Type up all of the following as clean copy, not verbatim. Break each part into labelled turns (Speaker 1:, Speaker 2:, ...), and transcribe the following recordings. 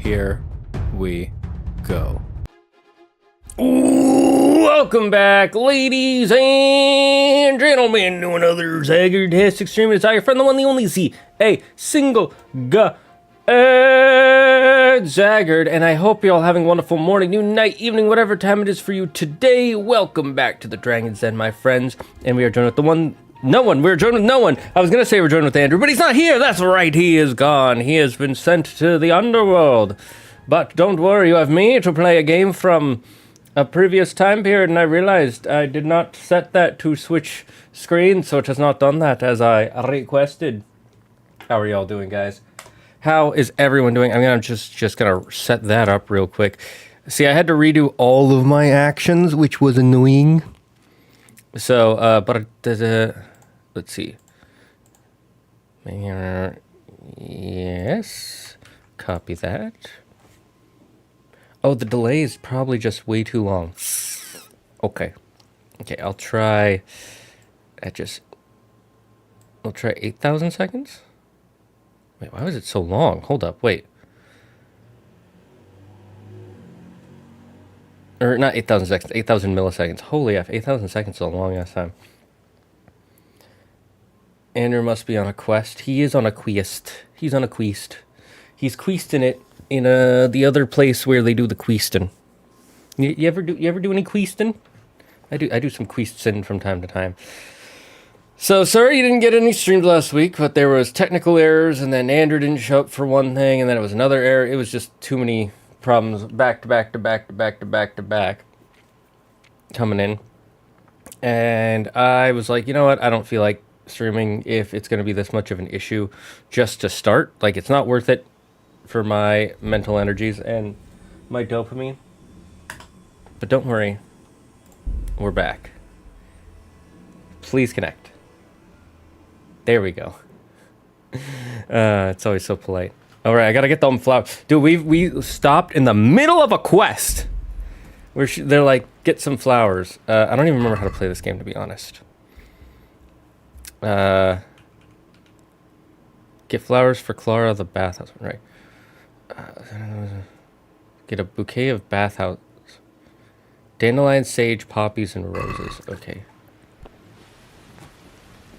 Speaker 1: Here we go. Welcome back, ladies and gentlemen, to another Zagard stream. It's your friend, the one, the only a single Zagard, and I hope you're all having a wonderful morning, noon, night, evening, whatever time it is for you today. Welcome back to the Dragon's Den, my friends, and we are joined with no one. We're joined with no one. I was gonna say we're joined with Andrew, but he's not here. That's right, he is gone. He has been sent to the underworld. But don't worry, you have me to play a game from a previous time period, and I realized I did not set that to switch screens, so it has not done that as I requested. How are y'all doing, guys? How is everyone doing? I'm just gonna set that up real quick. See, I had to redo all of my actions, which was annoying. So, but let's see. Yes, copy that. Oh, the delay is probably just way too long. Okay, I'll try. I'll try 8,000 seconds. Wait, why was it so long? Hold up, wait. Or not 8,000 seconds, 8,000 milliseconds. Holy F, 8,000 seconds is a long ass time. Andrew must be on a quest. He is on a quest. He's on a quest. He's questing it in the other place where they do the questing. You ever do any questing? I do some questing from time to time. So sorry you didn't get any streams last week, but there was technical errors, and then Andrew didn't show up for one thing, and then it was another error. It was just too many problems back to back coming in. And I was like, you know what? I don't feel like streaming if it's going to be this much of an issue just to start. Like, it's not worth it for my mental energies and my dopamine. But don't worry. We're back. Please connect. There we go. It's always so polite. All right, I gotta get them flowers. Dude, we stopped in the middle of a quest where they're like, get some flowers. I don't even remember how to play this game, to be honest. Get flowers for Clara the bathhouse. Right. Get a bouquet of bathhouse. Dandelion, sage, poppies, and roses. Okay.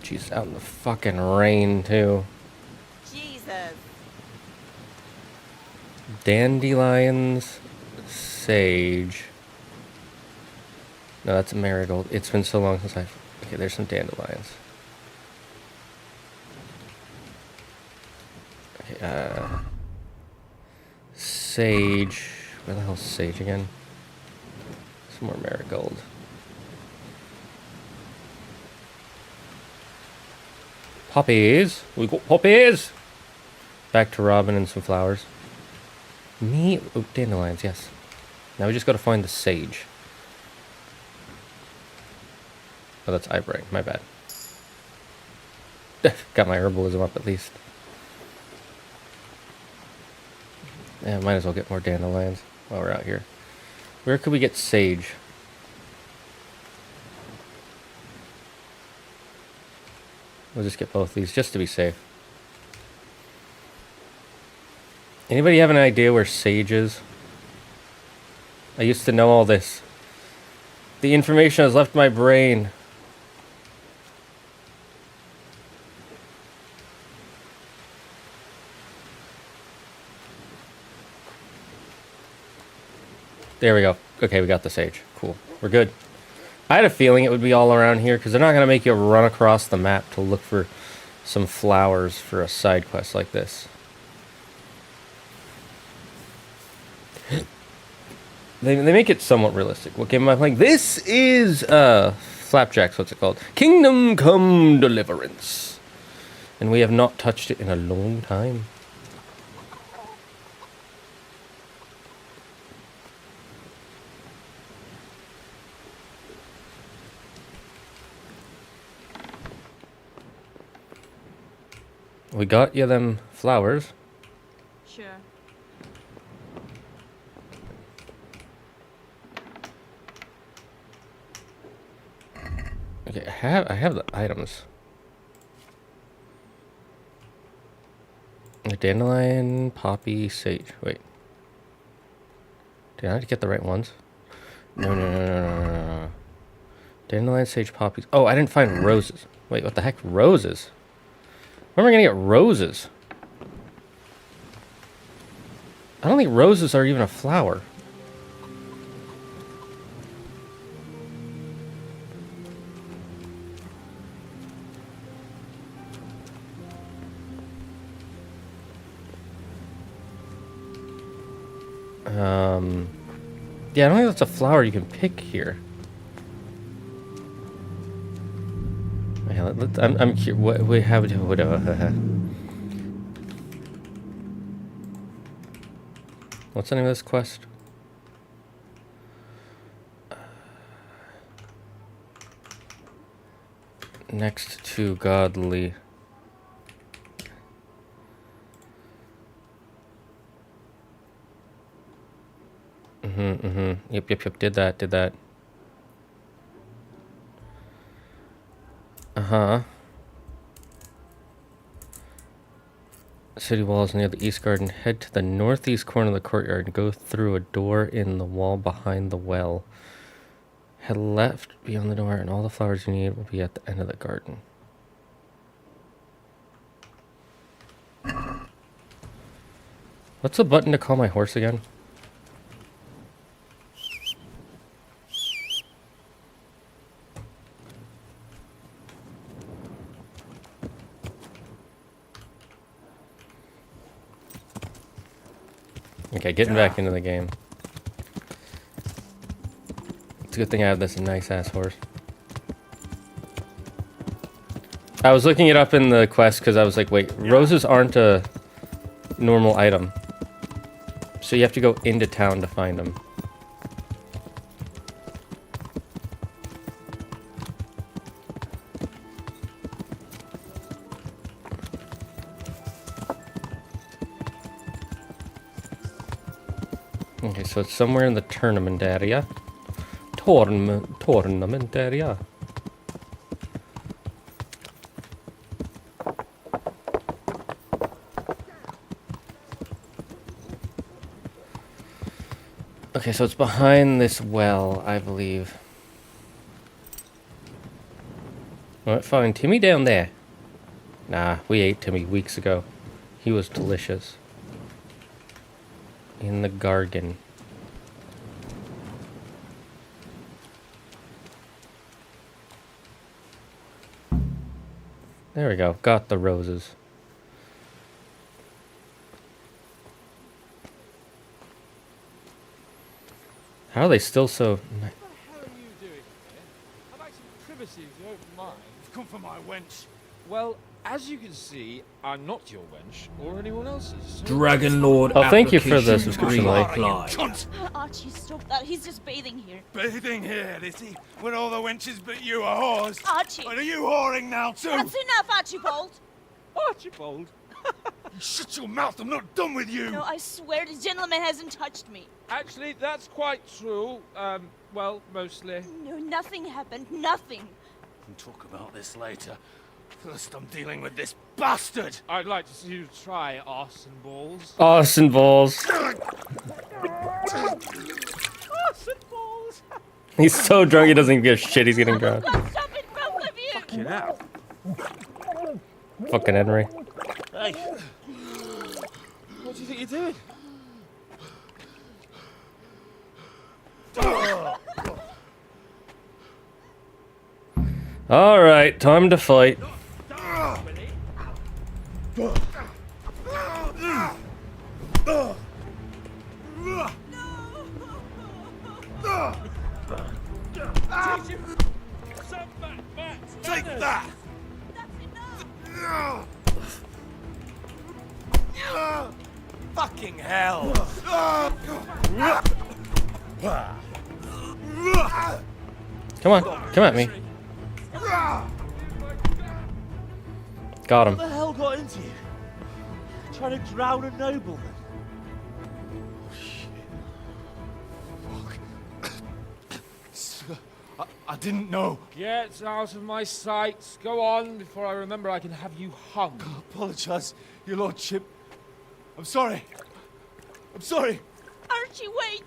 Speaker 1: Jeez, out in the fucking rain, too.
Speaker 2: Jesus.
Speaker 1: Dandelions, sage. No, that's a marigold. It's been so long since I've... Okay, there's some dandelions. Okay, sage. Where the hell's sage again? Some more marigold. Poppies. We got poppies. Back to Robin and some flowers. Oh, dandelions, yes. Now we just got to find the sage. Oh, that's eyebright. My bad. Got my herbalism up at least. Yeah, might as well get more dandelions while we're out here. Where could we get sage? We'll just get both these just to be safe. Anybody have an idea where sage is? I used to know all this. The information has left my brain. There we go. Okay, we got the sage. Cool. We're good. I had a feeling it would be all around here, because they're not going to make you run across the map to look for some flowers for a side quest like this. They make it somewhat realistic. What game am I playing? This is, Flapjacks, what's it called? Kingdom Come Deliverance. And we have not touched it in a long time. We got you them flowers.
Speaker 2: Sure.
Speaker 1: Okay, I have the items. A dandelion, poppy, sage. Wait. Did I get the right ones? No. Dandelion, sage, poppies. Oh, I didn't find roses. Wait, what the heck? Roses? When am I gonna get roses? I don't think roses are even a flower. Yeah, I don't think that's a flower you can pick here. Yeah, I'm curious. Wait, how would what's the name of this quest? Next to godly. Yep, did that. City walls near the east garden. Head to the northeast corner of the courtyard and go through a door in the wall behind the well. Head left beyond the door and all the flowers you need will be at the end of the garden. What's the button to call my horse again? Okay, getting back into the game. It's a good thing I have this nice ass horse. I was looking it up in the quest because I was like, wait, roses aren't a normal item. So you have to go into town to find them. Okay, so it's somewhere in the tournament area. Tournament area. Okay, so it's behind this well, I believe. Alright, fine. Timmy down there. Nah, we ate Timmy weeks ago. He was delicious. In the garden. There we go. Got the roses. How are they still so...
Speaker 3: What the hell are you doing here? I'd like some privacy if you don't mind.
Speaker 4: Come for my wench.
Speaker 3: Well, as you can see, I'm not your wench or anyone else's. So
Speaker 4: Dragon Lord.
Speaker 1: Oh, thank you for the
Speaker 4: application
Speaker 1: subscription,
Speaker 4: green
Speaker 1: Mike.
Speaker 4: applied.
Speaker 2: Cunt! Archie, stop that. He's just bathing here.
Speaker 4: Bathing here, is he? When all the wenches but you are whores.
Speaker 2: Archie!
Speaker 4: But are you whoring now too?
Speaker 2: That's enough, Archibald!
Speaker 3: Archibald.
Speaker 4: Shut your mouth, I'm not done with you.
Speaker 2: No, I swear the gentleman hasn't touched me.
Speaker 3: Actually, that's quite true. Well, mostly.
Speaker 2: No, nothing happened. Nothing.
Speaker 4: We can talk about this later. First, I'm dealing with this bastard.
Speaker 3: I'd like to see you try arse and balls.
Speaker 1: Austin balls.
Speaker 3: Arse and balls.
Speaker 1: He's so drunk he doesn't even give a shit he's getting drunk.
Speaker 2: God, stop it, both of you!
Speaker 3: Fucking hell.
Speaker 1: Fucking Henry.
Speaker 3: Hey. What do you think you're doing?
Speaker 1: Alright, time to fight.
Speaker 4: Take that! Fucking hell!
Speaker 1: Come on, come at me. Got him.
Speaker 5: What the hell got into you? Trying to drown a nobleman?
Speaker 4: I didn't know.
Speaker 3: Get out of my sight. Go on before I remember I can have you hung.
Speaker 4: Apologise, your lordship. I'm sorry. I'm sorry.
Speaker 2: Archie, wait!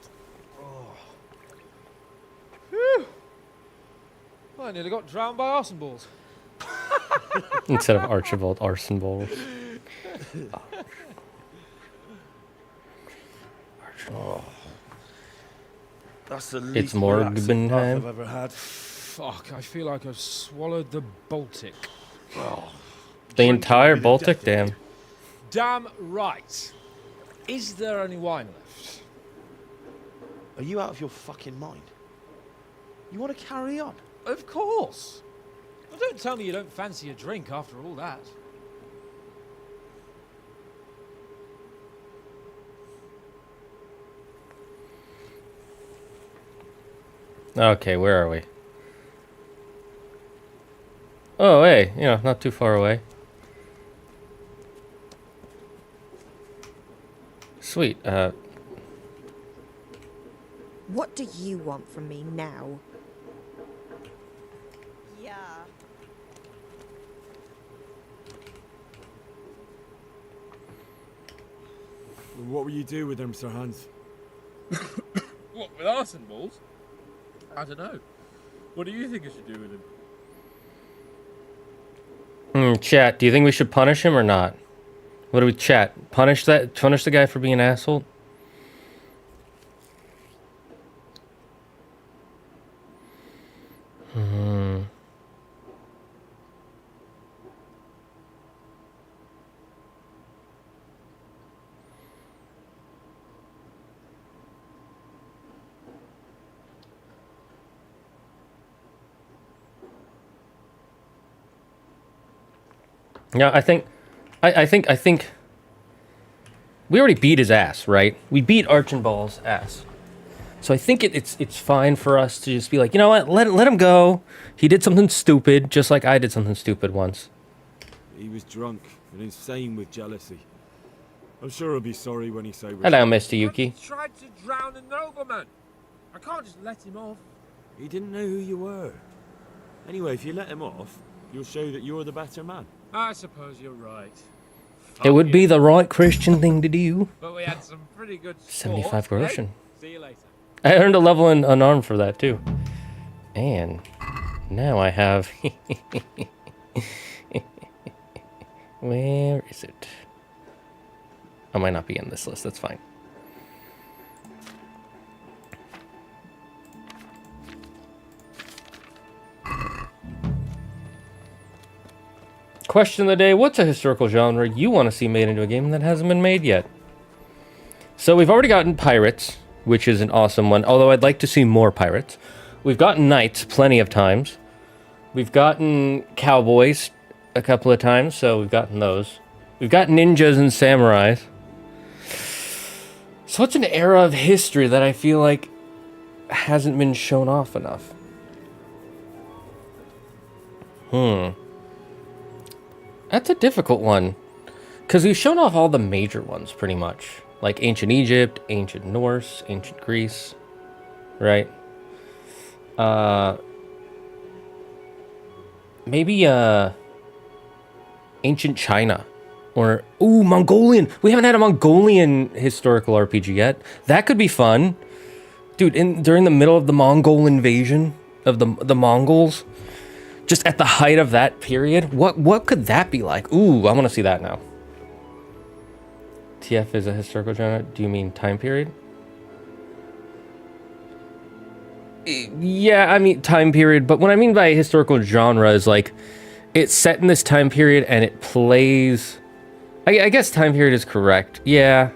Speaker 3: Well, I nearly got drowned by arson balls.
Speaker 1: Instead of Archibald arson balls.
Speaker 5: That's the
Speaker 1: It's
Speaker 5: least
Speaker 1: more
Speaker 5: relaxing bath
Speaker 1: Guggenheim.
Speaker 5: I've ever had.
Speaker 3: Fuck, I feel like I've swallowed the Baltic.
Speaker 1: The entire
Speaker 5: Drinking
Speaker 1: Baltic
Speaker 5: with the death
Speaker 1: Dam.
Speaker 3: Damn right. Is there any wine left?
Speaker 5: Are you out of your fucking mind? You want to carry on?
Speaker 3: Of course. Well, don't tell me you don't fancy a drink after all that.
Speaker 1: Okay, where are we? Oh, hey, not too far away. Sweet.
Speaker 6: What do you want from me now?
Speaker 2: Yeah.
Speaker 7: What will you do with them, Sir Hans?
Speaker 3: What, with arson balls? I don't know. What do you think I should do with him?
Speaker 1: Chat, do you think we should punish him or not? What do we chat? Punish the guy for being an asshole? Yeah, I think we already beat his ass, right? We beat Archibald's ass. So I think it's fine for us to just be like, you know what? Let him go. He did something stupid, just like I did something stupid once.
Speaker 7: He was drunk and insane with jealousy. I'm sure he'll be sorry when he sobers.
Speaker 1: Hello, Mr. Yuki.
Speaker 3: I tried to drown a nobleman. I can't just let him off.
Speaker 7: He didn't know who you were. Anyway, if you let him off, you'll show that you're the better man.
Speaker 3: I suppose you're right.
Speaker 1: It would be the right Christian thing to do.
Speaker 3: But we had some pretty good
Speaker 1: 75
Speaker 3: sport.
Speaker 1: corruption.
Speaker 3: Hey, see you later.
Speaker 1: I earned a level in unarmed for that too. And now I have... Where is it? I might not be in this list, that's fine. Question of the day, what's a historical genre you want to see made into a game that hasn't been made yet? So we've already gotten pirates, which is an awesome one, although I'd like to see more pirates. We've gotten knights plenty of times. We've gotten cowboys a couple of times, so we've gotten those. We've got ninjas and samurais. So what's an era of history that I feel like hasn't been shown off enough? That's a difficult one. Because we've shown off all the major ones, pretty much. Like ancient Egypt, ancient Norse, ancient Greece. Right? Maybe, ancient China. Or, ooh, Mongolian. We haven't had a Mongolian historical RPG yet. That could be fun. Dude, during the middle of the Mongol invasion of the Mongols, just at the height of that period, what could that be like? Ooh, I want to see that now. TF is a historical genre. Do you mean time period? Yeah, I mean time period, but what I mean by historical genre is like it's set in this time period and it plays... I guess time period is correct. Yeah.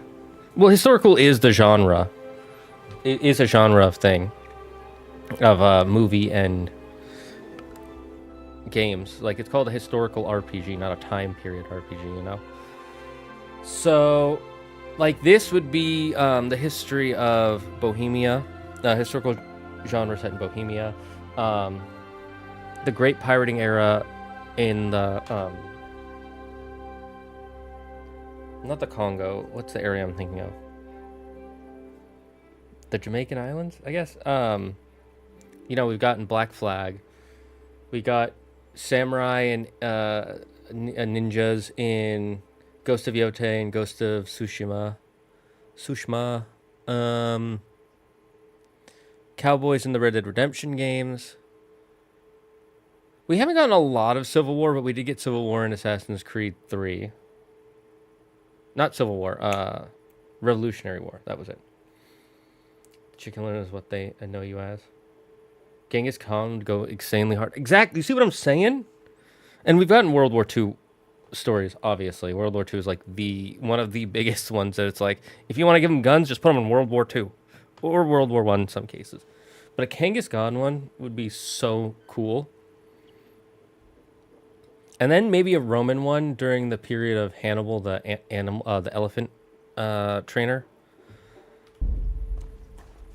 Speaker 1: Well, historical is the genre. It is a genre of thing. Of movie and games. Like, it's called a historical RPG, not a time period RPG, you know? So, like, this would be the history of Bohemia. Historical genre set in Bohemia. The Great Pirating Era in the... not the Congo. What's the area I'm thinking of? The Jamaican Islands, I guess. You know, we've gotten Black Flag. We got samurai and ninjas in Ghost of Yotei and Ghost of Tsushima. Cowboys in the Red Dead Redemption games. We haven't gotten a lot of Civil War, but we did get Civil War in Assassin's Creed 3. Not Civil War, Revolutionary War. That was it. Chicken Little is what they know you as. Genghis Khan would go insanely hard. Exactly. You see what I'm saying? And we've gotten World War II stories, obviously. World War II is like one of the biggest ones that it's like, if you want to give them guns, just put them in World War II. Or World War I in some cases. But a Genghis Khan one would be so cool. And then maybe a Roman one during the period of Hannibal, the elephant trainer.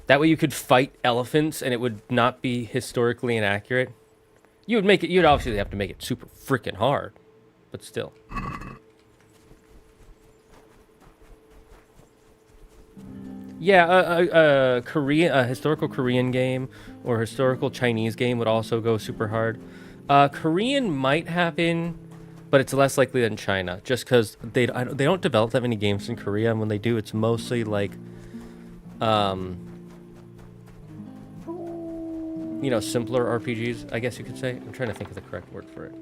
Speaker 1: That way you could fight elephants and it would not be historically inaccurate. You'd obviously have to make it super freaking hard, but still. Yeah, a historical Korean game or historical Chinese game would also go super hard. Korean might happen, but it's less likely than China, just because they don't develop that many games in Korea, and when they do, it's mostly like, simpler RPGs, I guess you could say. I'm trying to think of the correct word for it.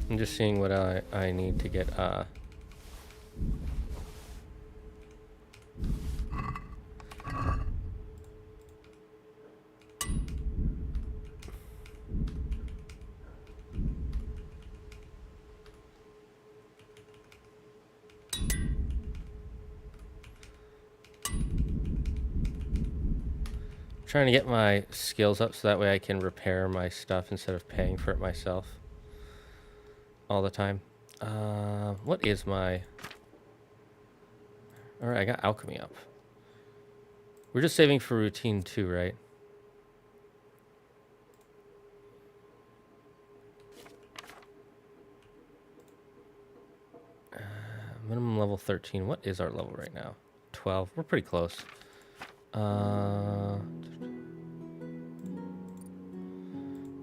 Speaker 1: I'm just seeing what I need to get, trying to get my skills up so that way I can repair my stuff instead of paying for it myself all the time. What is my... Alright, I got alchemy up. We're just saving for routine 2, right? Minimum level 13. What is our level right now? 12. We're pretty close.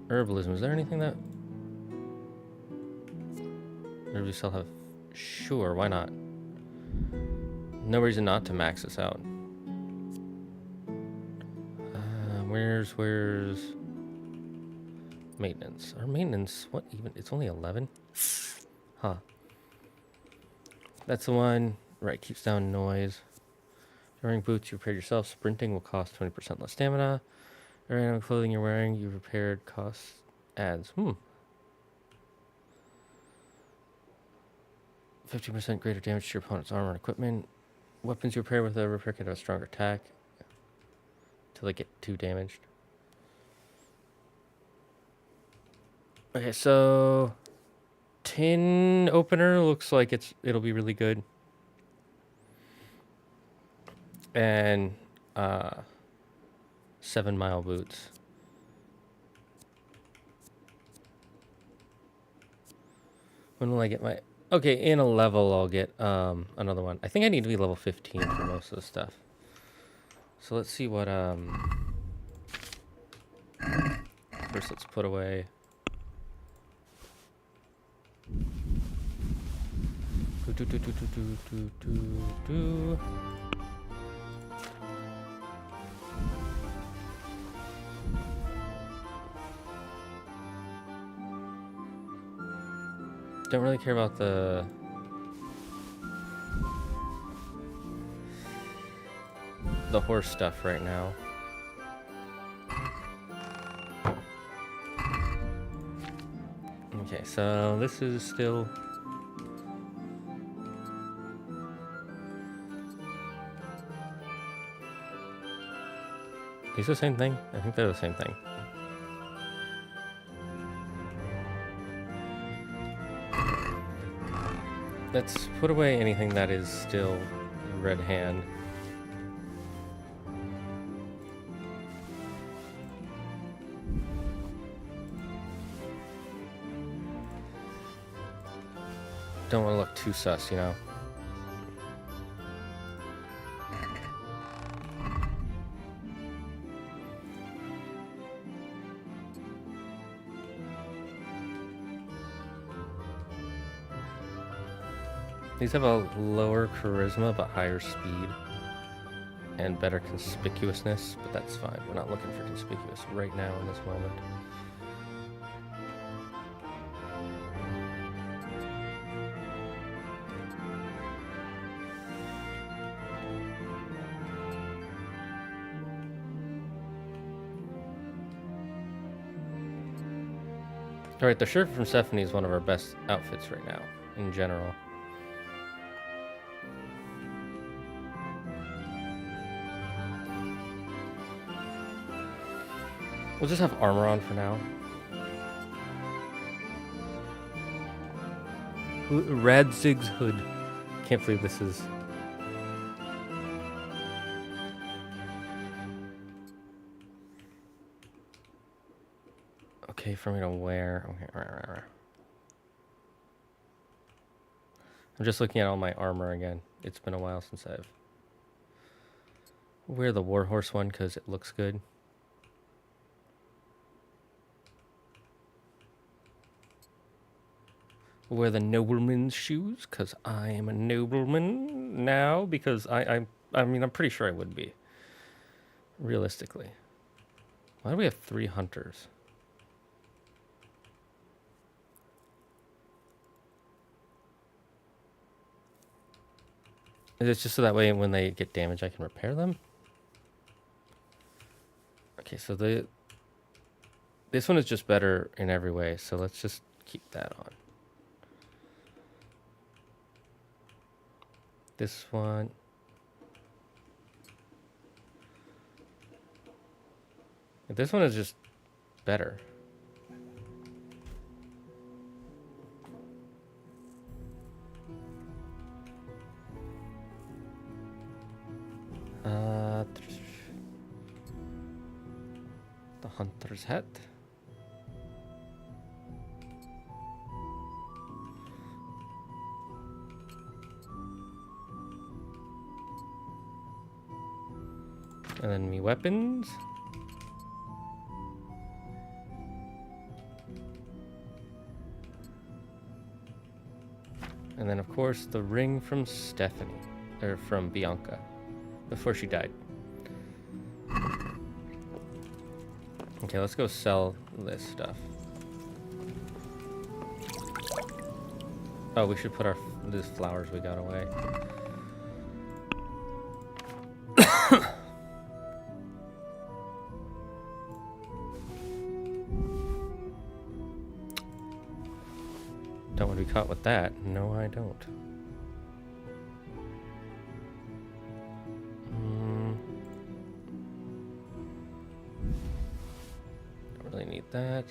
Speaker 1: Herbalism. Is there anything that... Or do we still have... Sure, why not? No reason not to max this out. Where's... Maintenance. Our maintenance... What even? It's only 11? Huh. That's the one. Right, keeps down noise. Wearing boots you repaired yourself. Sprinting will cost 20% less stamina. Every clothing you're wearing you repaired costs adds. 50% greater damage to your opponent's armor and equipment. Weapons you repair with a repair kit have a stronger attack until they get too damaged. Okay, so tin opener looks like it'll be really good. And 7 Mile boots. When will I get my... Okay, in a level I'll get another one. I think I need to be level 15 for most of the stuff. So let's see what... First let's put away... Don't really care about the horse stuff right now. Okay, so this is still... These are the same thing? I think they're the same thing. Let's put away anything that is still red hand. Don't want to look too sus, you know? These have a lower charisma but higher speed. And better conspicuousness, but that's fine. We're not looking for conspicuous right now in this moment. Alright, the shirt from Stephanie is one of our best outfits right now, in general. We'll just have armor on for now. Radzig's hood. Can't believe this is... Okay for me to wear. Okay. I'm just looking at all my armor again. It's been a while since I've... wear the warhorse one because it looks good. Wear the nobleman's shoes because I am a nobleman now, because I mean, I'm pretty sure I would be, realistically. Why do we have 3 hunters? Is it just so that way when they get damaged I can repair them? Okay, so this one is just better in every way, so let's just keep that on. This one. This one is just better. The hunter's hat. And then me weapons. And then of course the ring from Stephanie, or from Bianca, before she died. Okay, let's go sell this stuff. Oh, we should put these flowers we got away. Don't want to be caught with that. No, I don't. Don't really need that.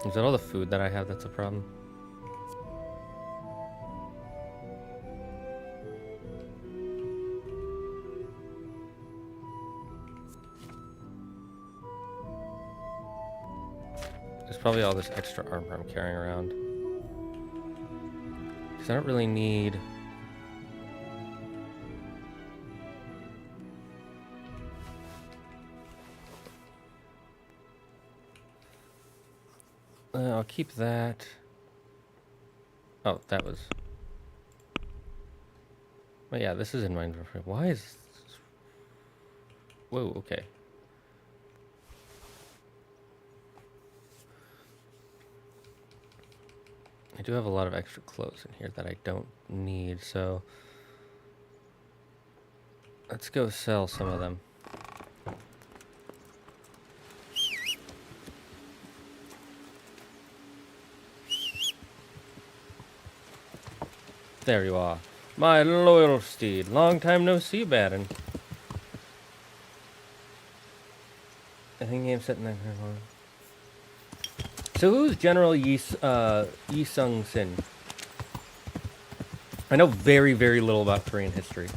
Speaker 1: Is that all the food that I have that's a problem? There's probably all this extra armor I'm carrying around. Because I don't really need... I'll keep that. Oh, that was... Oh yeah, this is in my inventory. Why is... Whoa, okay. I do have a lot of extra clothes in here that I don't need, so... Let's go sell some of them. There you are. My loyal steed. Long time no see, Baron. I think I'm setting that here. So who's General Yi Sung Sin? I know very, very little about Korean history.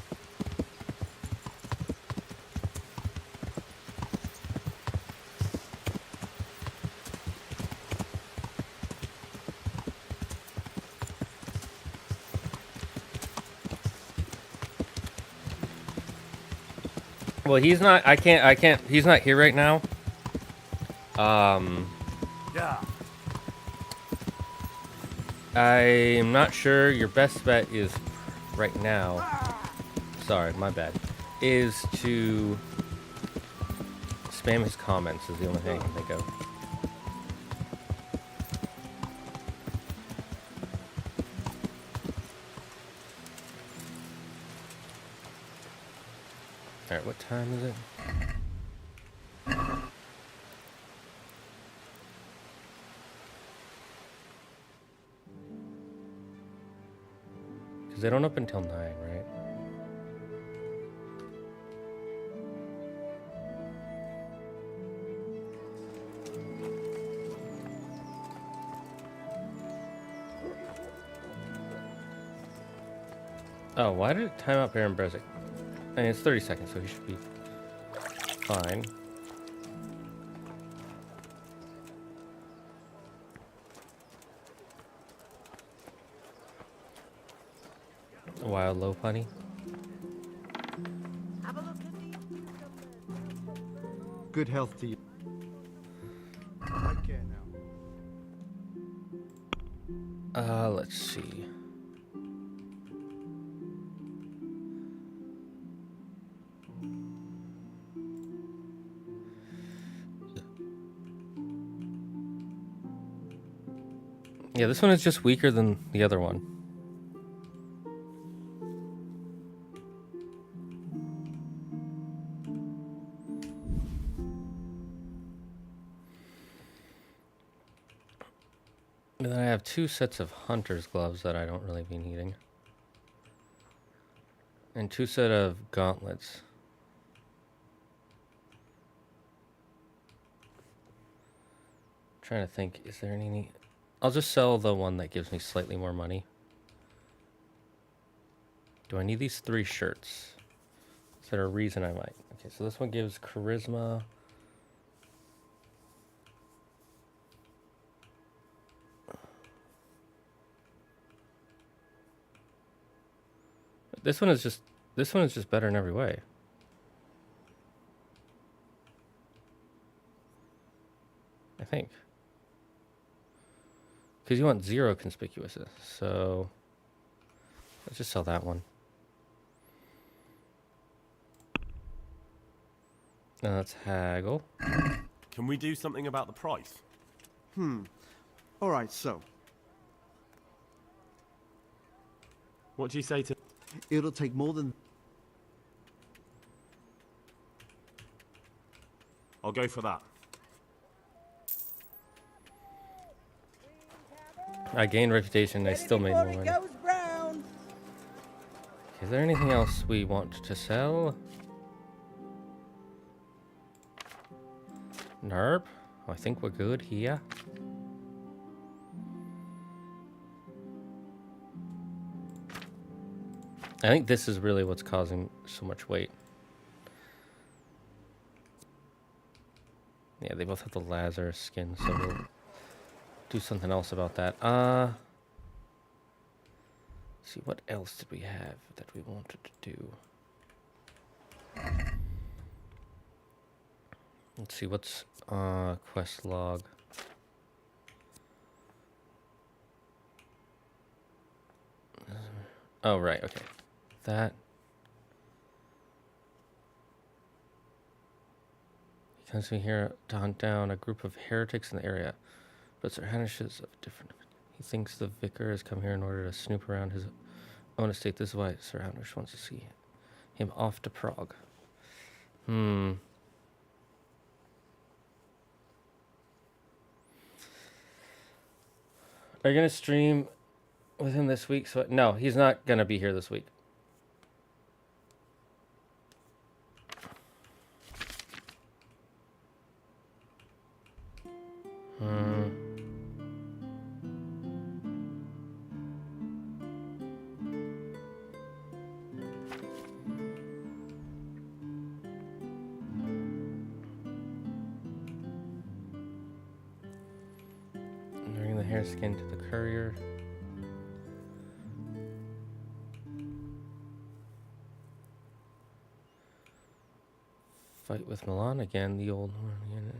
Speaker 1: Well, he's not. I can't. He's not here right now.
Speaker 4: Yeah.
Speaker 1: I'm not sure. Your best bet is right now. Sorry, my bad. Is to spam his comments. Is the only thing I can think of. All right, what time is it? Because they don't open until 9, right? Oh, why did it time out Baron Brezik? I mean, it's 30 seconds, so he should be fine. Wild low punny.
Speaker 8: Good health to you. Take care now.
Speaker 1: Let's see. Yeah, this one is just weaker than the other one. And then I have 2 sets of hunter's gloves that I don't really be needing. And 2 set of gauntlets. Trying to think, is there any... I'll just sell the one that gives me slightly more money. Do I need these 3 shirts? Is there a reason I might? Okay, so this one gives charisma. This one is just better in every way. I think. Because you want 0 conspicuous, so let's just sell that one. Now let's haggle.
Speaker 9: Can we do something about the price?
Speaker 8: All right, so
Speaker 9: What do you say to...
Speaker 8: it'll take more than...
Speaker 9: I'll go for that.
Speaker 1: I gained reputation, I still made more money. Is there anything else we want to sell? Nerp? I think we're good here. I think this is really what's causing so much weight. Yeah, they both have the Lazarus skin, so we'll do something else about that. Let's see, what else did we have that we wanted to do? Let's see, what's quest log? Oh, right, okay. That. He comes to me here to hunt down a group of heretics in the area, but Sir Hanish is of different. He thinks the vicar has come here in order to snoop around his own estate. This is why Sir Hanish wants to see him off to Prague. Are you gonna stream with him this week? So no, he's not gonna be here this week. Bring the hare skin to the courier. Fight with Milan again, the old one.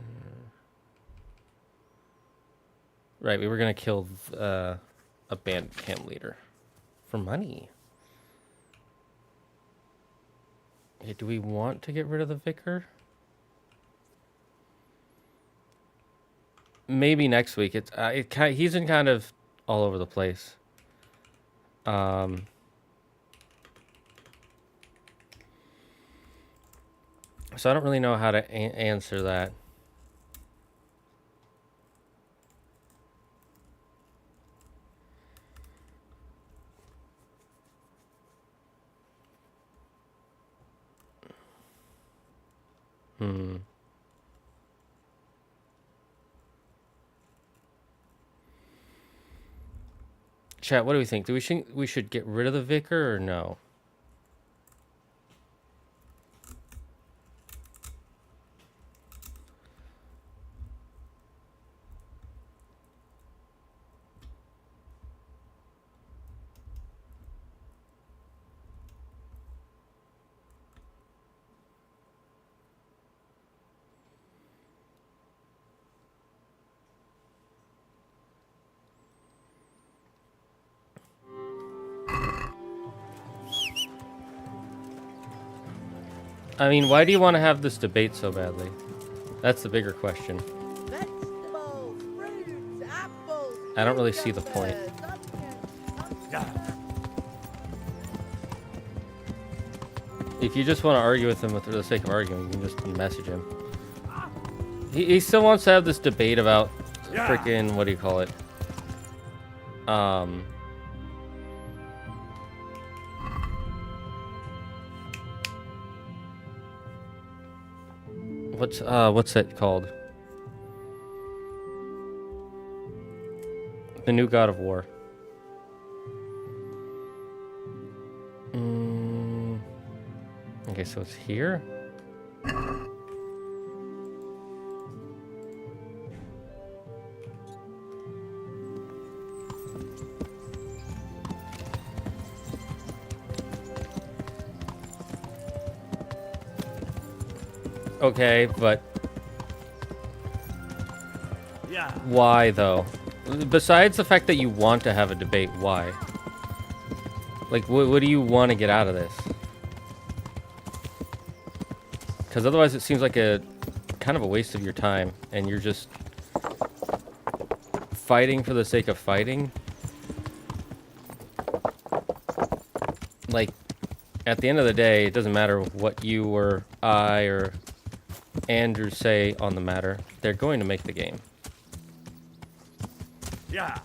Speaker 1: Right, we were gonna kill a band camp leader for money. Okay, do we want to get rid of the vicar? Maybe next week. He's in kind of all over the place. So I don't really know how to answer that. Chat, what do we think? Do we think we should get rid of the vicar or no? I mean, why do you want to have this debate so badly? That's the bigger question.
Speaker 10: Vegetables, fruits, apples,
Speaker 1: I don't really see the point. If you just want to argue with him for the sake of arguing, you can just message him. He still wants to have this debate about freaking, what do you call it? What's that called? The new God of War. Okay, so it's here. Okay, but why though? Besides the fact that you want to have a debate, why? Like, what do you want to get out of this? Because otherwise it seems like a kind of a waste of your time, and you're just fighting for the sake of fighting. Like, at the end of the day, it doesn't matter what you or I or Andrew say on the matter. They're going to make the game.
Speaker 9: Yeah.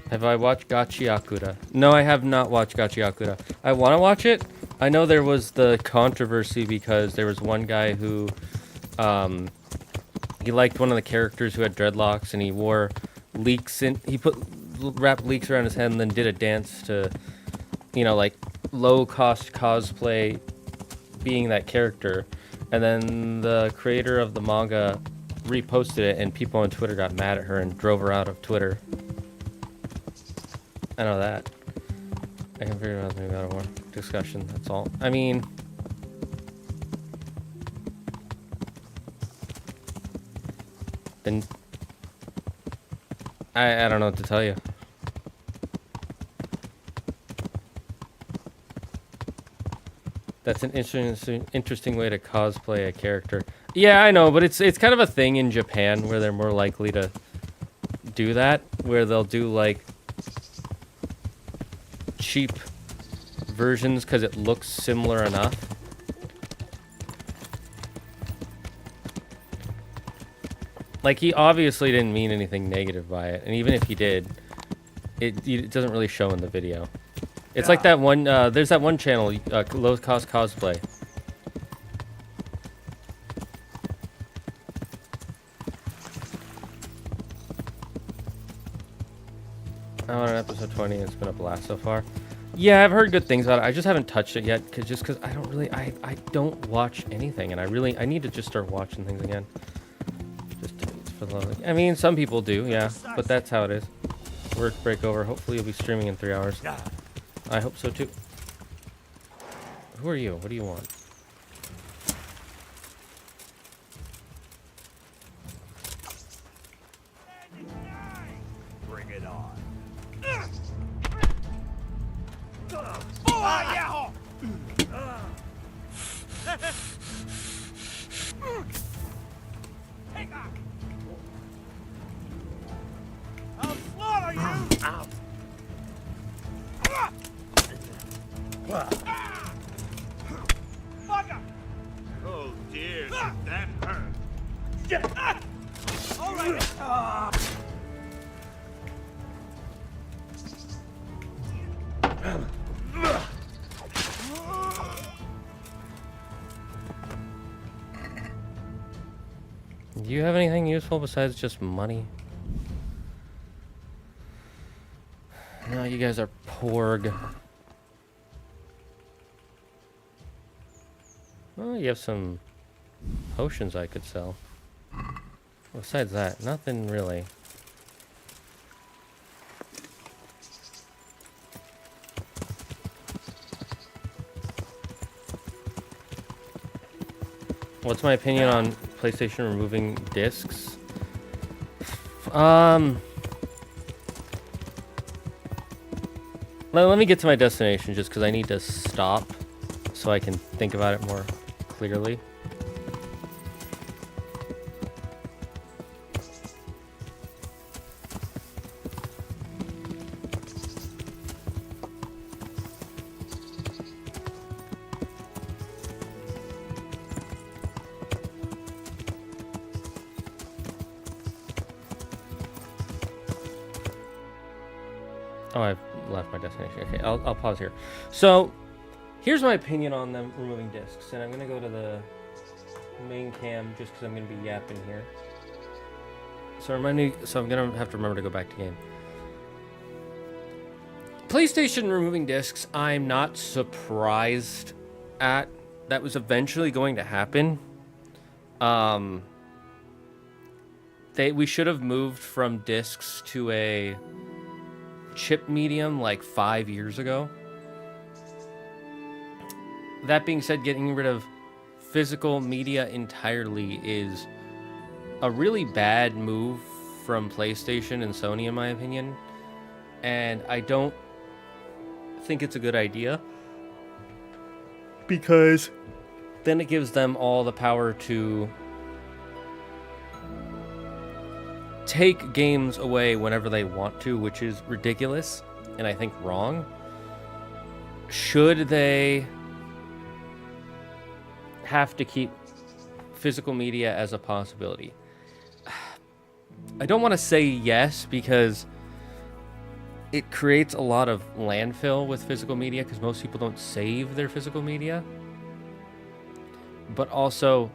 Speaker 1: Have I watched Gachiakura? No, I have not watched Gachiakura. I want to watch it. I know there was the controversy because there was one guy who, he liked one of the characters who had dreadlocks, and he wore leeks in. He wrapped leeks around his head and then did a dance to, you know, like low-cost cosplay, being that character. And then the creator of the manga reposted it, and people on Twitter got mad at her and drove her out of Twitter. I know that. I can figure out the new God of War discussion, that's all. I mean, then I don't know what to tell you. That's an interesting way to cosplay a character. Yeah, I know, but it's kind of a thing in Japan where they're more likely to do that, where they'll do like cheap versions because it looks similar enough. Like, he obviously didn't mean anything negative by it, and even if he did, it doesn't really show in the video. It's like that one, there's that one channel, Low Cost Cosplay. I'm on episode 20, and it's been a blast so far. Yeah, I've heard good things about it. I just haven't touched it yet, because I don't really, I don't watch anything, and I need to just start watching things again. Just for the love of it. I mean, some people do, yeah, but that's how it is. Work break over. Hopefully you'll be streaming in 3 hours. I hope so too. Who are you? What do you want?
Speaker 4: Bring it on. I'll slaughter you! Ow. Oh dear, that hurt. All right.
Speaker 1: Do you have anything useful besides just money? No, you guys are porg. Oh, you have some potions I could sell. Besides that, nothing really. What's my opinion on PlayStation removing discs? Let me get to my destination just because I need to stop so I can think about it more clearly. Oh, I've left my destination. Okay, I'll pause here. So, here's my opinion on them removing discs. And I'm going to go to the main cam just because I'm going to be yapping here. So I'm going to have to remember to go back to game. PlayStation removing discs, I'm not surprised at. That was eventually going to happen. We should have moved from discs to a chip medium like 5 years ago. That being said, getting rid of physical media entirely is a really bad move from PlayStation and Sony, in my opinion, and I don't think it's a good idea because then it gives them all the power to take games away whenever they want to, which is ridiculous and I think wrong. Should they have to keep physical media as a possibility? I don't want to say yes because it creates a lot of landfill with physical media because most people don't save their physical media. But also,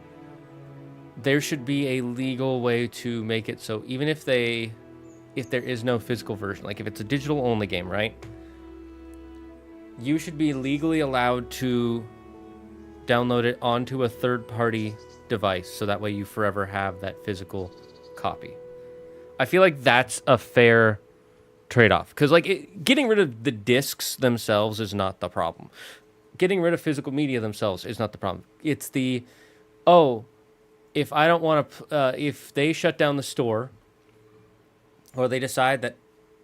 Speaker 1: there should be a legal way to make it so even if there is no physical version, like if it's a digital only game, right? You should be legally allowed to download it onto a third-party device so that way you forever have that physical copy. I feel like that's a fair trade-off because getting rid of the discs themselves is not the problem. Getting rid of physical media themselves is not the problem. It's the, if I don't want to, if they shut down the store or they decide that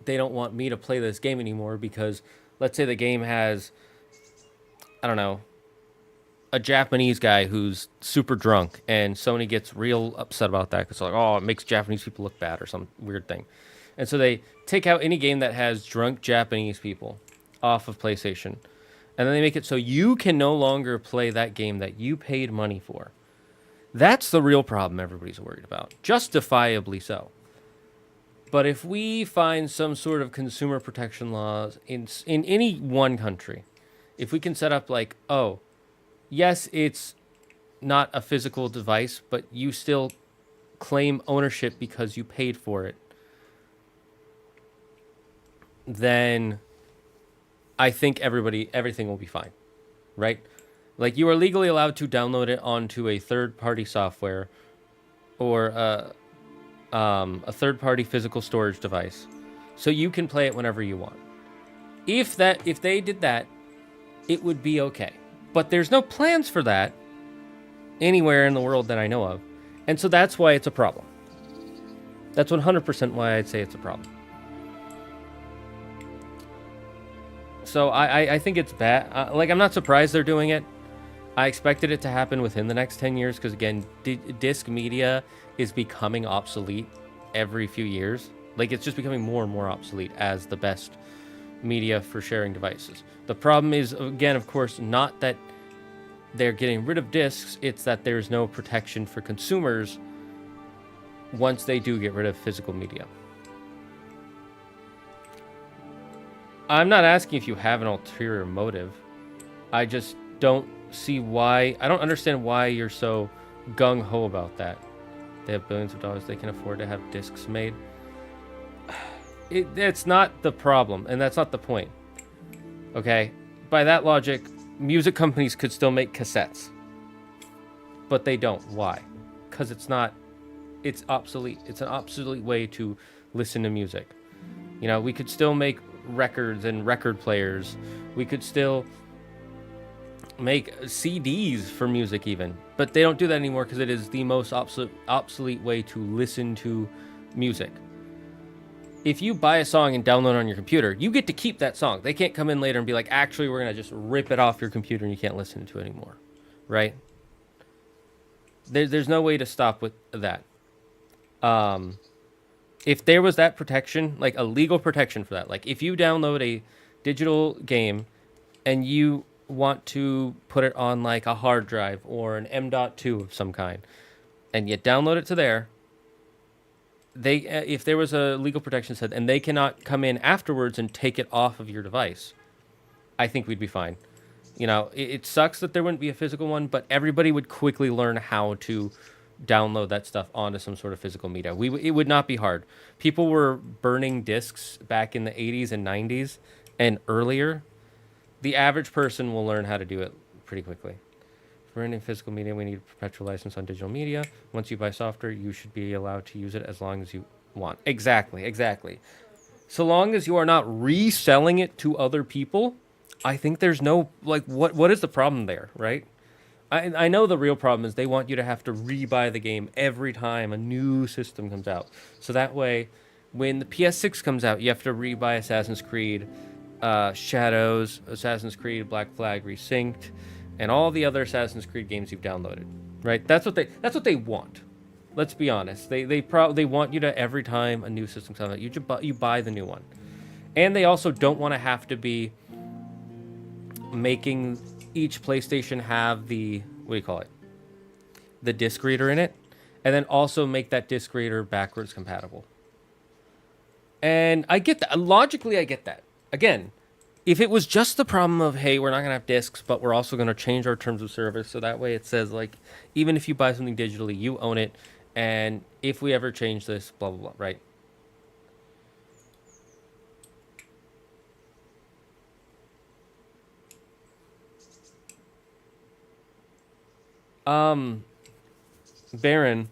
Speaker 1: they don't want me to play this game anymore because let's say the game has, I don't know, a Japanese guy who's super drunk and Sony gets real upset about that because it makes Japanese people look bad or some weird thing. And so they take out any game that has drunk Japanese people off of PlayStation. And then they make it so you can no longer play that game that you paid money for. That's the real problem everybody's worried about. Justifiably so. But if we find some sort of consumer protection laws in any one country, if we can set up yes, it's not a physical device, but you still claim ownership because you paid for it, then I think everything will be fine, right? Like, you are legally allowed to download it onto a third-party software or a third-party physical storage device, so you can play it whenever you want. If they did that, it would be okay. But there's no plans for that anywhere in the world that I know of. And so that's why it's a problem. That's 100% why I'd say it's a problem. So I think it's bad. Like, I'm not surprised they're doing it. I expected it to happen within the next 10 years because, again, disc media is becoming obsolete every few years. Like, it's just becoming more and more obsolete as the best media for sharing devices. The problem is, again, of course, not that they're getting rid of discs, it's that there's no protection for consumers once they do get rid of physical media. I'm not asking if you have an ulterior motive. I just don't see why. I don't understand why you're so gung-ho about that. They have billions of dollars. They can afford to have discs made. It's not the problem, and that's not the point. Okay? By that logic, music companies could still make cassettes. But they don't. Why? Because it's obsolete. It's an obsolete way to listen to music. You know, we could still make records and record players. We could still make CDs for music even. But they don't do that anymore because it is the most obsolete way to listen to music. If you buy a song and download it on your computer, you get to keep that song. They can't come in later and be like, actually, we're going to just rip it off your computer and you can't listen to it anymore. Right? There's no way to stop with that. If there was that protection, like a legal protection for that, like if you download a digital game and you want to put it on like a hard drive or an M.2 of some kind, and you download it to there, if there was a legal protection set and they cannot come in afterwards and take it off of your device, I think we'd be fine. You know, it sucks that there wouldn't be a physical one, but everybody would quickly learn how to download that stuff onto some sort of physical media. It would not be hard. People were burning discs back in the 80s and 90s and earlier. The average person will learn how to do it pretty quickly. For any physical media, we need a perpetual license on digital media. Once you buy software, you should be allowed to use it as long as you want. Exactly. So long as you are not reselling it to other people, I think there's no, like, what is the problem there, right? I know the real problem is they want you to have to rebuy the game every time a new system comes out. So that way, when the PS6 comes out, you have to rebuy Assassin's Creed Shadows, Assassin's Creed Black Flag Resynced, and all the other Assassin's Creed games you've downloaded. Right? That's what they want. Let's be honest. They want you to, every time a new system comes out, you buy the new one. And they also don't want to have to be making each PlayStation have the, the disc reader in it, and then also make that disc reader backwards compatible. And I get that. Logically, I get that. Again, if it was just the problem of, hey, we're not going to have discs, but we're also going to change our terms of service, so that way it says, like, even if you buy something digitally, you own it, and if we ever change this, blah, blah, blah, right? Baron,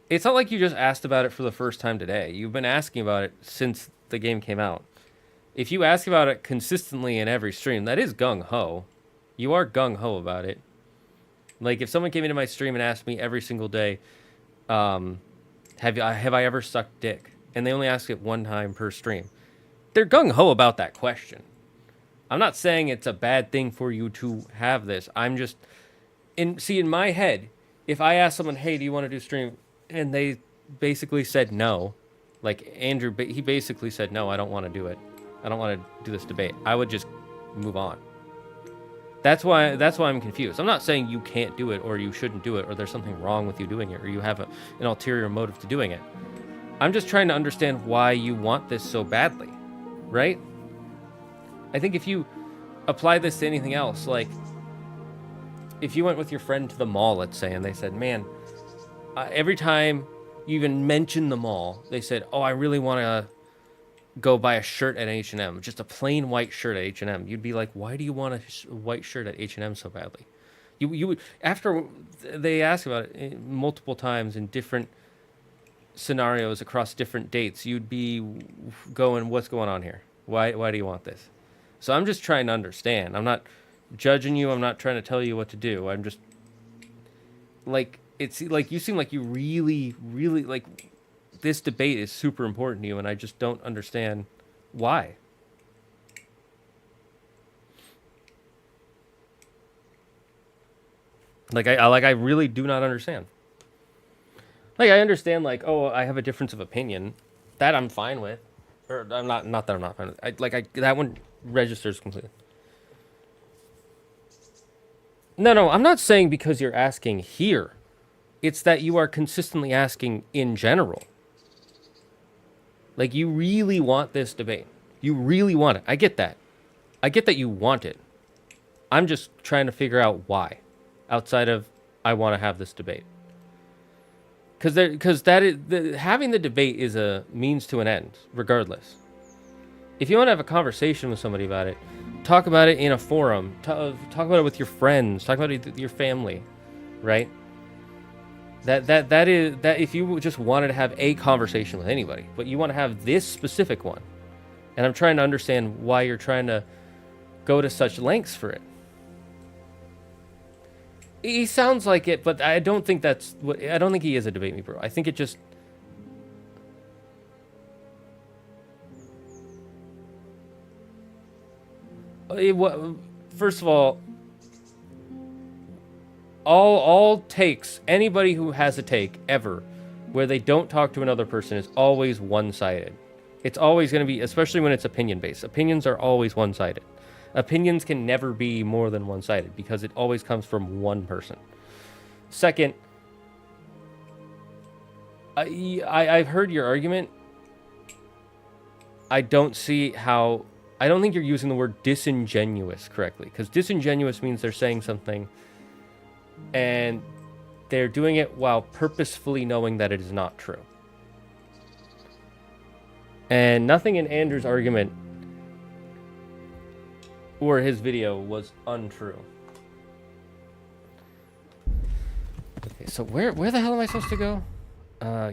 Speaker 1: it's not like you just asked about it for the first time today. You've been asking about it since the game came out. If you ask about it consistently in every stream, that is gung-ho. You are gung-ho about it. Like, if someone came into my stream and asked me every single day, have I ever sucked dick? And they only ask it one time per stream. They're gung-ho about that question. I'm not saying it's a bad thing for you to have this. I'm just... in my head, if I ask someone, hey, do you want to do stream? And they basically said no. Like, Andrew, he basically said, no, I don't want to do it. I don't want to do this debate. I would just move on. That's why I'm confused. I'm not saying you can't do it or you shouldn't do it or there's something wrong with you doing it or you have an ulterior motive to doing it. I'm just trying to understand why you want this so badly, right? I think if you apply this to anything else, like, if you went with your friend to the mall, let's say, and they said, man, every time you even mention the mall, they said, oh, I really want to go buy a shirt at H&M, just a plain white shirt at H&M. You'd be like, why do you want a white shirt at H&M so badly? You would, after they ask about it multiple times in different scenarios across different dates, you'd be going, what's going on here? Why do you want this? So I'm just trying to understand. I'm not judging you. I'm not trying to tell you what to do. I'm just like, it's like you seem like you really, really like this debate is super important to you, and I just don't understand why. I really do not understand. Like, I understand, like, oh, I have a difference of opinion. That I'm fine with. Or, I'm not that I'm not fine with. That one registers completely. No, I'm not saying because you're asking here. It's that you are consistently asking in general. Like, you really want this debate. You really want it. I get that. I get that you want it. I'm just trying to figure out why. Outside of, I want to have this debate. Because having the debate is a means to an end, regardless. If you want to have a conversation with somebody about it, talk about it in a forum. Talk about it with your friends. Talk about it with your family, right? That if you just wanted to have a conversation with anybody, but you want to have this specific one, and I'm trying to understand why you're trying to go to such lengths for it. He sounds like it, but I don't think that's what. I don't think he is a debate me bro. I think it just. First of all takes, anybody who has a take ever, where they don't talk to another person, is always one-sided. It's always going to be, especially when it's opinion-based. Opinions are always one-sided. Opinions can never be more than one-sided because it always comes from one person. Second, I've heard your argument. I don't see how... I don't think you're using the word disingenuous correctly, because disingenuous means they're saying something and they're doing it while purposefully knowing that it is not true. And nothing in Andrew's argument or his video was untrue. Okay, so where the hell am I supposed to go?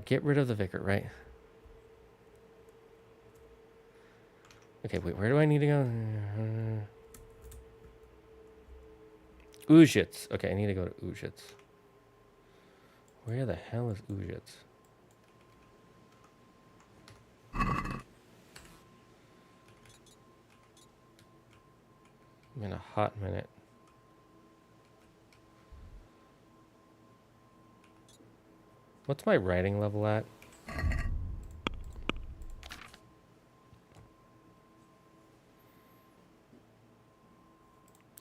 Speaker 1: Get rid of the vicar, right? Okay, wait, where do I need to go? Uzhitz. Okay, I need to go to Uzhitz. Where the hell is Uzhitz? I'm in a hot minute. What's my writing level at?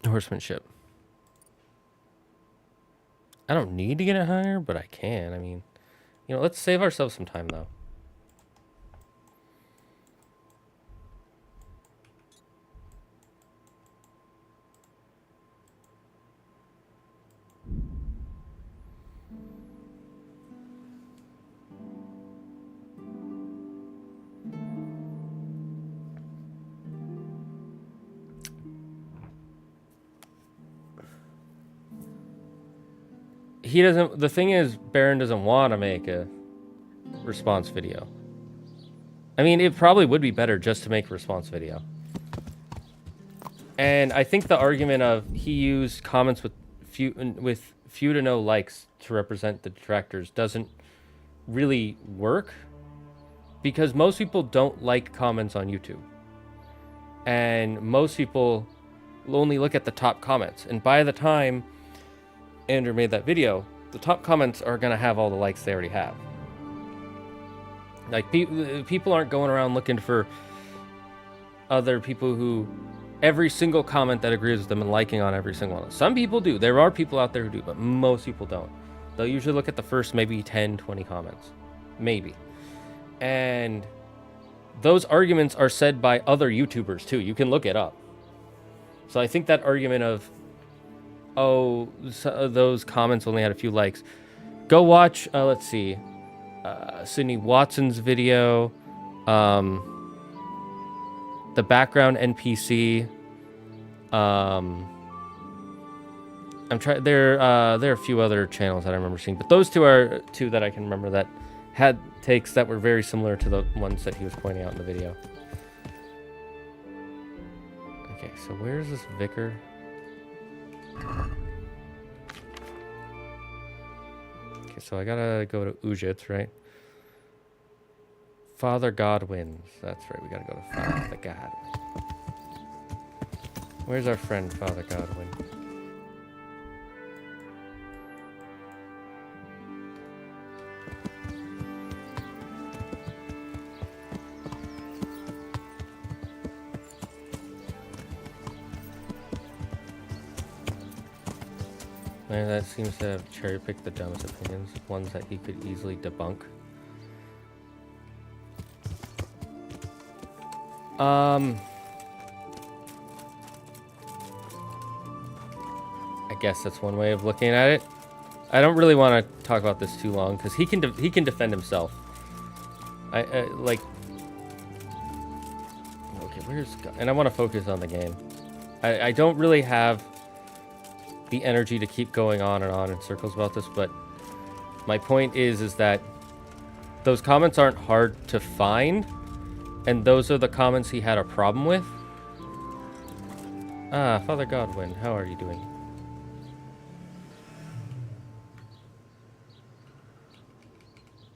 Speaker 1: Horsemanship. I don't need to get it higher, but I can. I mean, you know, let's save ourselves some time, though. He doesn't. The thing is, Baron doesn't want to make a response video. I mean, it probably would be better just to make a response video. And I think the argument of he used comments with few to no likes to represent the detractors doesn't really work, because most people don't like comments on YouTube, and most people only look at the top comments. And by the time Andrew made that video, the top comments are going to have all the likes they already have. Like, people aren't going around looking for other people who every single comment that agrees with them and liking on every single one. Some people do. There are people out there who do, but most people don't. They'll usually look at the first maybe 10, 20 comments. Maybe. And those arguments are said by other YouTubers too. You can look it up. So I think that argument of, oh, so those comments only had a few likes. Go watch, let's see, Sydney Watson's video, the background NPC. I'm trying. There are a few other channels that I remember seeing, but those two are two that I can remember that had takes that were very similar to the ones that he was pointing out in the video. Okay, so where's this vicar? Okay, so I gotta go to Ujit, right? Father Godwin's. That's right, we gotta go to Father Godwin. Where's our friend, Father Godwin? Man, that seems to have cherry-picked the dumbest opinions, ones that he could easily debunk. I guess that's one way of looking at it. I don't really want to talk about this too long because he can defend himself. I like. Okay, and I want to focus on the game. I don't really have the energy to keep going on and on in circles about this, but my point is that those comments aren't hard to find, and those are the comments he had a problem with. Ah, Father Godwin, how are you doing?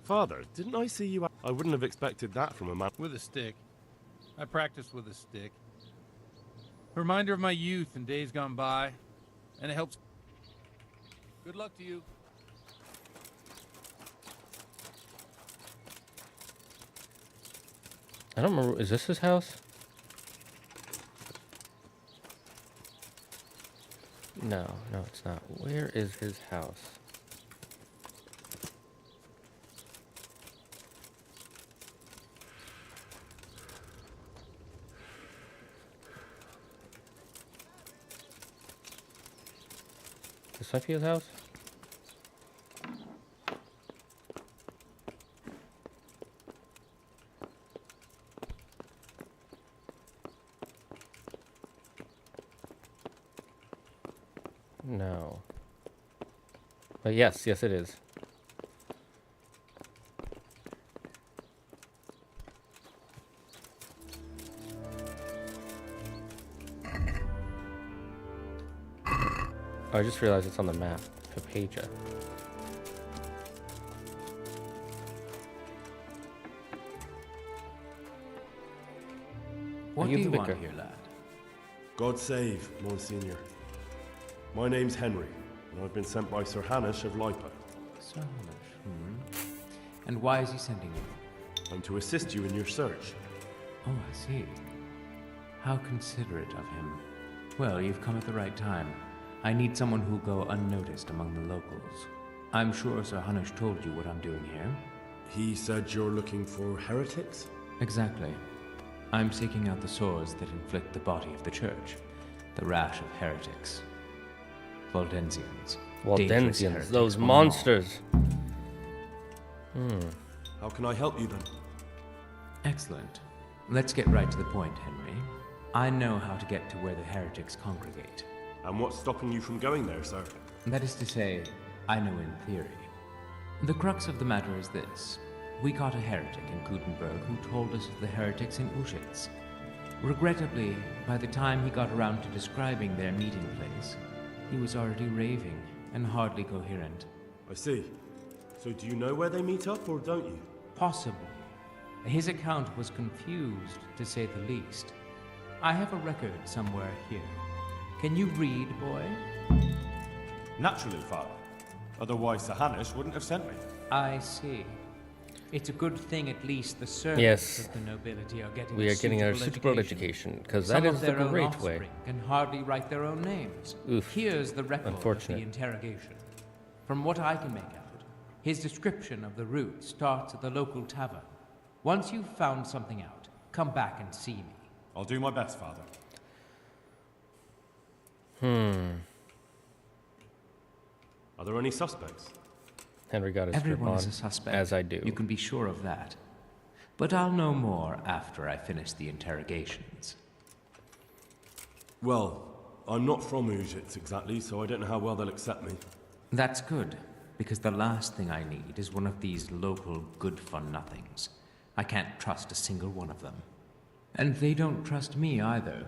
Speaker 9: Father, didn't I see you? I wouldn't have expected that from a man.
Speaker 11: With a stick. I practice with a stick. A reminder of my youth and days gone by. And it helps. Good luck to you.
Speaker 1: I don't remember. Is this his house? No, it's not. Where is his house? This might be his house? No. But yes, it is. Oh, I just realized it's on the map. Papaja.
Speaker 12: What do you want here, lad?
Speaker 9: God save, Monsignor. My name's Henry, and I've been sent by Sir Hanish of Lipa.
Speaker 12: Sir Hanish, And why is he sending you?
Speaker 9: I'm to assist you in your search.
Speaker 12: Oh, I see. How considerate of him. Well, you've come at the right time. I need someone who'll go unnoticed among the locals. I'm sure Sir Hanish told you what I'm doing here.
Speaker 9: He said you're looking for heretics?
Speaker 12: Exactly. I'm seeking out the sores that inflict the body of the church. The rash of heretics.
Speaker 1: Waldensians, those monsters.
Speaker 9: How can I help you then?
Speaker 12: Excellent. Let's get right to the point, Henry. I know how to get to where the heretics congregate.
Speaker 9: And what's stopping you from going there, sir?
Speaker 12: That is to say, I know in theory. The crux of the matter is this. We caught a heretic in Gutenberg who told us of the heretics in Ushitz. Regrettably, by the time he got around to describing their meeting place, he was already raving and hardly coherent.
Speaker 9: I see. So do you know where they meet up, or don't you?
Speaker 12: Possibly. His account was confused, to say the least. I have a record somewhere here. Can you read, boy?
Speaker 9: Naturally, Father. Otherwise, Sir Hanish wouldn't have sent me.
Speaker 12: I see. It's a good thing at least the servants
Speaker 1: Yes.
Speaker 12: of the nobility are getting
Speaker 1: We are getting our
Speaker 12: suitable
Speaker 1: suitable education, because
Speaker 12: Some
Speaker 1: that
Speaker 12: of
Speaker 1: is the
Speaker 12: their own
Speaker 1: great
Speaker 12: offspring
Speaker 1: way.
Speaker 12: can hardly write their own names.
Speaker 1: Oof.
Speaker 12: Here's the record of
Speaker 1: Unfortunate.
Speaker 12: the interrogation. From what I can make out, his description of the route starts at the local tavern. Once you've found something out, come back and see me.
Speaker 9: I'll do my best, Father. Are there any suspects?
Speaker 1: Henry got his
Speaker 12: Everyone
Speaker 1: grip
Speaker 12: is
Speaker 1: on,
Speaker 12: a suspect.
Speaker 1: as I do.
Speaker 12: You can be sure of that. But I'll know more after I finish the interrogations.
Speaker 9: Well, I'm not from Ujitz exactly, so I don't know how well they'll accept me.
Speaker 12: That's good, because the last thing I need is one of these local good-for-nothings. I can't trust a single one of them. And they don't trust me either.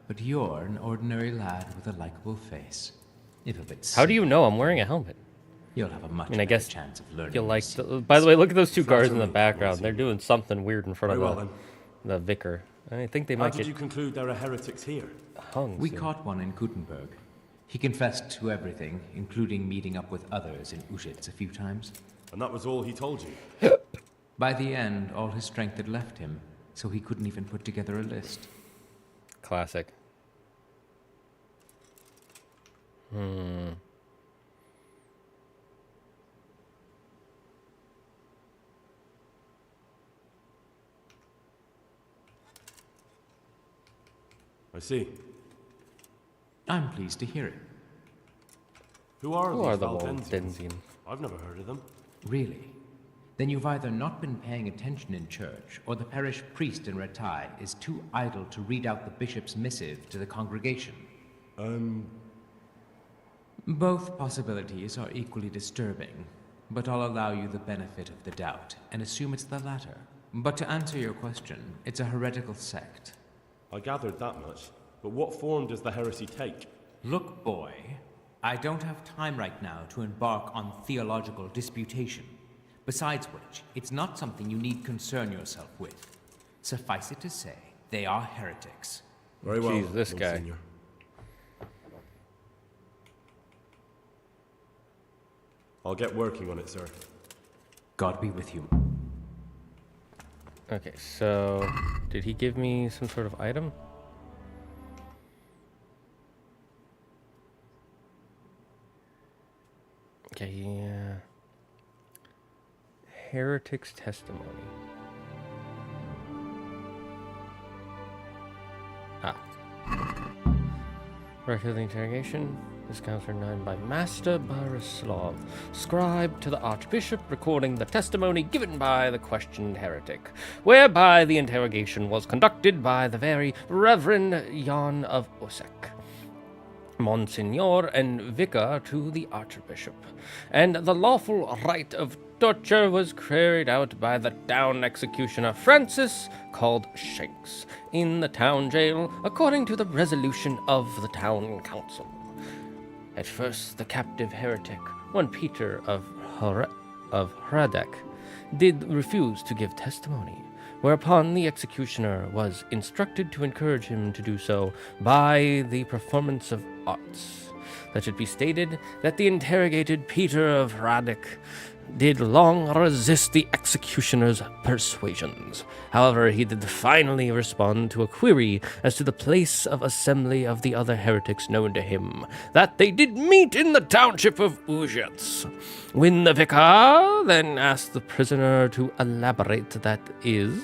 Speaker 12: But you're an ordinary lad with a likable face. if a bit
Speaker 1: How do you
Speaker 12: silly.
Speaker 1: know I'm wearing a helmet?
Speaker 12: You'll have a much
Speaker 1: I mean, I
Speaker 12: better
Speaker 1: guess
Speaker 12: chance of learning.
Speaker 1: you'll like.
Speaker 12: these
Speaker 1: By the way, look at those two
Speaker 9: Flatter
Speaker 1: guards in the
Speaker 9: me,
Speaker 1: background.
Speaker 9: Monsignor.
Speaker 1: They're doing something weird in front
Speaker 9: Very well
Speaker 1: of
Speaker 9: then.
Speaker 1: the vicar. I think they
Speaker 9: How
Speaker 1: might
Speaker 9: did
Speaker 1: get
Speaker 9: you conclude there are heretics here?
Speaker 1: hung.
Speaker 12: We
Speaker 1: soon.
Speaker 12: caught one in Gutenberg. He confessed to everything, including meeting up with others in Ushitz a few times.
Speaker 9: And that was all he told you?
Speaker 12: By the end, all his strength had left him, so he couldn't even put together a list.
Speaker 1: Classic.
Speaker 9: I see.
Speaker 12: I'm pleased to hear it.
Speaker 9: Who are
Speaker 1: Who
Speaker 9: these
Speaker 1: are the
Speaker 9: Valdensians?
Speaker 1: Waldensians?
Speaker 9: I've never heard of them.
Speaker 12: Really? Then you've either not been paying attention in church, or the parish priest in Ratai is too idle to read out the bishop's missive to the congregation. Both possibilities are equally disturbing, but I'll allow you the benefit of the doubt and assume it's the latter. But to answer your question, it's a heretical sect.
Speaker 9: I gathered that much. But what form does the heresy take?
Speaker 12: Look, boy, I don't have time right now to embark on theological disputation. Besides which, it's not something you need concern yourself with. Suffice it to say, they are heretics.
Speaker 9: Very well,
Speaker 1: Jeez, this guy.
Speaker 9: Monsignor. I'll get working on it, sir.
Speaker 12: God be with you.
Speaker 1: Okay, so did he give me some sort of item? Okay, yeah. Heretic's testimony. Record of the interrogation. This counts for 9 by Master Barislav, scribe to the Archbishop, recording the testimony given by the questioned heretic, whereby the interrogation was conducted by the very Reverend Jan of Osek, Monsignor and Vicar to the Archbishop, and the lawful right of torture was carried out by the town executioner Francis, called Shanks, in the town jail, according to the resolution of the town council. At first, the captive heretic, one Peter of Hradek, did refuse to give testimony, whereupon the executioner was instructed to encourage him to do so by the performance of arts. That should be stated that the interrogated Peter of Hradek did long resist the executioner's persuasions. However, he did finally respond to a query as to the place of assembly of the other heretics known to him, that they did meet in the township of Uzhets. When the vicar then asked the prisoner to elaborate, that is,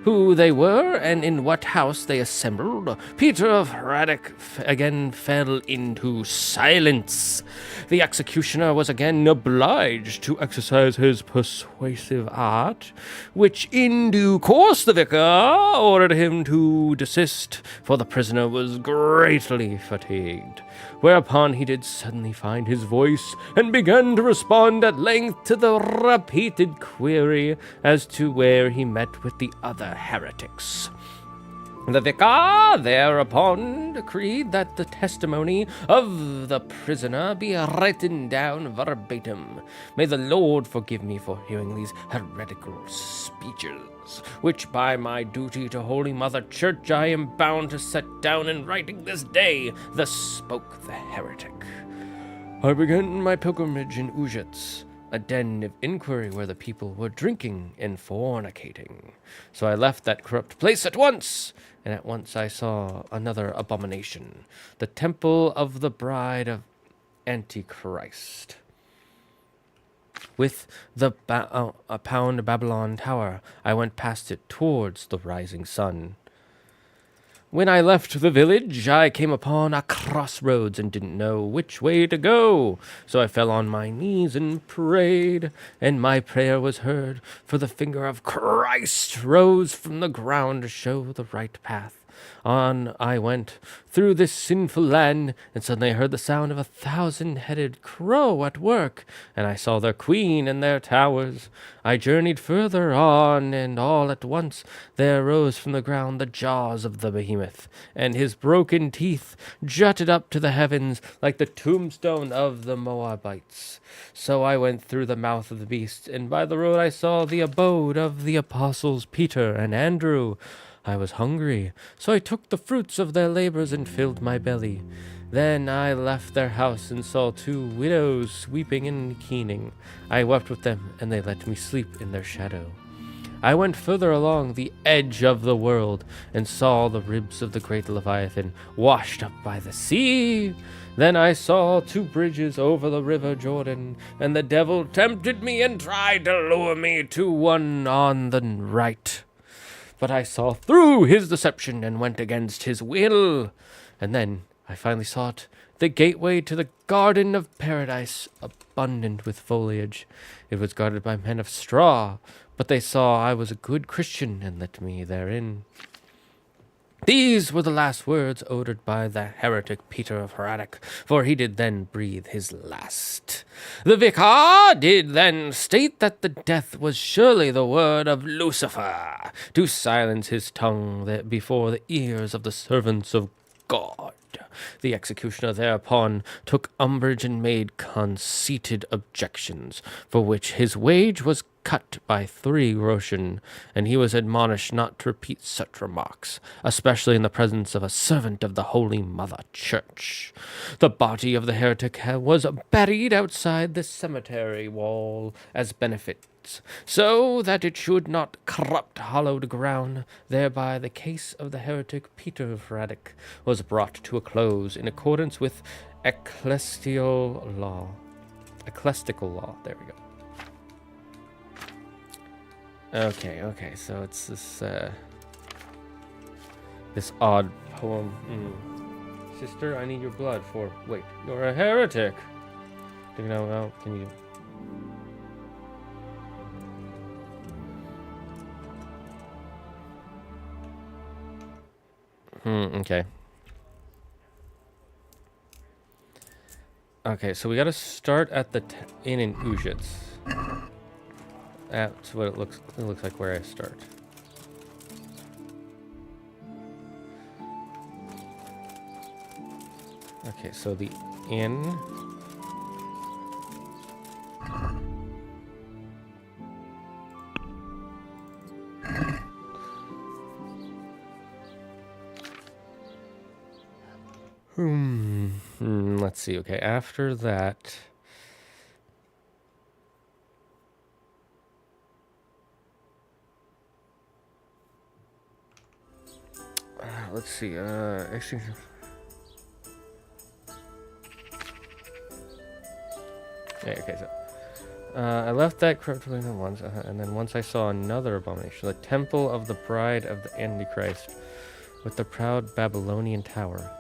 Speaker 1: who they were and in what house they assembled, Peter of Hradek again fell into silence. The executioner was again obliged to exercise his persuasive art, which in due course the vicar ordered him to desist, for the prisoner was greatly fatigued. Whereupon he did suddenly find his voice, and began to respond at length to the repeated query as to where he met with the other heretics. The vicar thereupon decreed that the testimony of the prisoner be written down verbatim. May the Lord forgive me for hearing these heretical speeches, which by my duty to Holy Mother Church I am bound to set down in writing this day. Thus spoke the heretic. I began my pilgrimage in Uzhets, a den of inquiry where the people were drinking and fornicating. So I left that corrupt place at once, and at once I saw another abomination, the temple of the bride of Antichrist. With the pound Babylon tower, I went past it towards the rising sun. When I left the village, I came upon a crossroads and didn't know which way to go. So I fell on my knees and prayed, and my prayer was heard, for the finger of Christ rose from the ground to show the right path. On I went through this sinful land, and suddenly I heard the sound of a 1,000-headed crow at work, and I saw their queen and their towers. I journeyed further on, and all at once there arose from the ground the jaws of the behemoth, and his broken teeth jutted up to the heavens like the tombstone of the Moabites. So I went through the mouth of the beast, and by the road I saw the abode of the apostles Peter and Andrew. I was hungry, so I took the fruits of their labors and filled my belly. Then I left their house and saw 2 widows weeping and keening. I wept with them, and they let me sleep in their shadow. I went further along the edge of the world, and saw the ribs of the great Leviathan washed up by the sea. Then I saw 2 bridges over the river Jordan, and the devil tempted me and tried to lure me to one on the right. But I saw through his deception and went against his will. And then I finally sought the gateway to the garden of paradise, abundant with foliage. It was guarded by men of straw, but they saw I was a good Christian and let me therein. These were the last words uttered by the heretic Peter of Heretic, for he did then breathe his last. The vicar did then state that the death was surely the word of Lucifer, to silence his tongue before the ears of the servants of God. The executioner thereupon took umbrage and made conceited objections, for which his wage was cut by 3 groschen, and he was admonished not to repeat such remarks, especially in the presence of a servant of the Holy Mother Church. The body of the heretic was buried outside the cemetery wall as benefit, so that it should not corrupt hallowed ground. Thereby the case of the heretic Peter of Heretic was brought to a close in accordance with ecclesiastical law. There we go. Okay, so it's this odd poem. Sister, I need your blood for... Wait, you're a heretic! Do you know, well, can you... Okay. Okay, so we gotta start at the inn in Ujits. That's what it looks like where I start. Okay, so the inn. Let's see. Okay, after that. Let's see. Actually. Okay, so I left that corruptible once, and then once I saw another abomination, the temple of the bride of the Antichrist, with the proud Babylonian tower.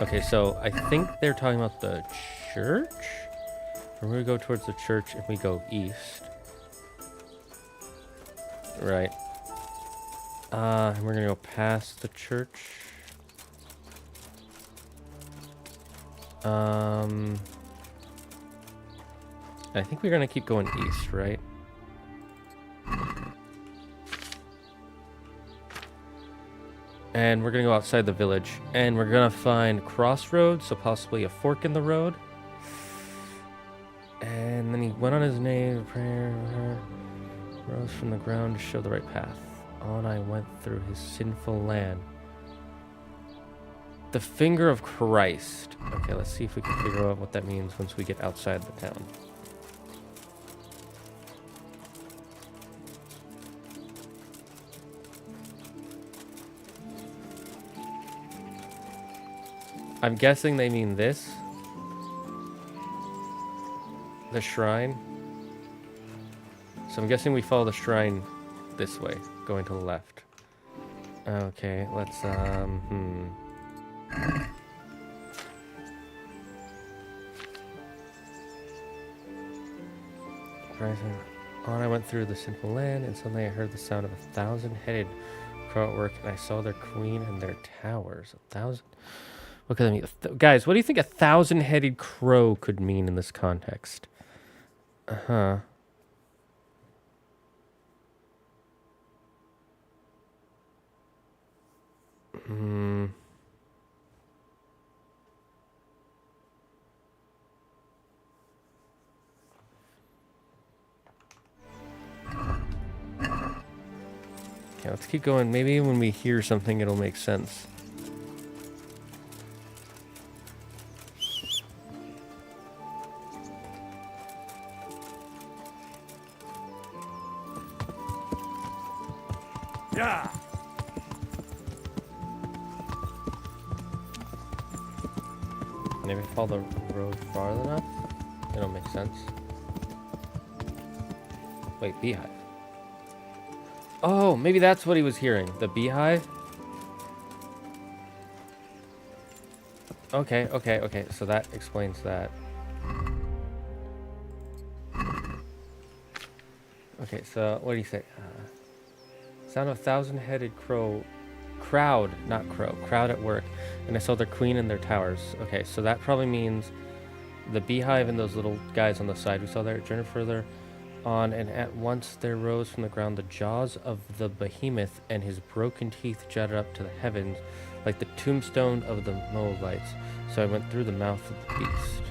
Speaker 1: Okay, so I think they're talking about the church. We're gonna go towards the church if we go east. Right. And we're gonna go past the church. I think we're gonna keep going east, right? And we're gonna go outside the village, and we're gonna find crossroads, so possibly a fork in the road. And then he went on his knee, prayer, rose from the ground to show the right path. On I went through his sinful land. The finger of Christ. Okay, let's see if we can figure out what that means once we get outside the town. I'm guessing they mean this. The shrine. So I'm guessing we follow the shrine this way, going to the left. Okay, let's, On I went through the sinful land, and suddenly I heard the sound of 1,000-headed crow at work, and I saw their queen and their towers. 1,000. What could that mean? Guys, what do you think a 1,000-headed crow could mean in this context? Uh-huh. Hmm. Okay, let's keep going. Maybe when we hear something, it'll make sense.
Speaker 7: Yeah.
Speaker 1: Maybe follow the road far enough? It'll make sense. Wait, beehive. Oh, maybe that's what he was hearing. The beehive? Okay, okay, okay. So that explains that. Okay, so what do you say? Sound of 1,000-headed crow. Crowd, not crow. Crowd at work. And I saw their queen and their towers. Okay, so that probably means the beehive and those little guys on the side we saw there. Journey further on, and at once there rose from the ground the jaws of the behemoth, and his broken teeth jutted up to the heavens like the tombstone of the Moabites. So I went through the mouth of the beast.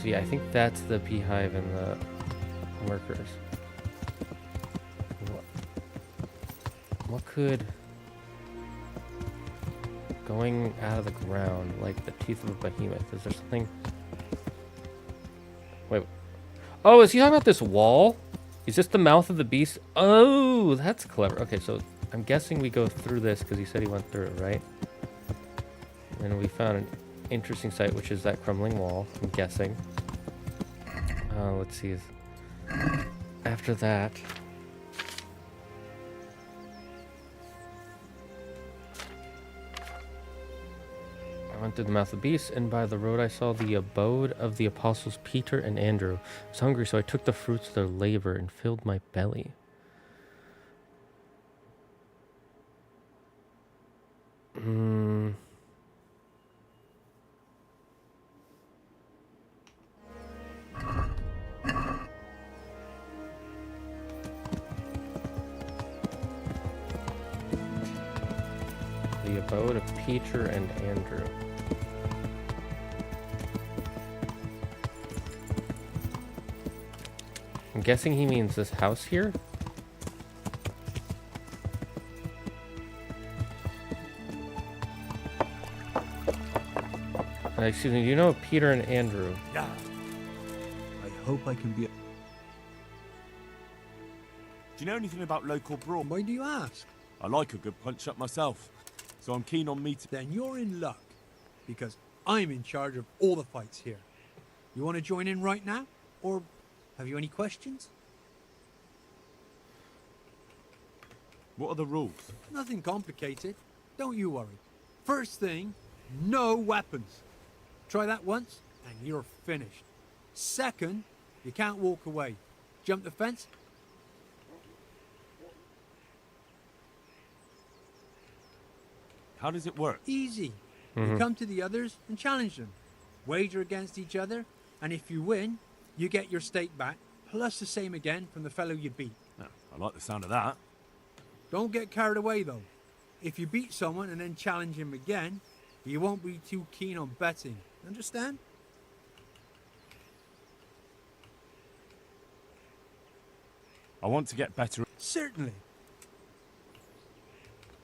Speaker 1: So yeah, I think that's the beehive and the workers. What could going out of the ground like the teeth of a behemoth? Is there something? Wait. Oh, is he talking about this wall? Is this the mouth of the beast? Oh, that's clever. Okay, so I'm guessing we go through this because he said he went through it, right? And we found an interesting site, which is that crumbling wall, I'm guessing. Let's see. After that... I went through the mouth of the beast, and by the road I saw the abode of the apostles Peter and Andrew. I was hungry, so I took the fruits of their labor and filled my belly. The abode of Peter and Andrew. I'm guessing he means this house here? Excuse me, do you know Peter and Andrew?
Speaker 7: Yeah.
Speaker 13: I hope I can be...
Speaker 7: Do you know anything about local brawl?
Speaker 13: Why do you ask?
Speaker 7: I like a good punch-up myself, so I'm keen on meeting...
Speaker 13: Then you're in luck, because I'm in charge of all the fights here. You want to join in right now? Or have you any questions?
Speaker 7: What are the rules?
Speaker 13: Nothing complicated. Don't you worry. First thing, no weapons. Try that once, and you're finished. Second, you can't walk away. Jump the fence.
Speaker 7: How does it work?
Speaker 13: Easy. You come to the others and challenge them. Wager against each other, and if you win, you get your stake back, plus the same again from the fellow you beat.
Speaker 7: Oh, I like the sound of that.
Speaker 13: Don't get carried away, though. If you beat someone and then challenge him again, you won't be too keen on betting. Understand?
Speaker 7: I want to get better.
Speaker 13: Certainly.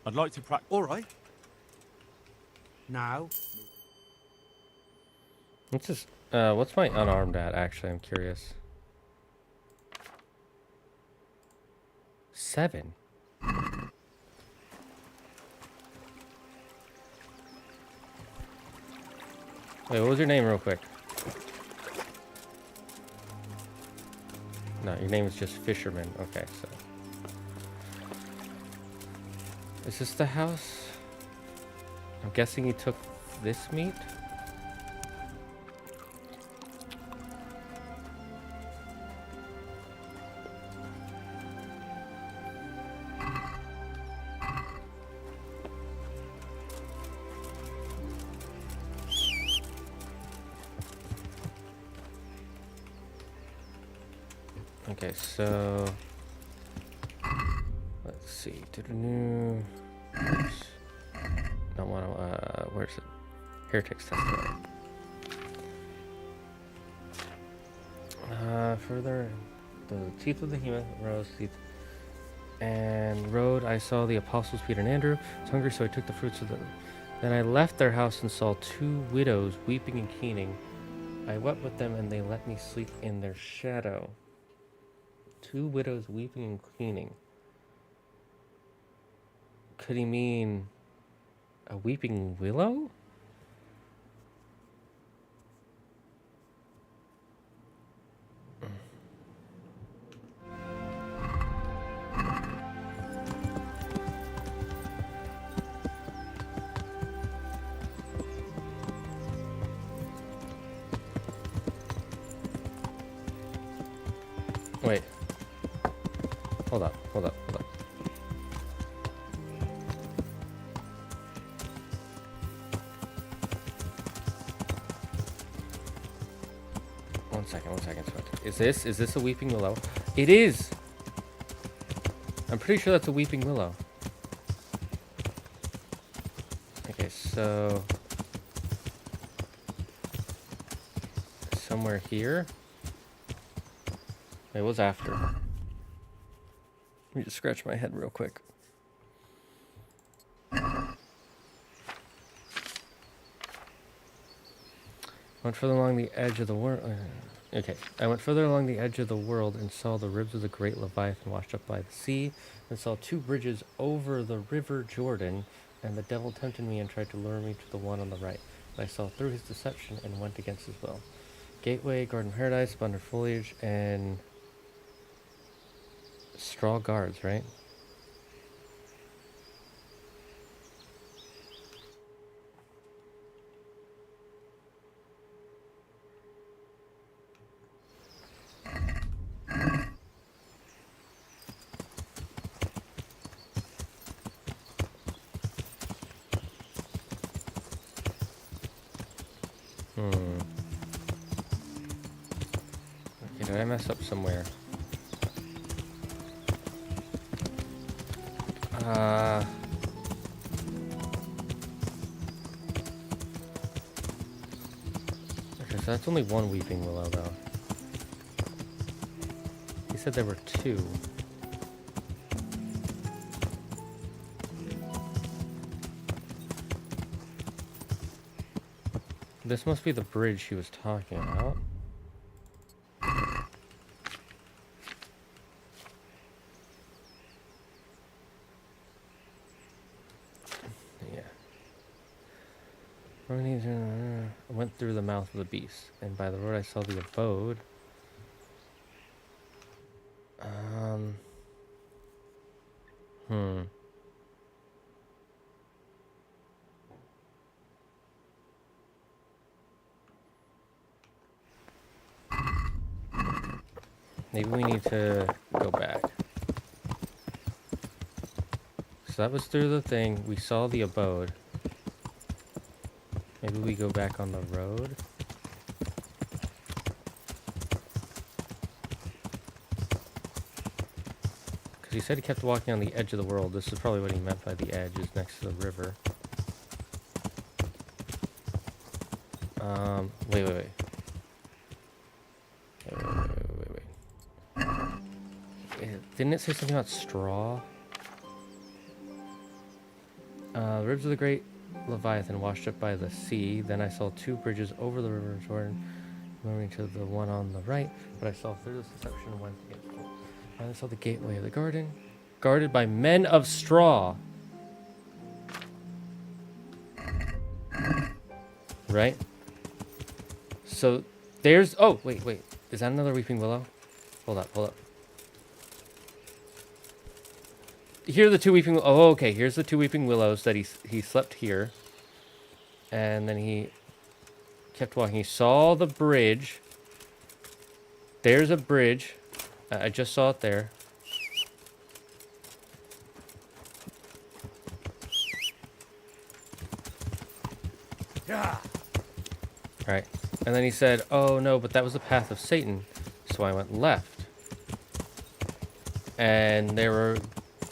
Speaker 7: I'd like to practice.
Speaker 13: All right. Now.
Speaker 1: What's my unarmed at, actually? I'm curious. 7. Wait, what was your name real quick? No, your name is just Fisherman. Okay, so. Is this the house? I'm guessing he took this meat? Okay, so let's see. Oops. Don't want to. Where's it? Heretics test. Further, the teeth of the human rose teeth. And road, I saw the apostles Peter and Andrew. I was hungry, so I took the fruits of the. Then I left their house and saw 2 widows weeping and keening. I wept with them, and they let me sleep in their shadow. 2 widows weeping and keening. Could he mean a weeping willow? Wait. Hold up. One second. Is this a weeping willow? It is! I'm pretty sure that's a weeping willow. Okay, so somewhere here. It was after. Let me just scratch my head real quick. Went further along the edge of the world. Okay, I went further along the edge of the world and saw the ribs of the great Leviathan washed up by the sea, and saw 2 bridges over the river Jordan. And the devil tempted me and tried to lure me to the one on the right. But I saw through his deception and went against his will. Gateway, garden paradise, abundant foliage, and straw guards, right? Okay, did I mess up somewhere? Okay, so that's only 1 weeping willow, though. He said there were 2. This must be the bridge he was talking about. I went through the mouth of the beast, and by the road I saw the abode. Maybe we need to go back. So that was through the thing. We saw the abode. Maybe we go back on the road. Because he said he kept walking on the edge of the world. This is probably what he meant by the edge, is next to the river. Wait. Didn't it say something about straw? The ribs of the great Leviathan washed up by the sea. Then I saw 2 bridges over the river Jordan, moving to the one on the right. But I saw through this deception and went against it. And I saw the gateway of the garden, guarded by men of straw. Right? So there's. Oh, wait. Is that another weeping willow? Hold up. Here are the 2 weeping. Oh, okay. Here's the 2 weeping willows that he slept here, and then he kept walking. He saw the bridge. There's a bridge. I just saw it there.
Speaker 4: Yeah.
Speaker 1: Right. And then he said, "Oh no, but that was the path of Satan." So I went left. And there were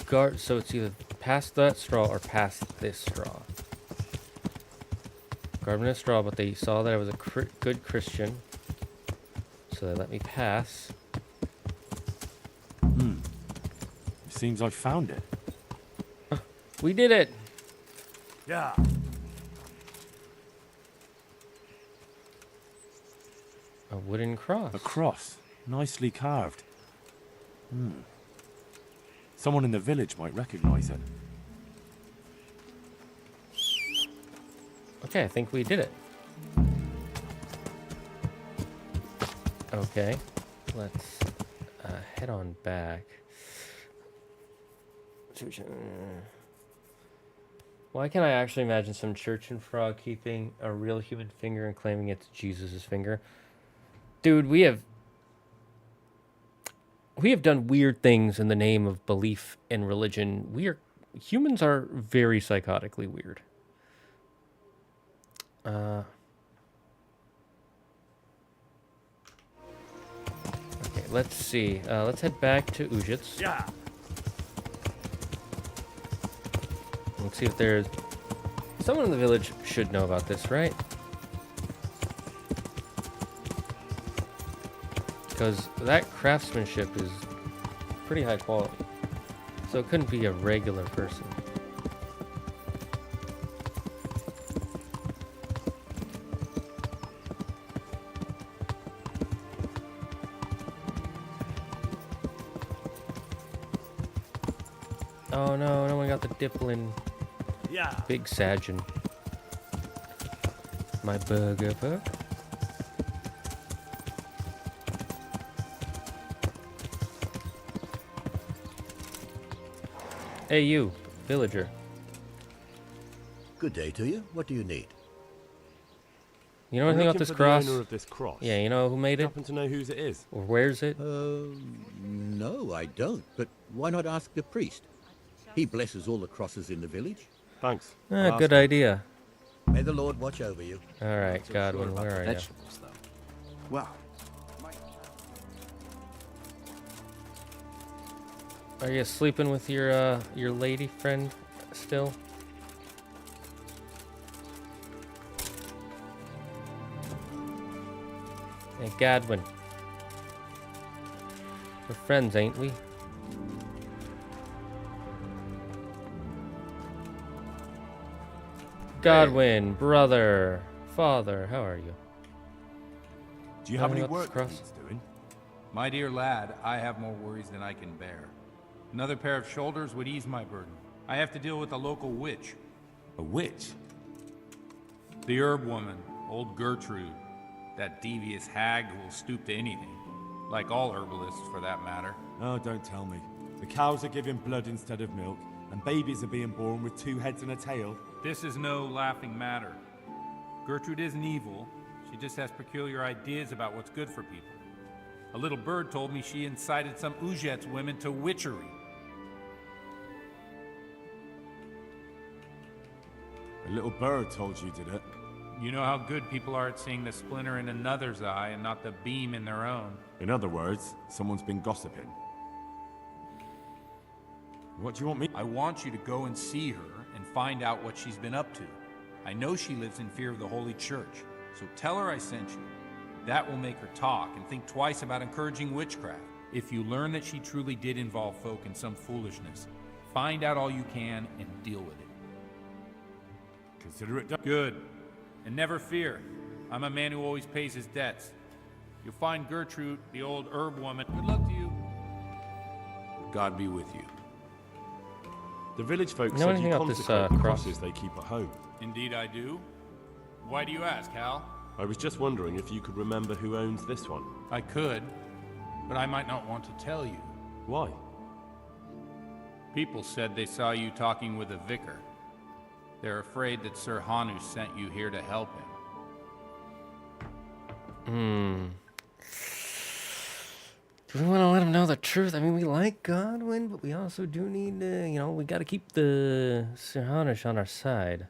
Speaker 1: guards, so it's either past that straw or past this straw. Guardman a straw, but they saw that I was a good Christian, so they let me pass.
Speaker 7: It seems I found it.
Speaker 1: We did it!
Speaker 7: Yeah.
Speaker 1: A wooden cross.
Speaker 7: A cross. Nicely carved. Someone in the village might recognize it.
Speaker 1: Okay, I think we did it. Okay, let's head on back. Why can't I actually imagine some church and frog keeping a real human finger and claiming it's Jesus' finger? Dude, we have done weird things in the name of belief and religion. Humans are very psychotically weird. Okay, let's see. Let's head back to Ujits.
Speaker 7: Yeah.
Speaker 1: Let's see if there's... Someone in the village should know about this, right? Because that craftsmanship is pretty high quality. So it couldn't be a regular person. Oh no, no one got the dipplin.
Speaker 7: Yeah.
Speaker 1: Big Sagin. My burger perk. Hey you, villager.
Speaker 14: Good day to you. What do you need?
Speaker 1: You know anything about this cross?
Speaker 7: The owner of this cross.
Speaker 1: Yeah, you know who made it?
Speaker 7: Happen to know whose it is?
Speaker 1: Or wears it?
Speaker 14: No, I don't. But why not ask the priest? He blesses all the crosses in the village.
Speaker 7: Thanks.
Speaker 1: Good idea.
Speaker 14: May the Lord watch over you.
Speaker 1: All right, Godwin, where are you?
Speaker 8: Well,
Speaker 1: Are you sleeping with your lady friend still? Hey, Godwin. We're friends, ain't we? Godwin, brother, father, how are you?
Speaker 7: Do you have any
Speaker 1: Anything about
Speaker 7: work
Speaker 1: this
Speaker 7: that
Speaker 1: cross?
Speaker 7: needs doing?
Speaker 11: My dear lad, I have more worries than I can bear. Another pair of shoulders would ease my burden. I have to deal with a local witch.
Speaker 7: A witch?
Speaker 11: The herb woman, old Gertrude. That devious hag who will stoop to anything. Like all herbalists, for that matter.
Speaker 7: Oh, don't tell me. The cows are giving blood instead of milk, and babies are being born with 2 heads and a tail.
Speaker 11: This is no laughing matter. Gertrude isn't evil. She just has peculiar ideas about what's good for people. A little bird told me she incited some Ujet's women to witchery.
Speaker 7: A little bird told you did it.
Speaker 11: You know how good people are at seeing the splinter in another's eye and not the beam in their own.
Speaker 7: In other words, someone's been gossiping. What do you want me?
Speaker 11: I want you to go and see her and find out what she's been up to. I know she lives in fear of the Holy Church, so tell her I sent you. That will make her talk and think twice about encouraging witchcraft. If you learn that she truly did involve folk in some foolishness, find out all you can and deal with it.
Speaker 7: Consider it done.
Speaker 11: Good. And never fear. I'm a man who always pays his debts. You'll find Gertrude, the old herb woman. Good luck to you. God be with you.
Speaker 7: The village folk
Speaker 1: Know
Speaker 7: said
Speaker 1: anything
Speaker 7: you
Speaker 1: about this,
Speaker 7: consecrate the
Speaker 1: cross?
Speaker 7: crosses they keep at home.
Speaker 11: Indeed I do. Why do you ask, Hal?
Speaker 9: I was just wondering if you could remember who owns this one.
Speaker 11: I could, but I might not want to tell you.
Speaker 9: Why?
Speaker 11: People said they saw you talking with a vicar. They're afraid that Sir Hanu sent you here to help him.
Speaker 1: Do we want to let him know the truth? I mean, we like Godwin, but we also do need to, you know, we got to keep the Sirhanish on our side.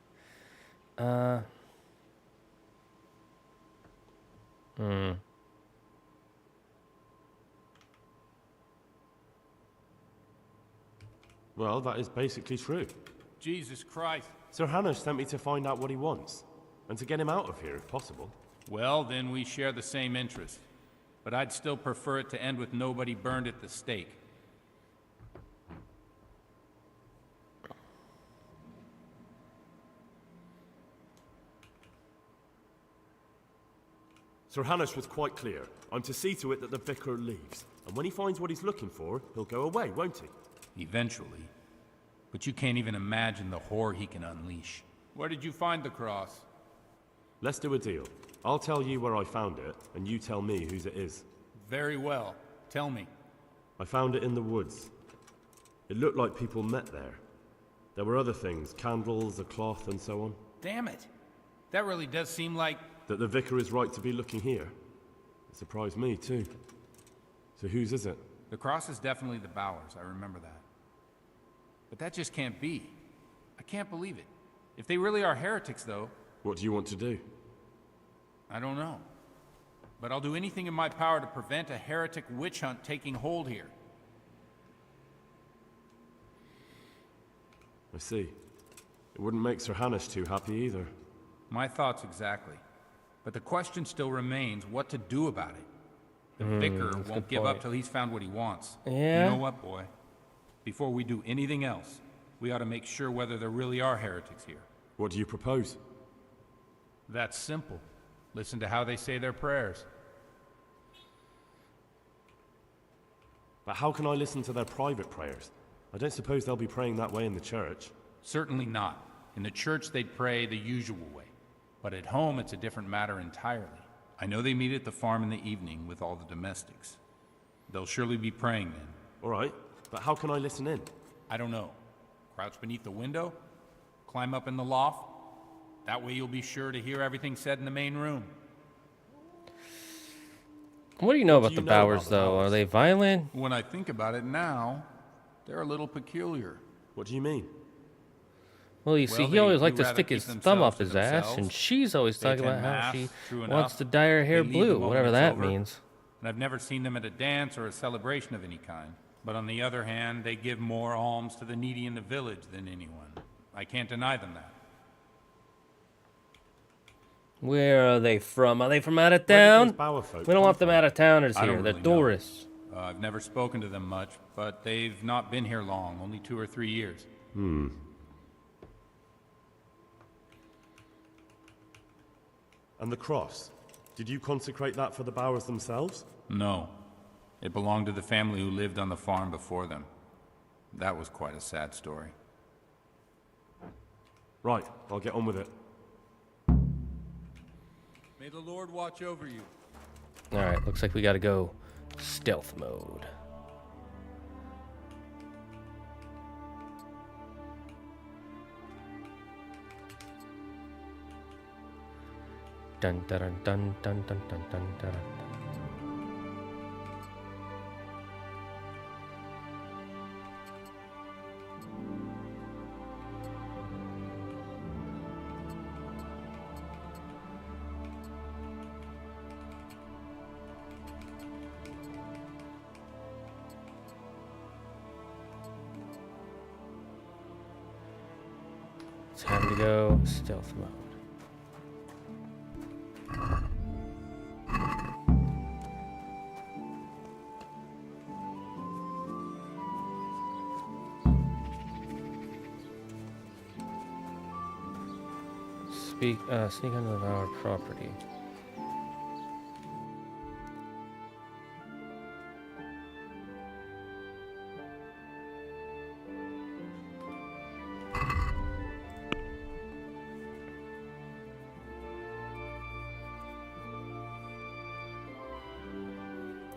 Speaker 9: Well, that is basically true.
Speaker 11: Jesus Christ.
Speaker 9: Sir Hannah sent me to find out what he wants, and to get him out of here if possible.
Speaker 11: Well, then we share the same interest. But I'd still prefer it to end with nobody burned at the stake.
Speaker 9: Sir Hannes was quite clear. I'm to see to it that the vicar leaves. And when he finds what he's looking for, he'll go away, won't he?
Speaker 11: Eventually. But you can't even imagine the horror he can unleash. Where did you find the cross?
Speaker 9: Let's do a deal. I'll tell you where I found it, and you tell me whose it is.
Speaker 11: Very well. Tell me.
Speaker 9: I found it in the woods. It looked like people met there. There were other things, candles, a cloth, and so on.
Speaker 11: Damn it. That really does seem like...
Speaker 9: That the vicar is right to be looking here. It surprised me, too. So whose is it?
Speaker 11: The cross is definitely the Bowers, I remember that. But that just can't be. I can't believe it. If they really are heretics, though...
Speaker 9: What do you want to do?
Speaker 11: I don't know. But I'll do anything in my power to prevent a heretic witch hunt taking hold here.
Speaker 9: I see. It wouldn't make Sir Hannes too happy either.
Speaker 11: My thoughts exactly. But the question still remains what to do about it. The vicar won't give up till he's found what he wants.
Speaker 1: Yeah.
Speaker 11: You know what, boy? Before we do anything else, we ought to make sure whether there really are heretics here.
Speaker 9: What do you propose?
Speaker 11: That's simple. Listen to how they say their prayers.
Speaker 9: But how can I listen to their private prayers? I don't suppose they'll be praying that way in the church.
Speaker 11: Certainly not. In the church, they'd pray the usual way. But at home, it's a different matter entirely. I know they meet at the farm in the evening with all the domestics. They'll surely be praying then.
Speaker 9: All right, but how can I listen in?
Speaker 11: I don't know. Crouch beneath the window? Climb up in the loft? That way you'll be sure to hear everything said in the main room.
Speaker 1: What do you know about the Bowers, though? Are they violent?
Speaker 11: When I think about it now, they're a little peculiar.
Speaker 9: What do you mean?
Speaker 1: Well, you see, he
Speaker 11: they
Speaker 1: always liked
Speaker 11: do
Speaker 1: to
Speaker 11: rather
Speaker 1: stick his
Speaker 11: keep
Speaker 1: thumb
Speaker 11: themselves
Speaker 1: up
Speaker 11: to
Speaker 1: his ass,
Speaker 11: themselves.
Speaker 1: and she's always
Speaker 11: They
Speaker 1: talking about
Speaker 11: attend
Speaker 1: how
Speaker 11: mass,
Speaker 1: she
Speaker 11: true
Speaker 1: wants
Speaker 11: enough.
Speaker 1: to dye her hair
Speaker 11: They leave the
Speaker 1: blue,
Speaker 11: moment
Speaker 1: whatever
Speaker 11: it's
Speaker 1: that
Speaker 11: over.
Speaker 1: means.
Speaker 11: And I've never seen them at a dance or a celebration of any kind. But on the other hand, they give more alms to the needy in the village than anyone. I can't deny them that.
Speaker 1: Where are they from? Are they from out of
Speaker 9: Where did
Speaker 1: town?
Speaker 9: those Bower folk
Speaker 1: We don't
Speaker 9: come
Speaker 1: want them
Speaker 9: from?
Speaker 1: out of towners
Speaker 11: I
Speaker 1: here.
Speaker 11: don't
Speaker 1: They're
Speaker 11: really know.
Speaker 1: tourists.
Speaker 11: I've never spoken to them much, but they've not been here long, only 2 or 3 years.
Speaker 9: And the cross? Did you consecrate that for the Bowers themselves?
Speaker 11: No. It belonged to the family who lived on the farm before them. That was quite a sad story.
Speaker 9: Right, I'll get on with it.
Speaker 11: May the Lord watch over you.
Speaker 1: Alright, looks like we gotta go stealth mode. Dun dun dun dun dun dun dun dun. Time to go stealth mode. Sneak onto our property.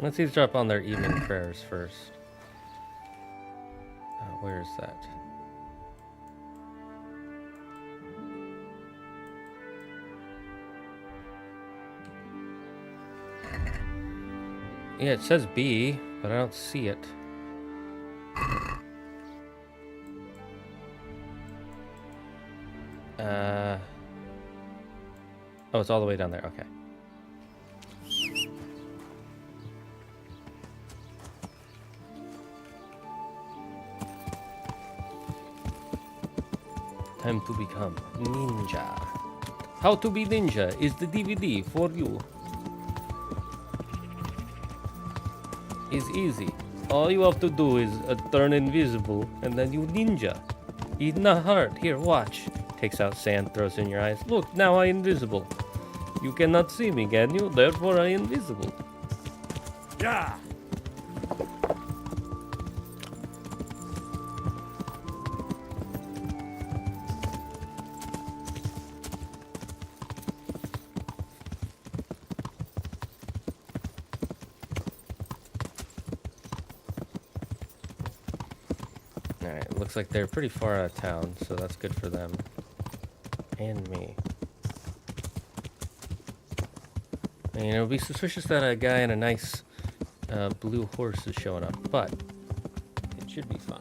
Speaker 1: Let's eavesdrop on their evening prayers first. Where is that? Yeah, it says B, but I don't see it. Oh, it's all the way down there. Okay. time to become ninja. How to be ninja is the DVD for you. It's easy. All you have to do is turn invisible and then you ninja. It's not hard. Here, watch. Takes out sand, throws in your eyes. Look, now I invisible. You cannot see me, can you? Therefore I invisible.
Speaker 3: Yeah.
Speaker 1: Alright, looks like they're pretty far out of town, so that's good for them. And me. And, you know, it'd be suspicious that a guy on a nice blue horse is showing up, but it should be fine.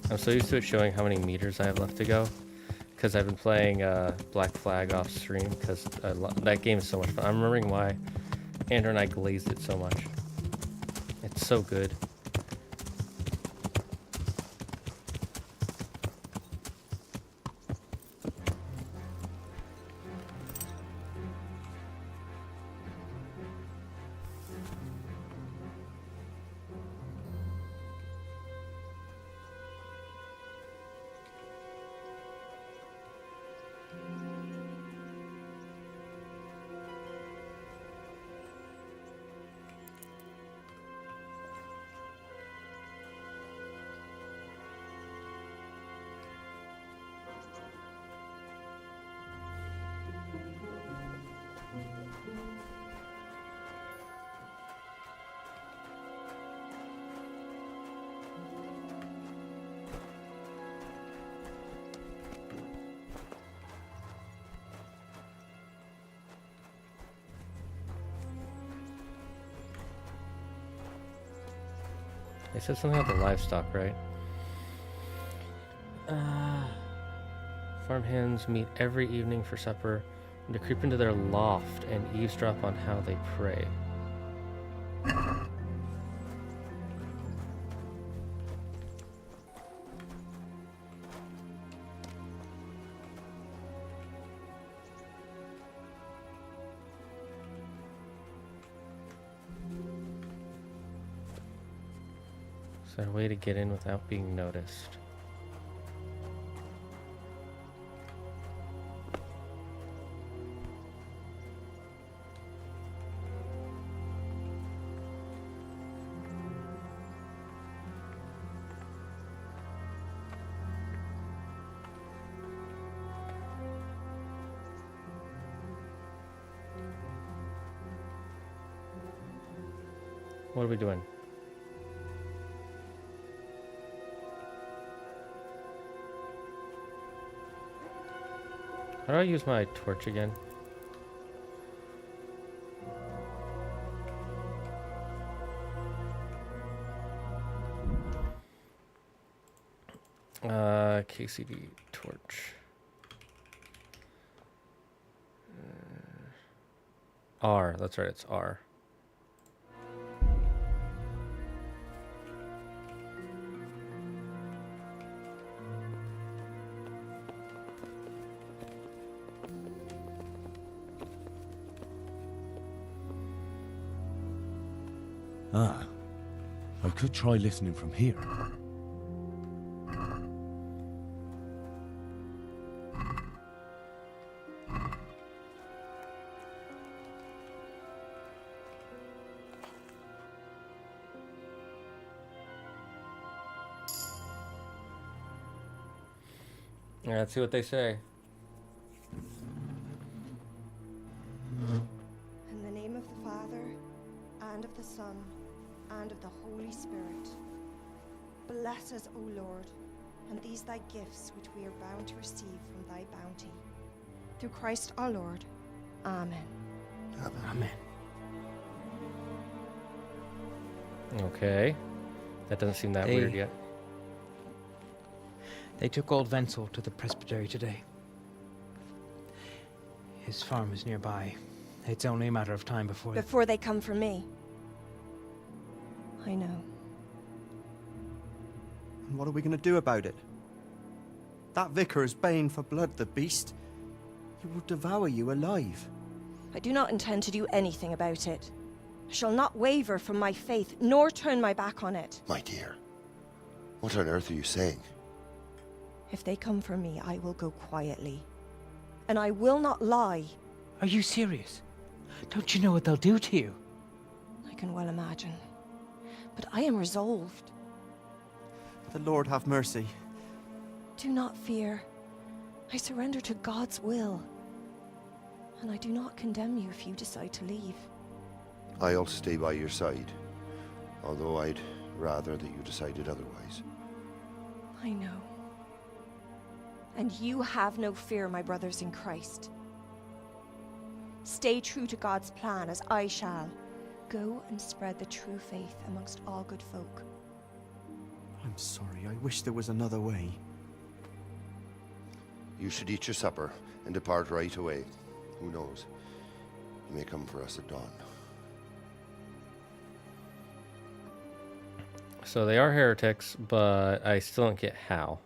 Speaker 1: I'm so used to it showing how many meters I have left to go, because I've been playing Black Flag off stream, because that game is so much fun. I'm remembering why Andrew and I glazed it so much. It's so good. They said something about the livestock, right? Farmhands meet every evening for supper and to creep into their loft and eavesdrop on how they pray. Is there a way to get in without being noticed? What are we doing? How do I use my torch again? KCD torch. R, that's right, it's R.
Speaker 7: Ah, I could try listening from here.
Speaker 1: Yeah, let's see what they say.
Speaker 6: In the name of the Father, and of the Son, and of the Holy Spirit. Bless us, O Lord, and these thy gifts which we are bound to receive from thy bounty. Through Christ our Lord. Amen.
Speaker 5: Amen.
Speaker 1: Okay. That doesn't seem that weird yet.
Speaker 15: They took old Wenzel to the presbytery today. His farm is nearby. It's only a matter of time before...
Speaker 6: Before they come for me. I know.
Speaker 8: And what are we going to do about it? That vicar is baying for blood, the beast. He will devour you alive.
Speaker 6: I do not intend to do anything about it. I shall not waver from my faith, nor turn my back on it.
Speaker 16: My dear, what on earth are you saying?
Speaker 6: If they come for me, I will go quietly. And I will not lie.
Speaker 15: Are you serious? Don't you know what they'll do to you?
Speaker 6: I can well imagine. But I am resolved.
Speaker 8: The Lord have mercy.
Speaker 6: Do not fear. I surrender to God's will. And I do not condemn you if you decide to leave.
Speaker 16: I'll stay by your side, although I'd rather that you decided otherwise.
Speaker 6: I know. And you have no fear, my brothers in Christ. Stay true to God's plan, as I shall. Go and spread the true faith amongst all good folk.
Speaker 8: I'm sorry, I wish there was another way.
Speaker 16: You should eat your supper and depart right away. Who knows? He may come for us at dawn.
Speaker 1: So they are heretics, but I still don't get how.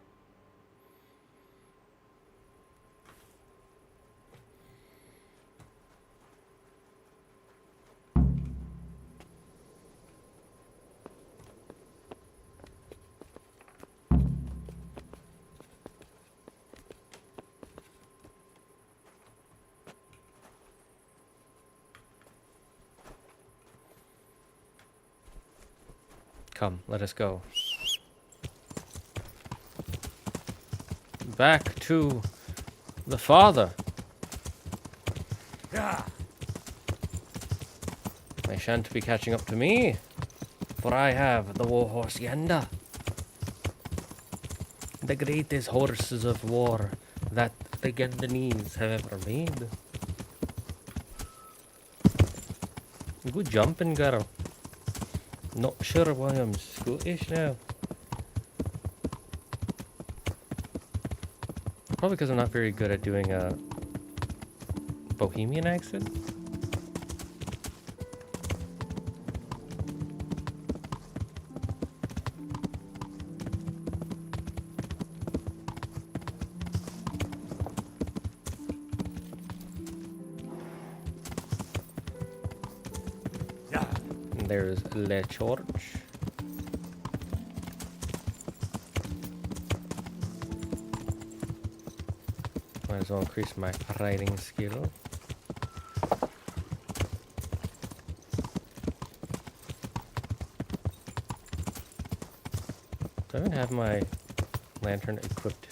Speaker 1: Come, let us go. Back to the father. They shan't be catching up to me, for I have the war horse yonder. The greatest horses of war that the Gendanese have ever made. Good jumping, girl. Not sure why I'm Scottish now. Probably because I'm not very good at doing a Bohemian accent. There's Le Church. Might as well increase my riding skill. Do I even have my lantern equipped?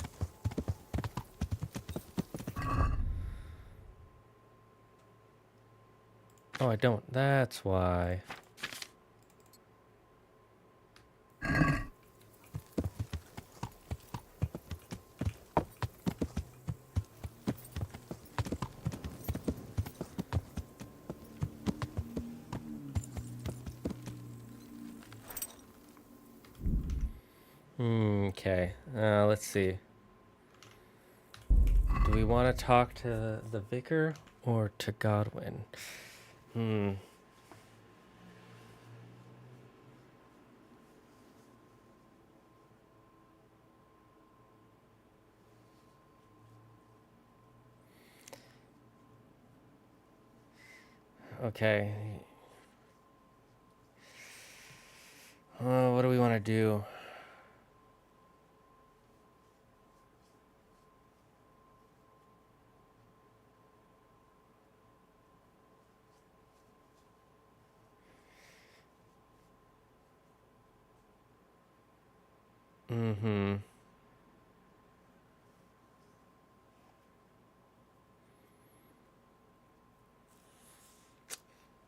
Speaker 1: Oh, I don't. That's why. Okay, let's see. Do we want to talk to the vicar or to Godwin? Okay. What do we want to do?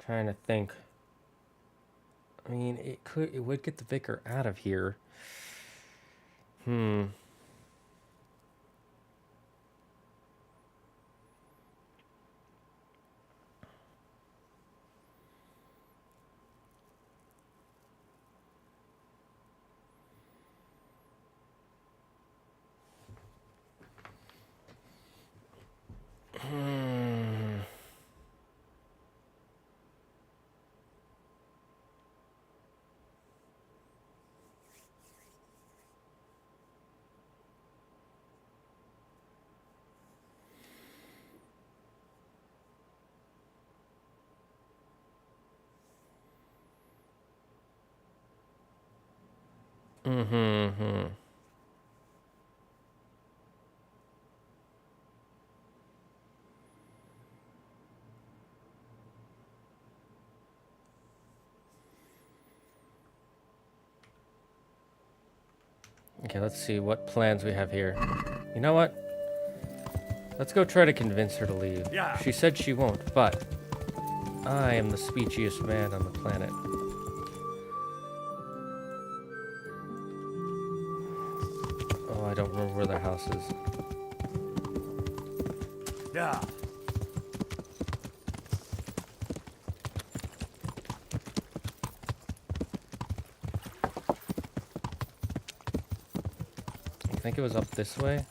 Speaker 1: Trying to think. I mean, it would get the vicar out of here. Mm-hmm. Okay, let's see what plans we have here. You know what? Let's go try to convince her to leave.
Speaker 9: Yeah.
Speaker 1: She said she won't, but I am the speechiest man on the planet. Oh, I don't remember where their house is.
Speaker 9: Yeah.
Speaker 1: I think it was up this way.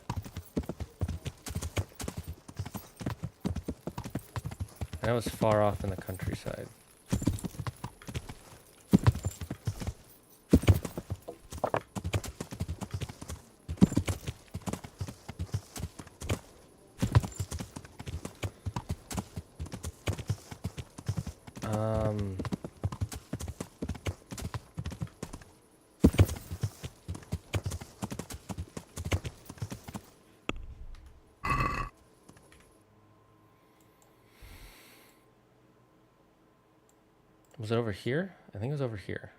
Speaker 1: That was far off in the countryside. Was it over here? I think it was over here.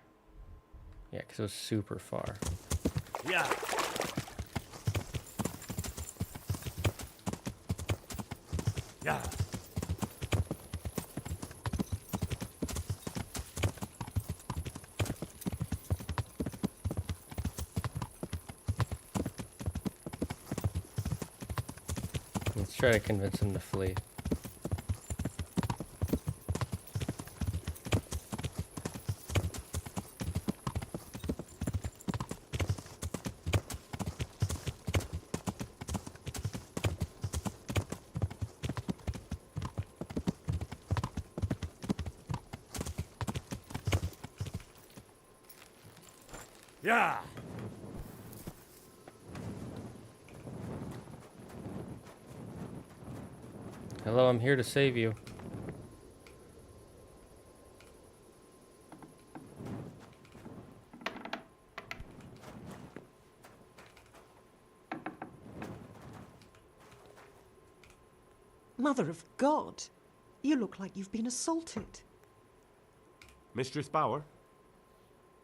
Speaker 1: Yeah, because it was super far.
Speaker 9: Yeah. Yeah.
Speaker 1: Let's try to convince him to flee.
Speaker 9: Yeah.
Speaker 1: Hello, I'm here to save you.
Speaker 17: Mother of God, you look like you've been assaulted.
Speaker 9: Mistress Bauer,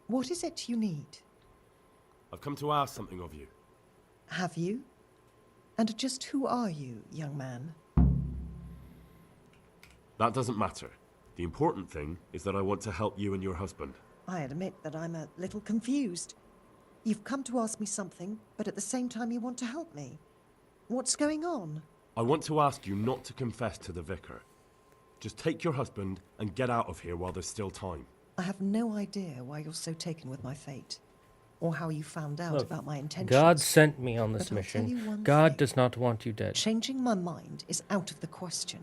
Speaker 17: What is it you need?
Speaker 9: I've come to ask something of you.
Speaker 17: Have you? And just who are you, young man?
Speaker 9: That doesn't matter. The important thing is that I want to help you and your husband.
Speaker 17: I admit that I'm a little confused. You've come to ask me something, but at the same time you want to help me. What's going on?
Speaker 9: I want to ask you not to confess to the vicar. Just take your husband and get out of here while there's still time.
Speaker 17: I have no idea why you're so taken with my fate, or how you found out
Speaker 1: Look,
Speaker 17: about my intentions.
Speaker 1: God sent me on this
Speaker 17: But I'll tell you
Speaker 1: mission.
Speaker 17: one
Speaker 1: God
Speaker 17: thing.
Speaker 1: does not want you dead.
Speaker 17: Changing my mind is out of the question.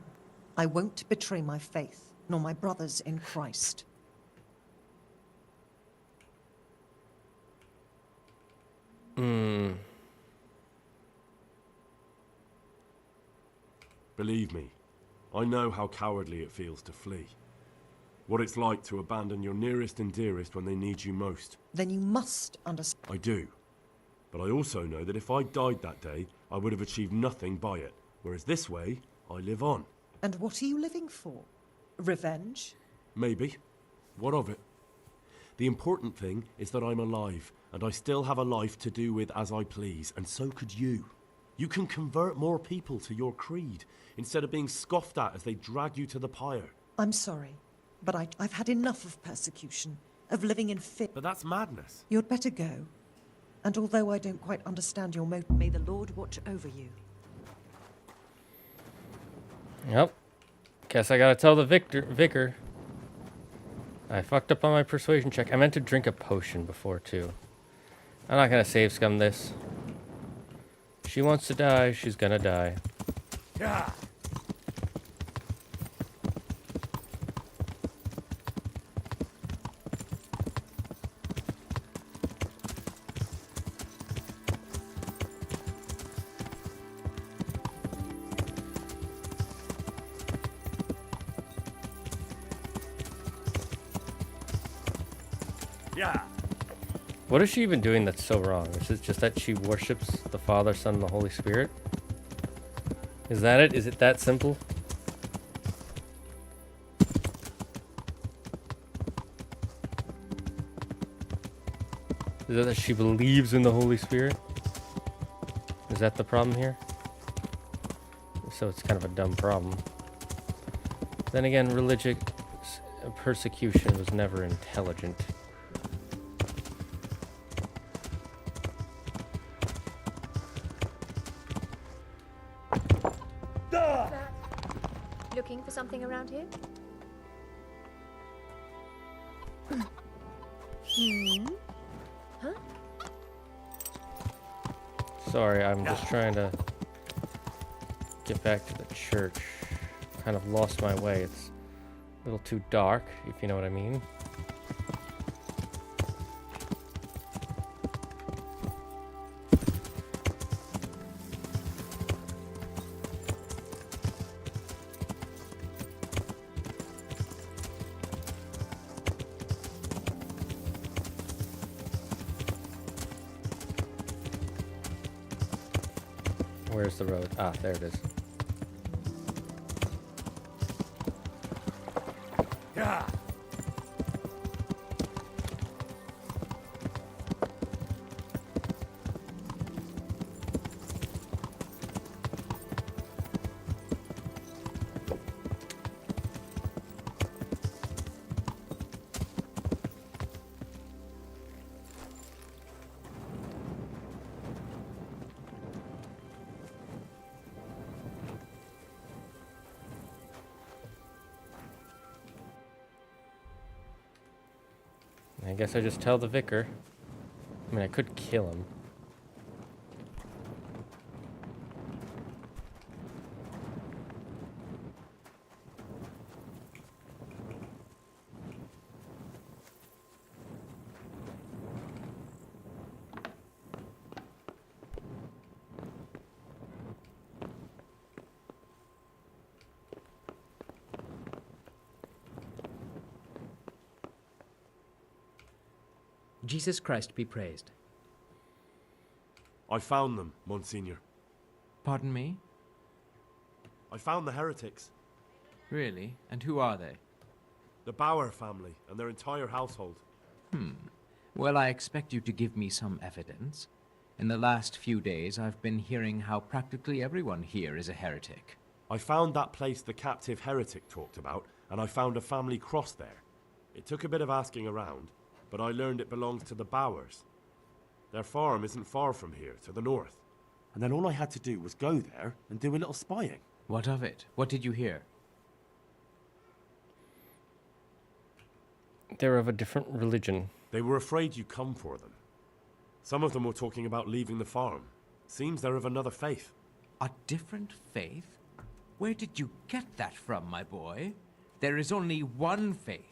Speaker 17: I won't betray my faith, nor my brothers in Christ.
Speaker 9: Believe me, I know how cowardly it feels to flee. What it's like to abandon your nearest and dearest when they need you most.
Speaker 17: Then you must understand.
Speaker 9: I do. But I also know that if I died that day, I would have achieved nothing by it. Whereas this way, I live on.
Speaker 17: And what are you living for? Revenge?
Speaker 9: Maybe. What of it? The important thing is that I'm alive, and I still have a life to do with as I please, and so could you. You can convert more people to your creed, instead of being scoffed at as they drag you to the pyre.
Speaker 17: I'm sorry, but I've had enough of persecution, of living in fear.
Speaker 9: But that's madness.
Speaker 17: You'd better go. And although I don't quite understand your motive, may the Lord watch over you.
Speaker 1: Yep. Guess I gotta tell the vicar. I fucked up on my persuasion check. I meant to drink a potion before, too. I'm not gonna save scum this. She wants to die, she's gonna die.
Speaker 9: Yeah.
Speaker 1: What is she even doing that's so wrong? Is it just that she worships the Father, Son, and the Holy Spirit? Is that it? Is it that simple? Is it that she believes in the Holy Spirit? Is that the problem here? So it's kind of a dumb problem. Then again, religious persecution was never intelligent.
Speaker 18: Looking for something around here? Huh?
Speaker 1: Sorry, I'm just trying to get back to the church. Kind of lost my way. It's a little too dark, if you know what I mean. Where's the road? Ah, there it is.
Speaker 4: Yeah.
Speaker 1: I guess I just tell the vicar. I mean, I could kill him.
Speaker 12: Jesus Christ be praised.
Speaker 9: I found them, Monsignor.
Speaker 12: Pardon me?
Speaker 9: I found the heretics.
Speaker 12: Really? And who are they?
Speaker 9: The Bauer family and their entire household.
Speaker 12: Well, I expect you to give me some evidence. In the last few days, I've been hearing how practically everyone here is a heretic.
Speaker 9: I found that place the captive heretic talked about, and I found a family cross there. It took a bit of asking around, but I learned it belongs to the Bauers. Their farm isn't far from here, to the north. And then all I had to do was go there and do a little spying.
Speaker 12: What of it? What did you hear?
Speaker 1: They're of a different religion.
Speaker 9: They were afraid you'd come for them. Some of them were talking about leaving the farm. Seems they're of another faith.
Speaker 12: A different faith? Where did you get that from, my boy? There is only one faith.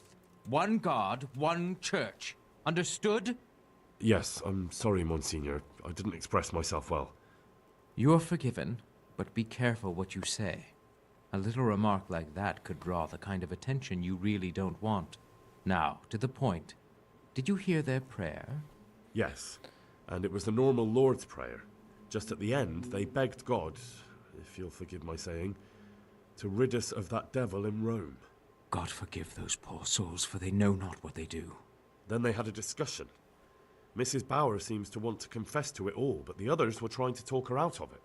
Speaker 12: One God, one church. Understood?
Speaker 9: Yes, I'm sorry, Monsignor. I didn't express myself well.
Speaker 12: You're forgiven, but be careful what you say. A little remark like that could draw the kind of attention you really don't want. Now, to the point. Did you hear their prayer?
Speaker 9: Yes, and it was the normal Lord's Prayer. Just at the end, they begged God, if you'll forgive my saying, to rid us of that devil in Rome.
Speaker 12: God forgive those poor souls, for they know not what they do.
Speaker 9: Then they had a discussion. Mrs. Bauer seems to want to confess to it all, but the others were trying to talk her out of it.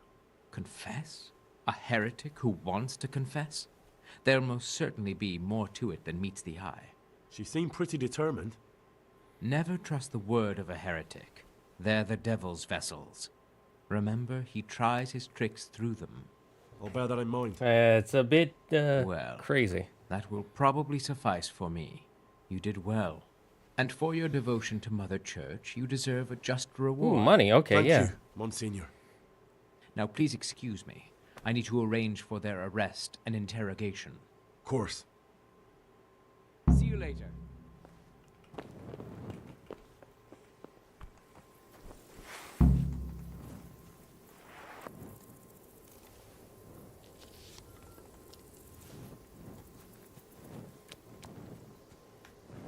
Speaker 12: Confess? A heretic who wants to confess? There'll most certainly be more to it than meets the eye.
Speaker 9: She seemed pretty determined.
Speaker 12: Never trust the word of a heretic. They're the devil's vessels. Remember, he tries his tricks through them.
Speaker 9: I'll bear that in mind.
Speaker 1: It's a bit,
Speaker 12: well,
Speaker 1: crazy.
Speaker 12: That will probably suffice for me. You did well. And for your devotion to Mother Church, you deserve a just reward.
Speaker 1: Ooh, money, okay,
Speaker 9: Thank
Speaker 1: yeah.
Speaker 9: you, Monsignor.
Speaker 12: Now, please excuse me. I need to arrange for their arrest and interrogation.
Speaker 9: Of course.
Speaker 12: See you later.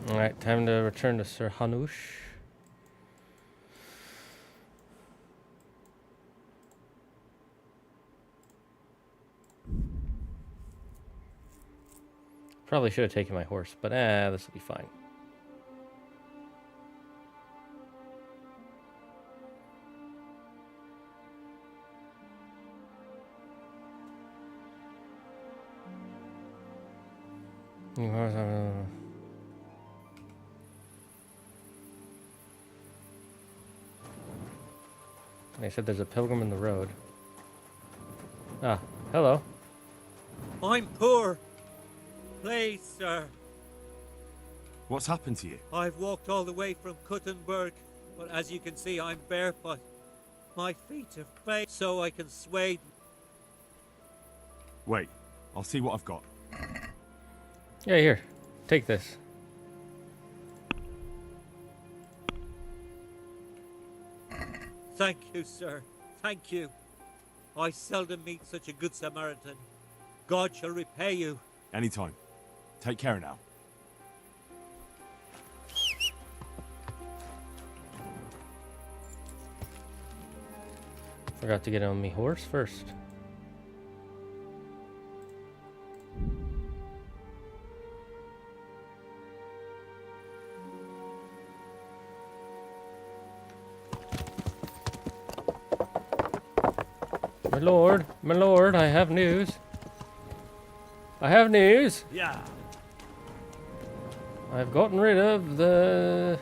Speaker 1: Alright, time to return to Sir Hanush. Probably should have taken my horse, but this will be fine. They said there's a pilgrim in the road. Ah, hello.
Speaker 18: I'm poor. Please, sir.
Speaker 9: What's happened to you?
Speaker 18: I've walked all the way from Kuttenberg, but as you can see, I'm barefoot. My feet are fake, so I can sway.
Speaker 9: Wait, I'll see what I've got.
Speaker 1: Yeah, here. Take this.
Speaker 18: Thank you, sir. Thank you. I seldom meet such a good Samaritan. God shall repay you.
Speaker 9: Anytime. Take care now.
Speaker 1: Forgot to get on me horse first. My lord, I have news. I have news.
Speaker 18: Yeah.
Speaker 1: I've gotten rid of the...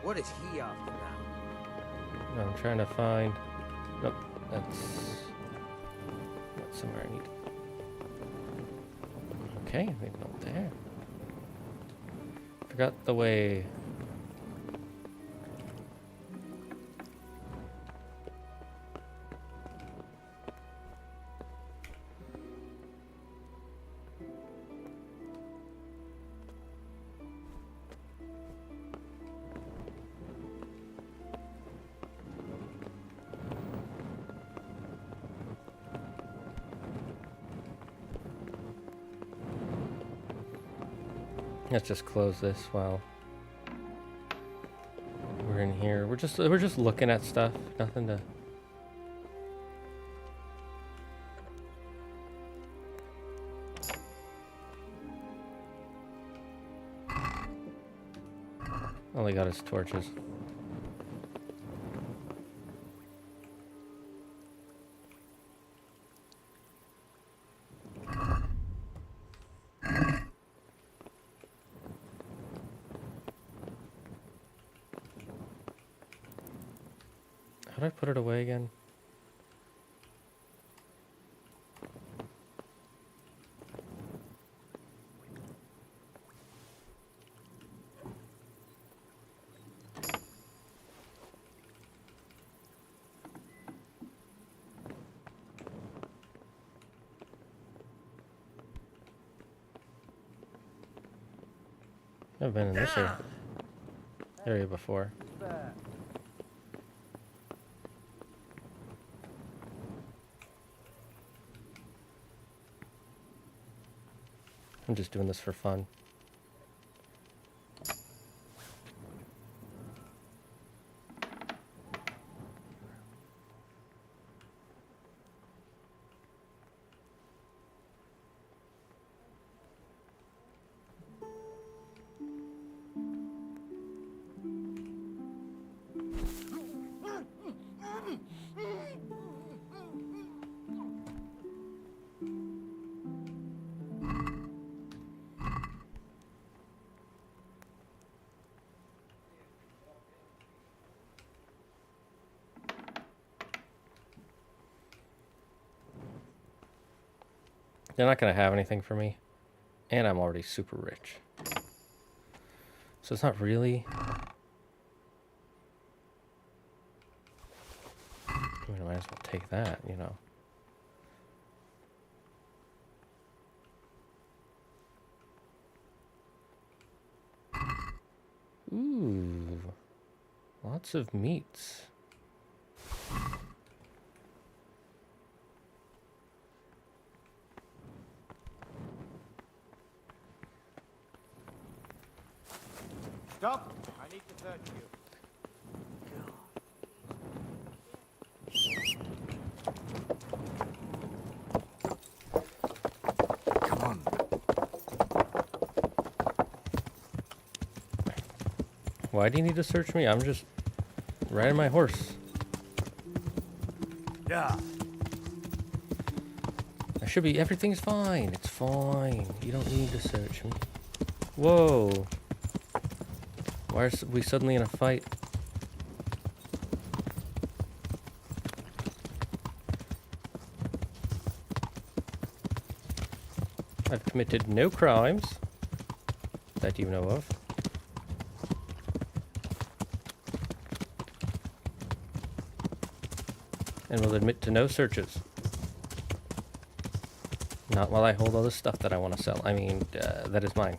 Speaker 10: What is he after now?
Speaker 1: No, I'm trying to find... Nope, that's somewhere I need. Okay, maybe not there. Forgot the way. Let's just close this while we're in here. We're just looking at stuff. Nothing to. All he got is torches. How did I put it away again? I've been in this area before. I'm just doing this for fun. They're not going to have anything for me. And I'm already super rich. So it's not really... I mean, I might as well take that, you know. Ooh. Lots of meats.
Speaker 10: Stop! I need to search you.
Speaker 1: Why do you need to search me? I'm just riding my horse.
Speaker 10: Yeah.
Speaker 1: I should be. Everything's fine. It's fine. You don't need to search me. Whoa. Why are we suddenly in a fight? I've committed no crimes that you know of. And will admit to no searches. Not while I hold all the stuff that I want to sell. I mean, that is mine.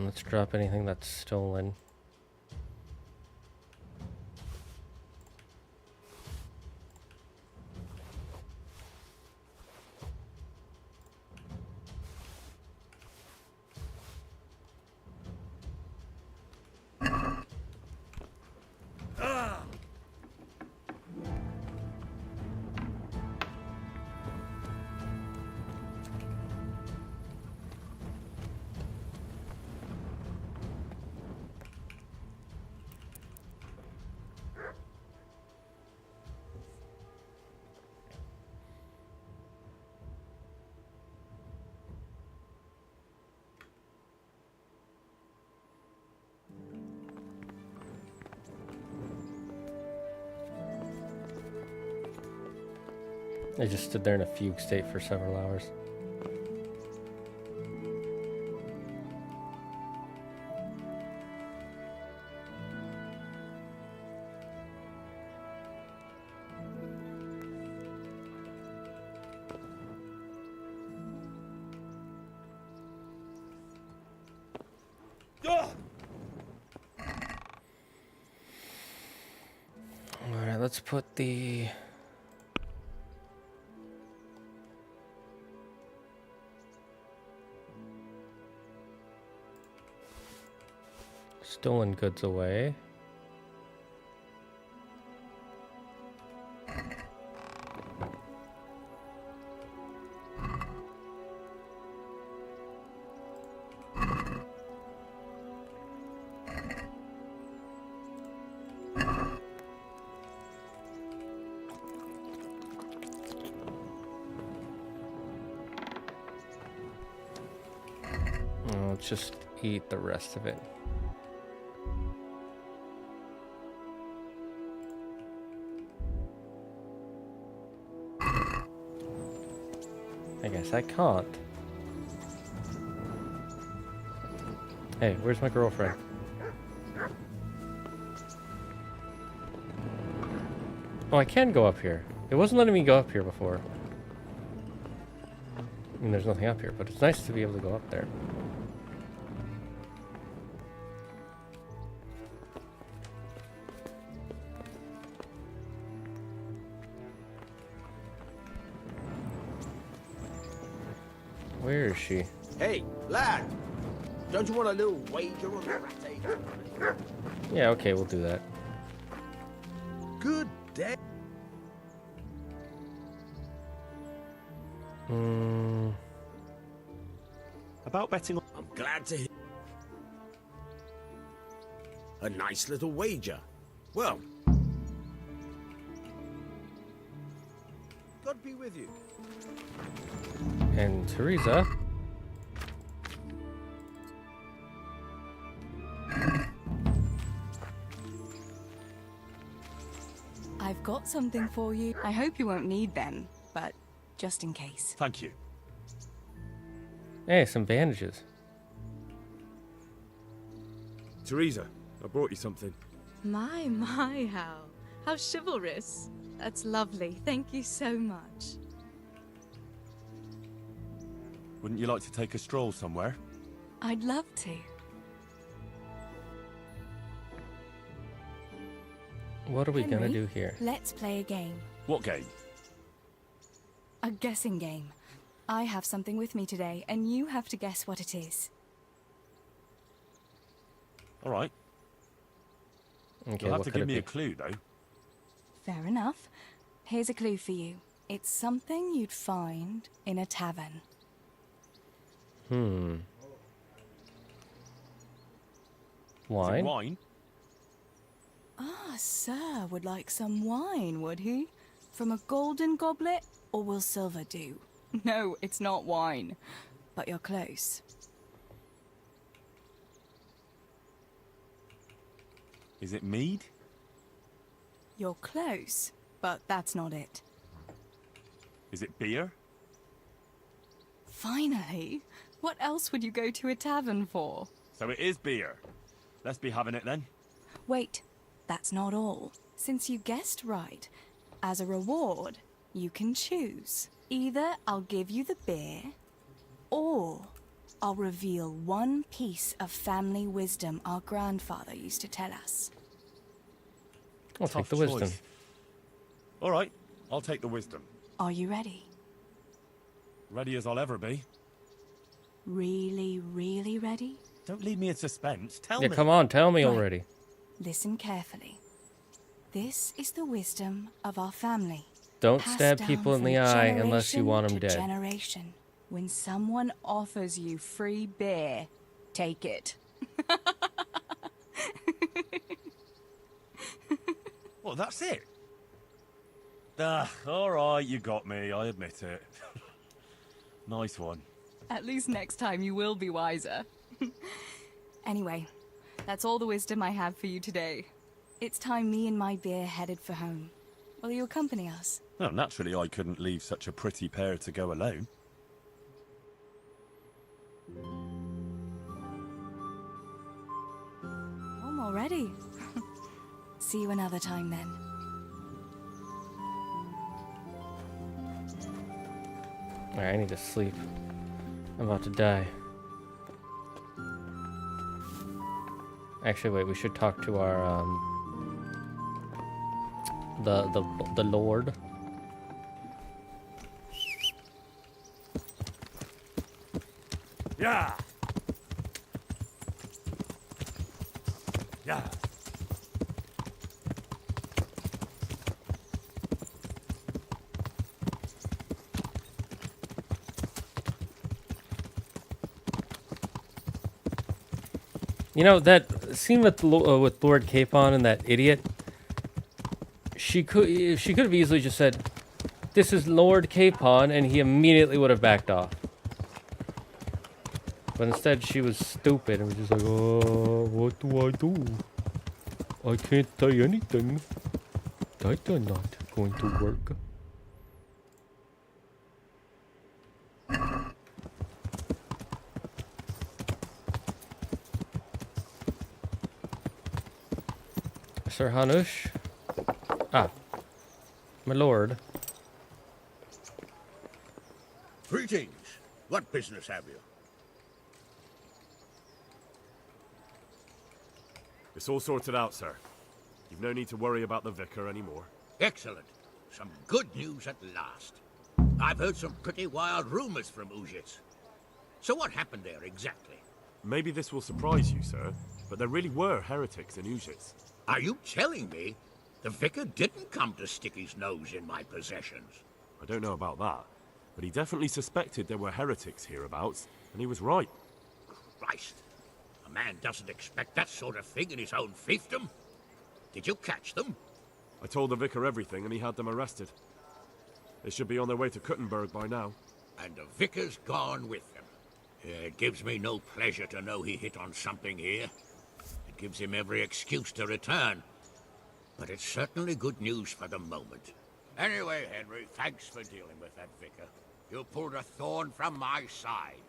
Speaker 1: Let's drop anything that's stolen. I just stood there in a fugue state for several hours. Alright, let's put the... stolen goods away. Let's just eat the rest of it. I guess I can't. Hey, where's my girlfriend? Oh, I can go up here. It wasn't letting me go up here before. I mean, there's nothing up here, but it's nice to be able to go up there. Where is she?
Speaker 10: Hey, lad! Don't you want a little wager on the rat?
Speaker 1: Yeah, okay, we'll do that.
Speaker 10: Good day.
Speaker 8: About betting on...
Speaker 10: I'm glad to hear. A nice little wager. Well, God be with you.
Speaker 1: And Teresa.
Speaker 19: I've got something for you. I hope you won't need them, but just in case.
Speaker 7: Thank you.
Speaker 1: Hey, some bandages.
Speaker 7: Teresa, I brought you something.
Speaker 19: My, how chivalrous. That's lovely. Thank you so much.
Speaker 9: Wouldn't you like to take a stroll somewhere?
Speaker 19: I'd love to.
Speaker 1: What are we gonna
Speaker 19: Henry,
Speaker 1: do here?
Speaker 19: Let's play a game.
Speaker 9: What game?
Speaker 19: A guessing game. I have something with me today, and you have to guess what it is.
Speaker 9: All right.
Speaker 1: Okay,
Speaker 9: You'll have
Speaker 1: what
Speaker 9: to
Speaker 1: could
Speaker 9: give
Speaker 1: it
Speaker 9: me
Speaker 1: be?
Speaker 9: a clue, though.
Speaker 19: Fair enough. Here's a clue for you. It's something you'd find in a tavern.
Speaker 1: Wine?
Speaker 9: Is it wine?
Speaker 19: Ah, sir would like some wine, would he? From a golden goblet, or will silver do? No, it's not wine. But you're close.
Speaker 9: Is it mead?
Speaker 19: You're close, but that's not it.
Speaker 9: Is it beer?
Speaker 19: Finally! What else would you go to a tavern for?
Speaker 9: So it is beer. Let's be having it then.
Speaker 19: Wait, that's not all. Since you guessed right, as a reward, you can choose. Either I'll give you the beer, or I'll reveal one piece of family wisdom our grandfather used to tell us.
Speaker 1: I'll take the wisdom.
Speaker 9: All right, I'll take the wisdom.
Speaker 19: Are you ready?
Speaker 9: Ready as I'll ever be.
Speaker 19: Really, really ready?
Speaker 9: Don't leave me in suspense. Tell
Speaker 1: Yeah,
Speaker 9: me.
Speaker 1: come on, tell me
Speaker 19: Right.
Speaker 1: already.
Speaker 19: Listen carefully. This is the wisdom of our family.
Speaker 1: Don't
Speaker 19: Passed
Speaker 1: stab
Speaker 19: down
Speaker 1: people in
Speaker 19: from
Speaker 1: the eye unless you
Speaker 19: generation
Speaker 1: want them
Speaker 19: to
Speaker 1: dead.
Speaker 19: Generation. When someone offers you free beer, take it.
Speaker 9: Well, that's it. All right, you got me. I admit it. Nice one.
Speaker 19: At least next time you will be wiser. Anyway, that's all the wisdom I have for you today. It's time me and my beer headed for home. Will you accompany us?
Speaker 9: Well, naturally, I couldn't leave such a pretty pair to go alone.
Speaker 19: Home already. See you another time then.
Speaker 1: Alright, I need to sleep. I'm about to die. Actually, wait, we should talk to our, the Lord.
Speaker 9: Yeah. Yeah.
Speaker 1: You know, that scene with Lord Capon and that idiot, she could have easily just said, "This is Lord Capon," and he immediately would have backed off. But instead, she was stupid and was just like, "Oh, what do I do? I can't say anything. That's not going to work." Sir Hanush? Ah. My lord.
Speaker 14: Greetings. What business have you?
Speaker 9: It's all sorted out, sir. You've no need to worry about the vicar anymore.
Speaker 14: Excellent. Some good news at last. I've heard some pretty wild rumors from Uzhitz. So what happened there exactly?
Speaker 9: Maybe this will surprise you, sir, but there really were heretics in Uzhitz.
Speaker 14: Are you telling me the vicar didn't come to stick his nose in my possessions?
Speaker 9: I don't know about that, but he definitely suspected there were heretics hereabouts, and he was right.
Speaker 14: Christ. A man doesn't expect that sort of thing in his own fiefdom. Did you catch them?
Speaker 9: I told the vicar everything, and he had them arrested. They should be on their way to Kuttenberg by now.
Speaker 14: And the vicar's gone with them. It gives me no pleasure to know he hit on something here. It gives him every excuse to return. But it's certainly good news for the moment. Anyway, Henry, thanks for dealing with that vicar. You pulled a thorn from my side.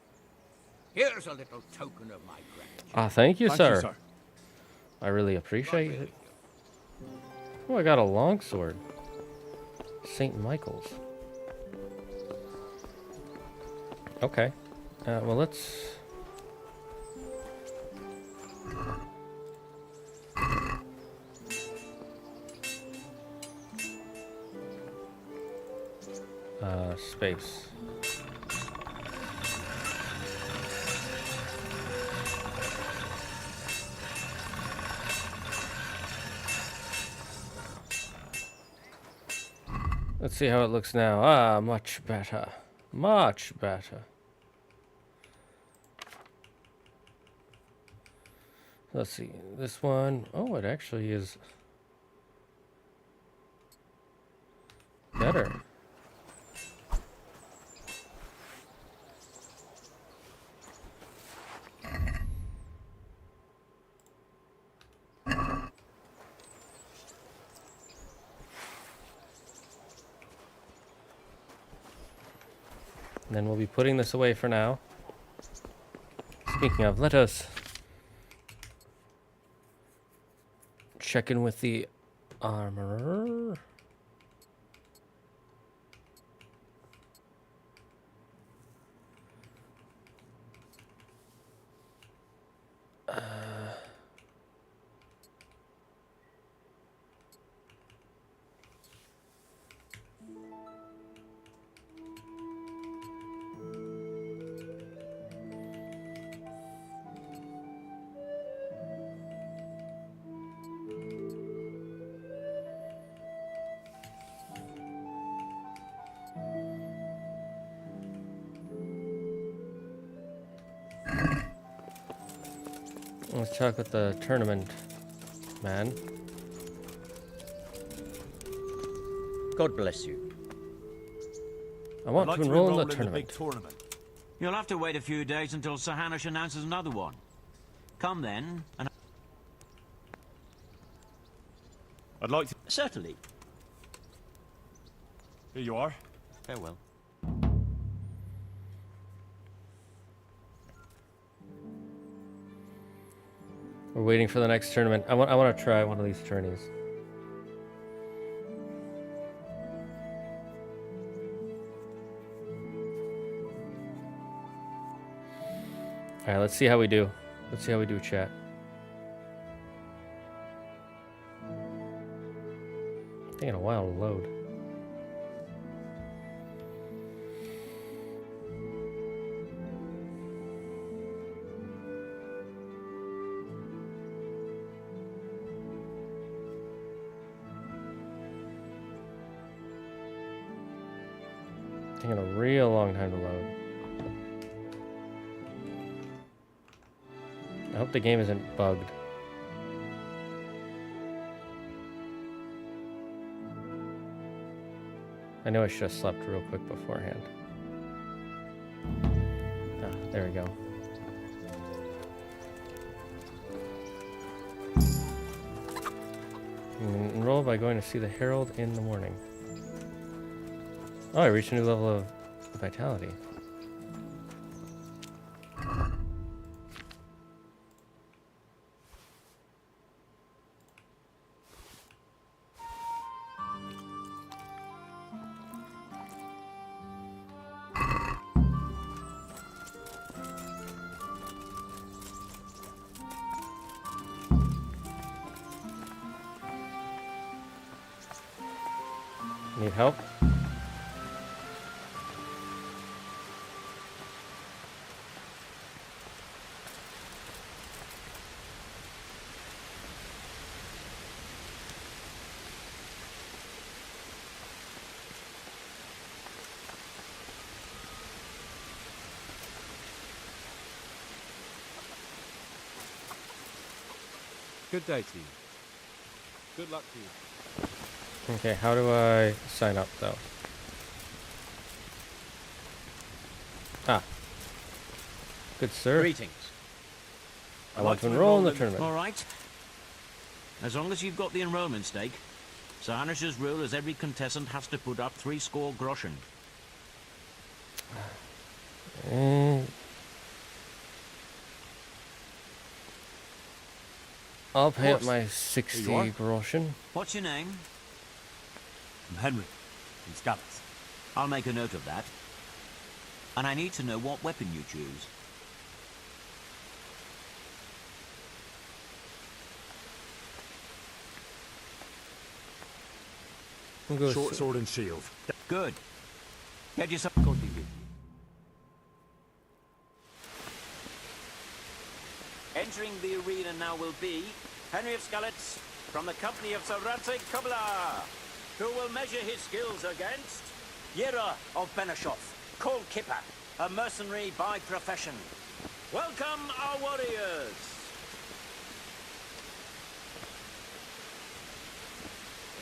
Speaker 14: Here's a little token of my gratitude.
Speaker 1: Ah, thank you,
Speaker 14: Thank
Speaker 1: sir.
Speaker 14: you, sir.
Speaker 1: I really appreciate it. Oh, I got a longsword. St. Michael's. Okay. Well, let's... space. Let's see how it looks now. Ah, much better. Much better. Let's see. This one, oh, it actually is better. And then we'll be putting this away for now. Speaking of, let us check in with the armorer. Let's talk with the tournament man.
Speaker 20: God bless you.
Speaker 1: I want to enroll in the tournament.
Speaker 20: You'll have to wait a few days until Sir Hanush announces another one. Come then, and...
Speaker 7: I'd like to...
Speaker 20: Certainly.
Speaker 7: Here you are.
Speaker 20: Farewell.
Speaker 1: We're waiting for the next tournament. I want to try one of these tourneys. All right, let's see how we do. Let's see how we do, chat. Taking a while to load. Taking a real long time to load. I hope the game isn't bugged. I know I should have slept real quick beforehand. Ah, there we go. Enroll by going to see the Herald in the morning. Oh, I reached a new level of vitality. Need help?
Speaker 7: Good day to you. Good luck to you.
Speaker 1: Okay, how do I sign up though? Ah. Good sir.
Speaker 20: Greetings.
Speaker 1: I want to enroll in the tournament.
Speaker 20: All right. As long as you've got the enrollment stake, Sir Hanush's rule is every contestant has to put up 3 groschen.
Speaker 1: I'll pay up my 60 groschen.
Speaker 20: What's your name?
Speaker 7: I'm Henry. From Scabbers.
Speaker 20: I'll make a note of that. And I need to know what weapon you choose.
Speaker 7: Short sword and shield.
Speaker 20: Good. Get yourself... Entering the arena now will be Henry of Skalitz from the company of Sarate Kubla, who will measure his skills against Yera of Benashov, Kol Kippa, a mercenary by profession. Welcome, our warriors!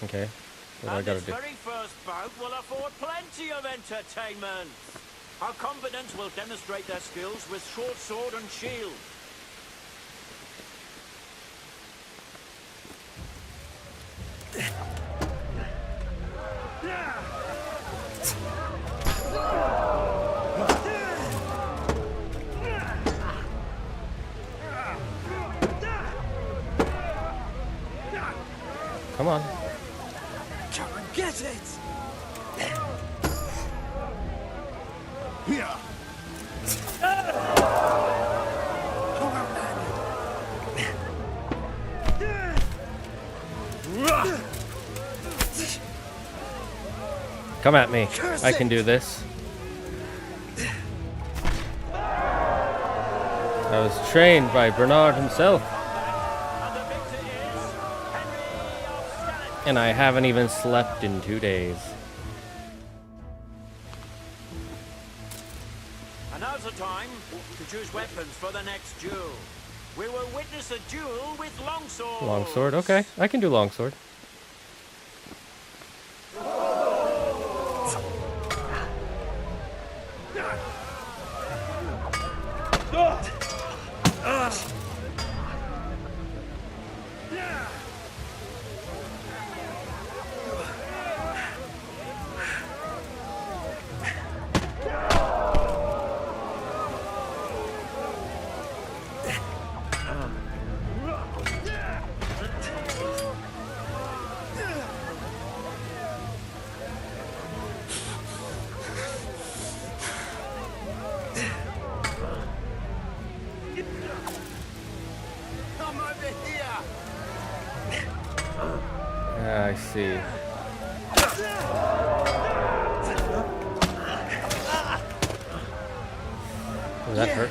Speaker 1: Okay, what do I gotta
Speaker 20: this
Speaker 1: do?
Speaker 20: very first bout will afford plenty of entertainment. Our combatants will demonstrate their skills with short sword and shield.
Speaker 1: Come on.
Speaker 10: Come and get it!
Speaker 7: Here!
Speaker 1: Come at me. I can do this. I was trained by Bernard himself. And I haven't even slept in 2 days.
Speaker 20: And now's the time to choose weapons for the next duel. We will witness a duel with longsword.
Speaker 1: Longsword, okay. I can do longsword.
Speaker 10: Come over here!
Speaker 1: I see. Does that hurt?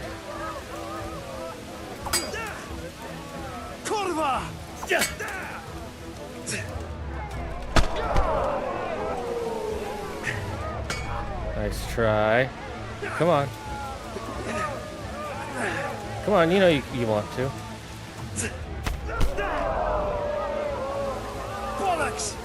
Speaker 10: Kurva!
Speaker 1: Nice try. Come on. Come on, you know you want to.
Speaker 10: Bollocks!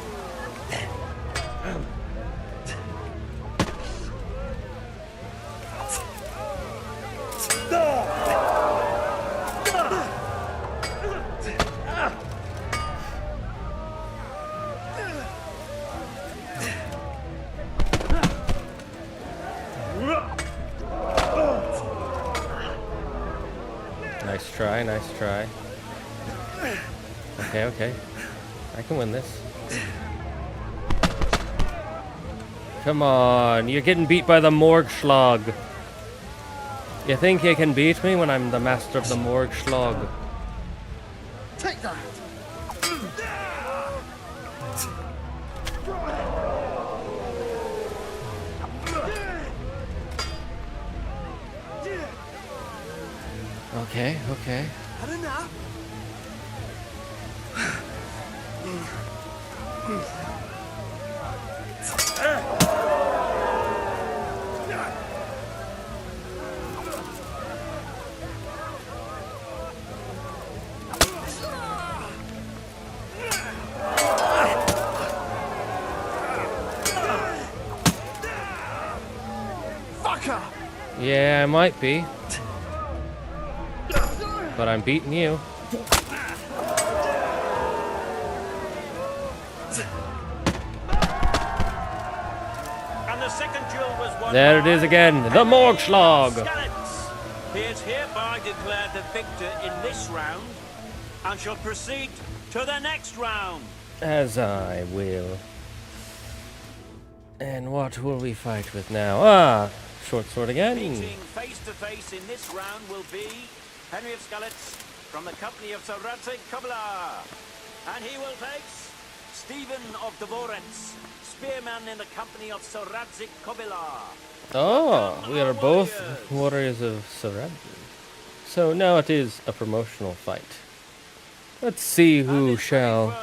Speaker 1: Nice try, nice try. Okay, okay. I can win this. Come on, you're getting beat by the Morgschlag. You think you can beat me when I'm the master of the Morgschlag?
Speaker 10: Take that!
Speaker 1: Okay, okay.
Speaker 10: Had enough? Fucker!
Speaker 1: Yeah, I might be. But I'm beating you.
Speaker 20: And the second duel was won
Speaker 1: There it
Speaker 20: by
Speaker 1: is again, the Morgschlag.
Speaker 20: Skalitz. He is hereby declared the victor in this round and shall proceed to the next round.
Speaker 1: As I will. And what will we fight with now? Ah, short sword again.
Speaker 20: Meeting face to face in this round will be Henry of Skalitz from the company of Sir Radzig Kobyla. And he will face Stephen of Dvorets, spearman in the company of Sir Radzig Kobyla.
Speaker 1: Oh, we are both warriors of Sarab. So now it is a promotional fight. Let's see who shall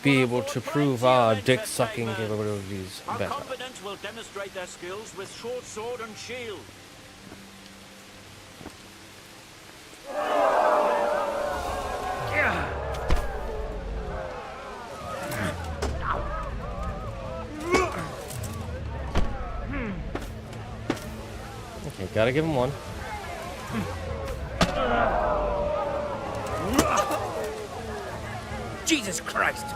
Speaker 1: be able to prove our dick-sucking capabilities
Speaker 20: Our
Speaker 1: better.
Speaker 20: combatants will demonstrate their skills with short sword and shield.
Speaker 1: Okay, gotta give him one.
Speaker 15: Jesus Christ!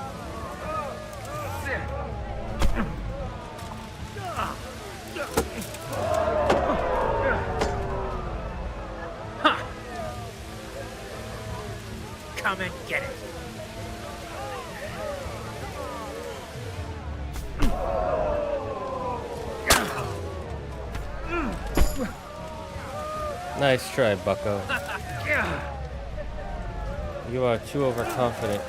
Speaker 15: Huh. Come and get it.
Speaker 1: Nice try, bucko. You are too overconfident.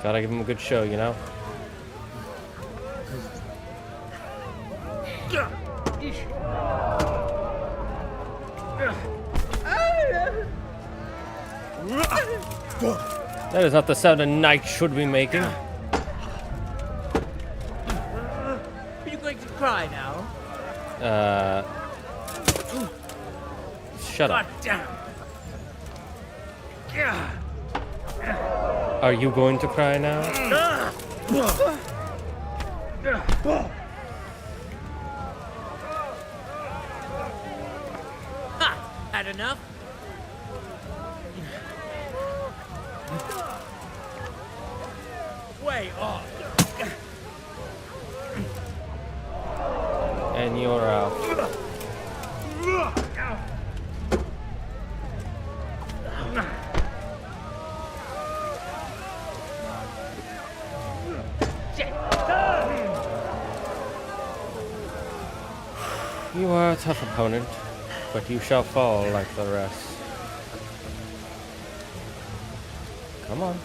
Speaker 1: Gotta give him a good show, you know? That is not the sound a knight should be making.
Speaker 15: Are you going to cry now?
Speaker 1: Shut up.
Speaker 15: God damn.
Speaker 1: Are you going to cry now?
Speaker 15: Ha! Had enough? Way off.
Speaker 1: And you're out. You are a tough opponent, but you shall fall like the rest. Come on.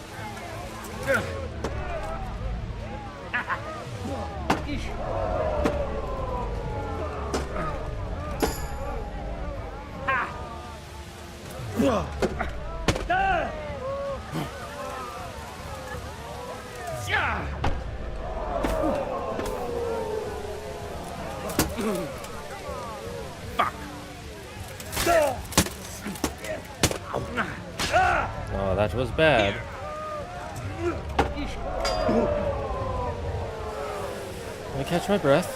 Speaker 1: Oh, that was bad. Let me catch my breath.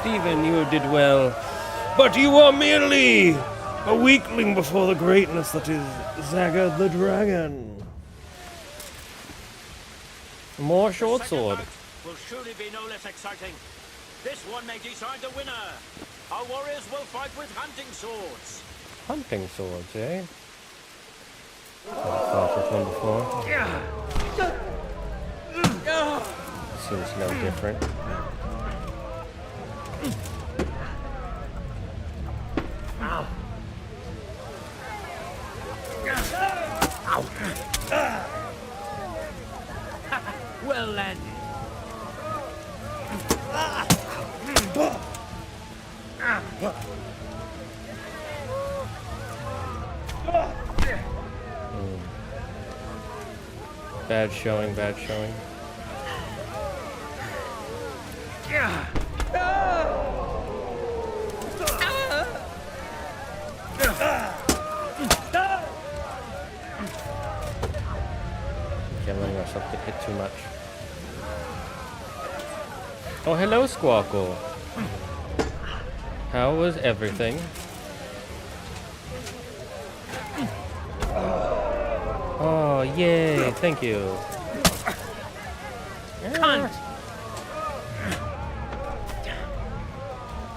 Speaker 1: Stephen, you did well, but you are merely a weakling before the greatness that is Zagard the Dragon. More short sword.
Speaker 20: Will surely be no less exciting. This one may decide the winner. Our warriors will fight with hunting swords.
Speaker 1: Hunting swords, eh? I've fought with one before. Seems no different.
Speaker 15: Well landed.
Speaker 1: Bad showing, bad showing. and letting ourselves get hit too much. Oh, hello, Squawkle. How was everything? Oh, yay, thank you.
Speaker 15: Cunt!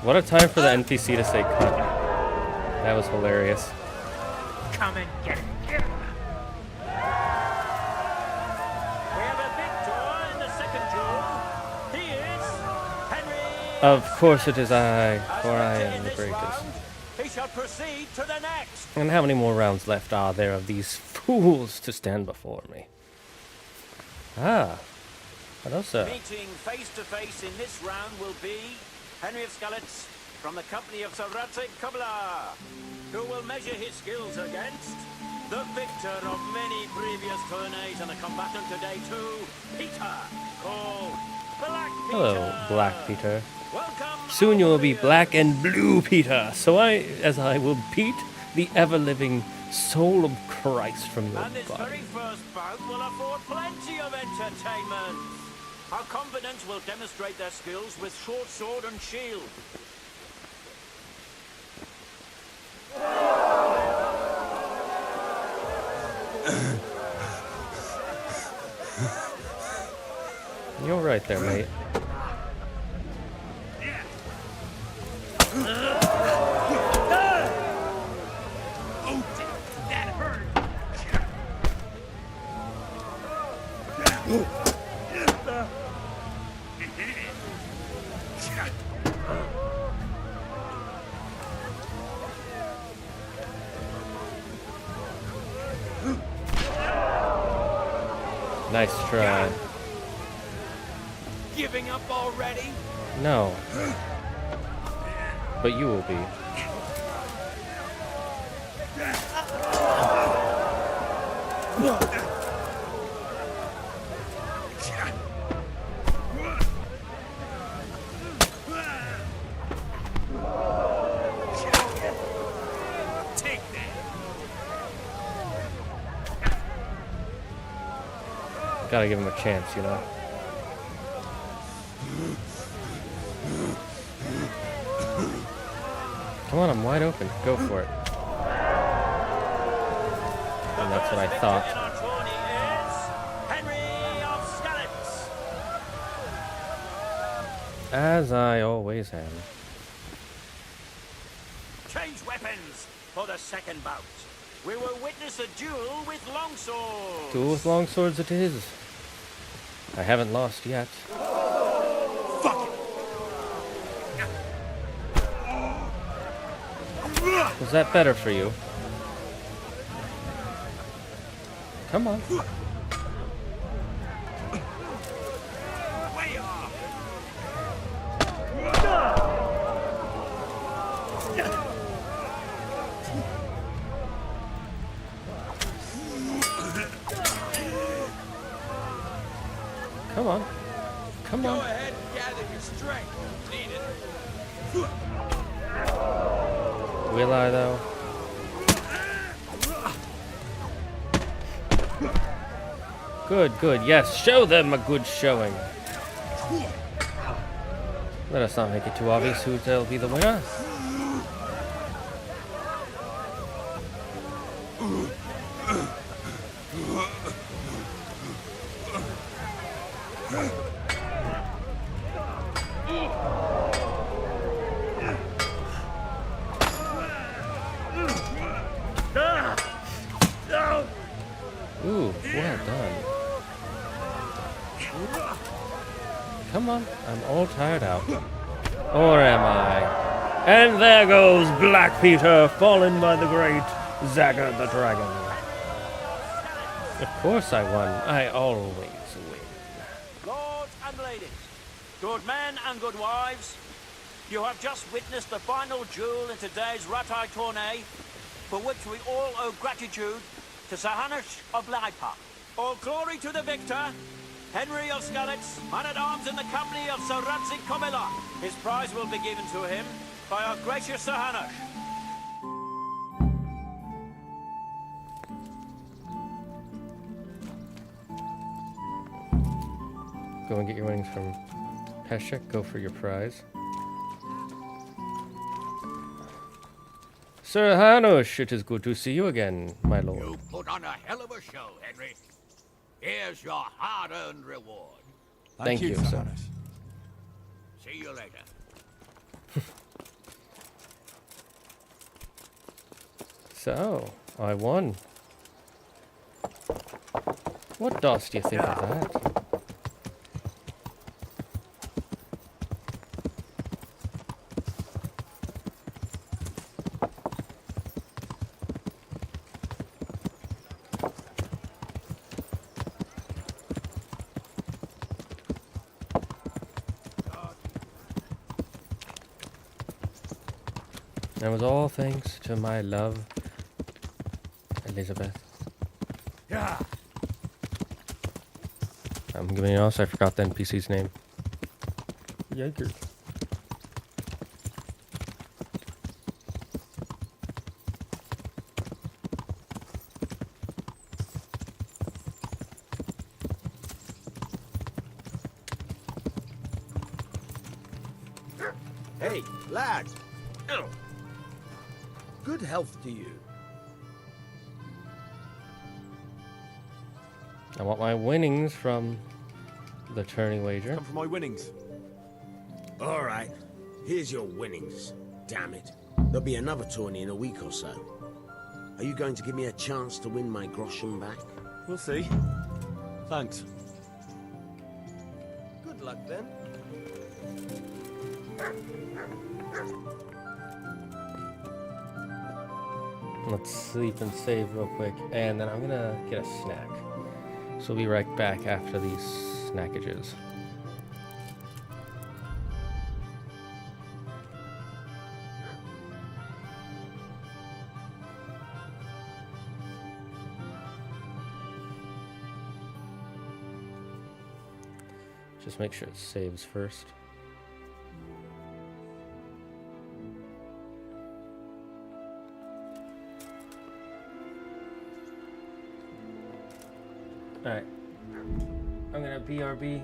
Speaker 1: What a time for the NPC to say cunt. That was hilarious.
Speaker 15: Come and get it.
Speaker 20: We have a victor in the second duel. He is Henry.
Speaker 1: Of course it is I, for I am the greatest.
Speaker 20: He shall proceed to the next.
Speaker 1: And how many more rounds left are there of these fools to stand before me? Ah. Hello, sir.
Speaker 20: Meeting face to face in this round will be Henry of Skalitz from the company of a.k.a. who will measure his skills against the victor of many previous tourneys and the combatant today too, Peter, called Black Peter.
Speaker 1: Hello, Black Peter. Soon you will be Black and Blue Peter, so as I will beat the ever-living soul of Christ from your
Speaker 20: And this
Speaker 1: body.
Speaker 20: very first bout will afford plenty of entertainment. Our combatants will demonstrate their skills with short sword and shield.
Speaker 1: You're right there, mate. Nice try.
Speaker 18: Giving up already?
Speaker 1: No. But you will be.
Speaker 18: Take that.
Speaker 1: Gotta give him a chance, you know. Come on, I'm wide open. Go for it. And that's what I thought.
Speaker 20: Henry of Skalitz.
Speaker 1: As I always am.
Speaker 20: Change weapons for the second bout. We will witness a duel with longswords.
Speaker 1: Duel with longswords it is. I haven't lost yet. Was that better for you? Come on.
Speaker 18: Way off.
Speaker 1: Come on. Come on.
Speaker 18: Go ahead and gather your strength. Need it.
Speaker 1: Will I, though? Good, good. Yes, show them a good showing. Let us not make it too obvious who will be the winner. Ooh, well done. Come on, I'm all tired out. Or am I? And there goes Black Peter, fallen by the great Zagard the dragon. Of course I won. I always win.
Speaker 20: Lords and ladies, good men and good wives, you have just witnessed the final duel in today's Ratai tourney, for which we all owe gratitude to Sir Hanush of Laipa. All glory to the victor, Henry of Skalitz, man-at-arms in the company of Sir a.k.a. His prize will be given to him by our gracious Sir Hanush.
Speaker 1: Go and get your winnings from Peshek. Go for your prize. Sir Hanush, it is good to see you again, my lord.
Speaker 14: You put on a hell of a show, Henry. Here's your hard-earned reward.
Speaker 1: Thank you, sir.
Speaker 14: See you later.
Speaker 1: So, I won. What dost do you think of that? That was all thanks to my love, Elizabeth.
Speaker 14: Yeah.
Speaker 1: I'm giving you honest, I forgot the NPC's name. Zagard.
Speaker 10: Hey, lads. Ow. Good health to you.
Speaker 1: I want my winnings from the tourney wager.
Speaker 7: Come for my winnings.
Speaker 10: All right. Here's your winnings. Damn it. There'll be another tourney in a week or so. Are you going to give me a chance to win my groschen back?
Speaker 7: We'll see. Thanks.
Speaker 10: Good luck then.
Speaker 1: Let's sleep and save real quick, and then I'm gonna get a snack. So we'll be right back after these snackages. Just make sure it saves first. Alright. I'm gonna BRB.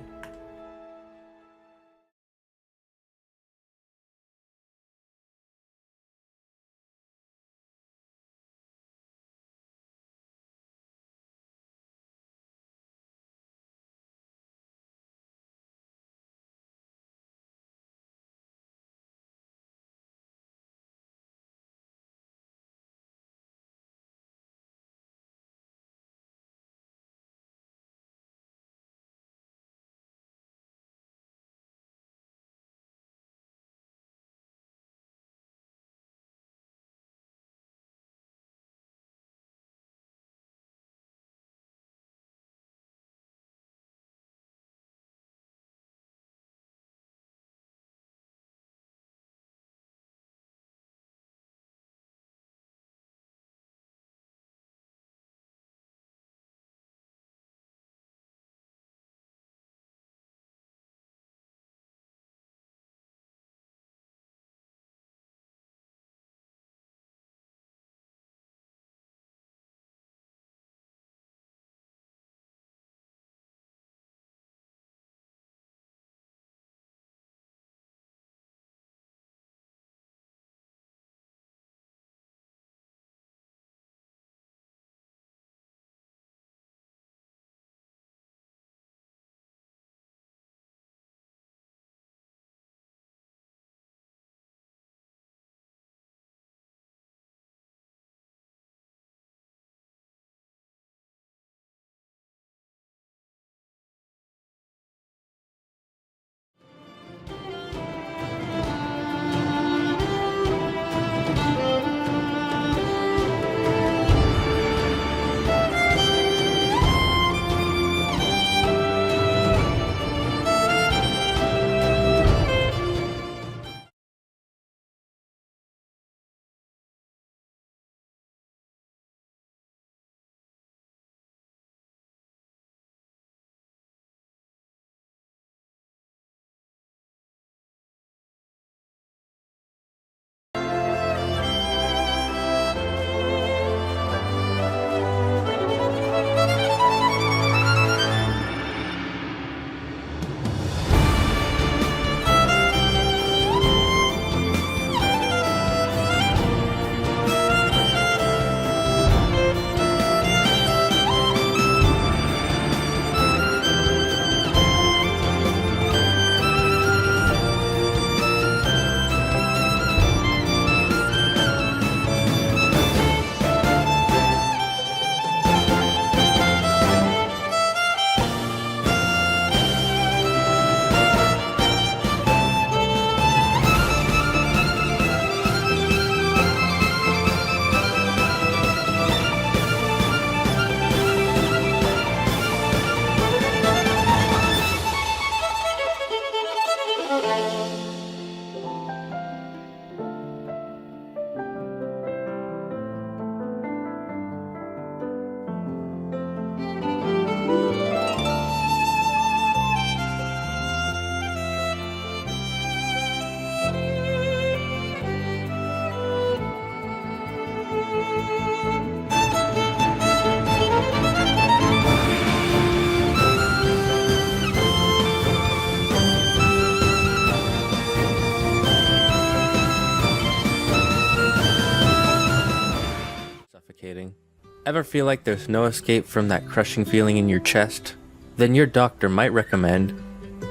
Speaker 1: Ever feel like there's no escape from that crushing feeling in your chest? Then your doctor might recommend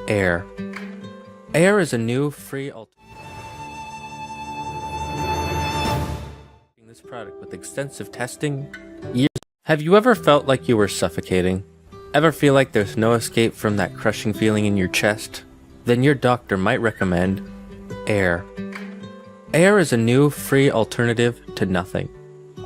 Speaker 1: air. Air is a new, free alternative. This product with extensive testing, years. Have you ever felt like you were suffocating? Ever feel like there's no escape from that crushing feeling in your chest? Then your doctor might recommend air. Air is a new, free alternative to nothing.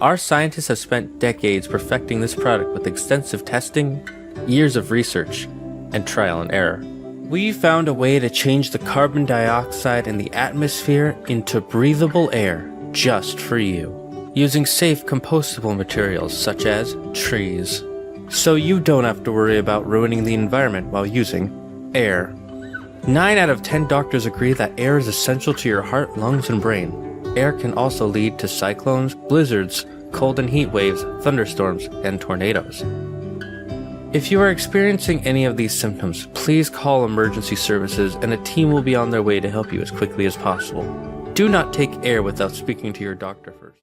Speaker 1: Our scientists have spent decades perfecting this product with extensive testing, years of research, and trial and error. We found a way to change the carbon dioxide in the atmosphere into breathable air just for you, using safe compostable materials such as trees. So you don't have to worry about ruining the environment while using air. 9 out of 10 doctors agree that air is essential to your heart, lungs, and brain. Air can also lead to cyclones, blizzards, cold and heat waves, thunderstorms, and tornadoes. If you are experiencing any of these symptoms, please call emergency services and a team will be on their way to help you as quickly as possible. Do not take air without speaking to your doctor first.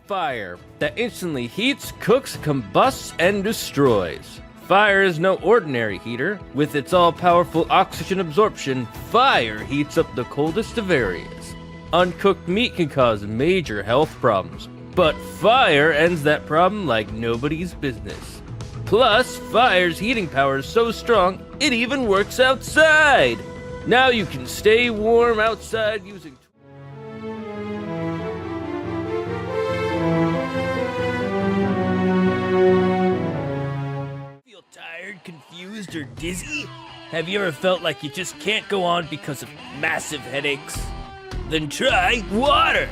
Speaker 1: Fire that instantly heats, cooks, combusts, and destroys. Fire is no ordinary heater. With its all-powerful oxygen absorption, fire heats up the coldest of areas. Uncooked meat can cause major health problems, but fire ends that problem like nobody's business. Plus, fire's heating power is so strong, it even works outside. Now you can stay warm outside using...
Speaker 21: Feel tired, confused, or dizzy? Have you ever felt like you just can't go on because of massive headaches? Then try water!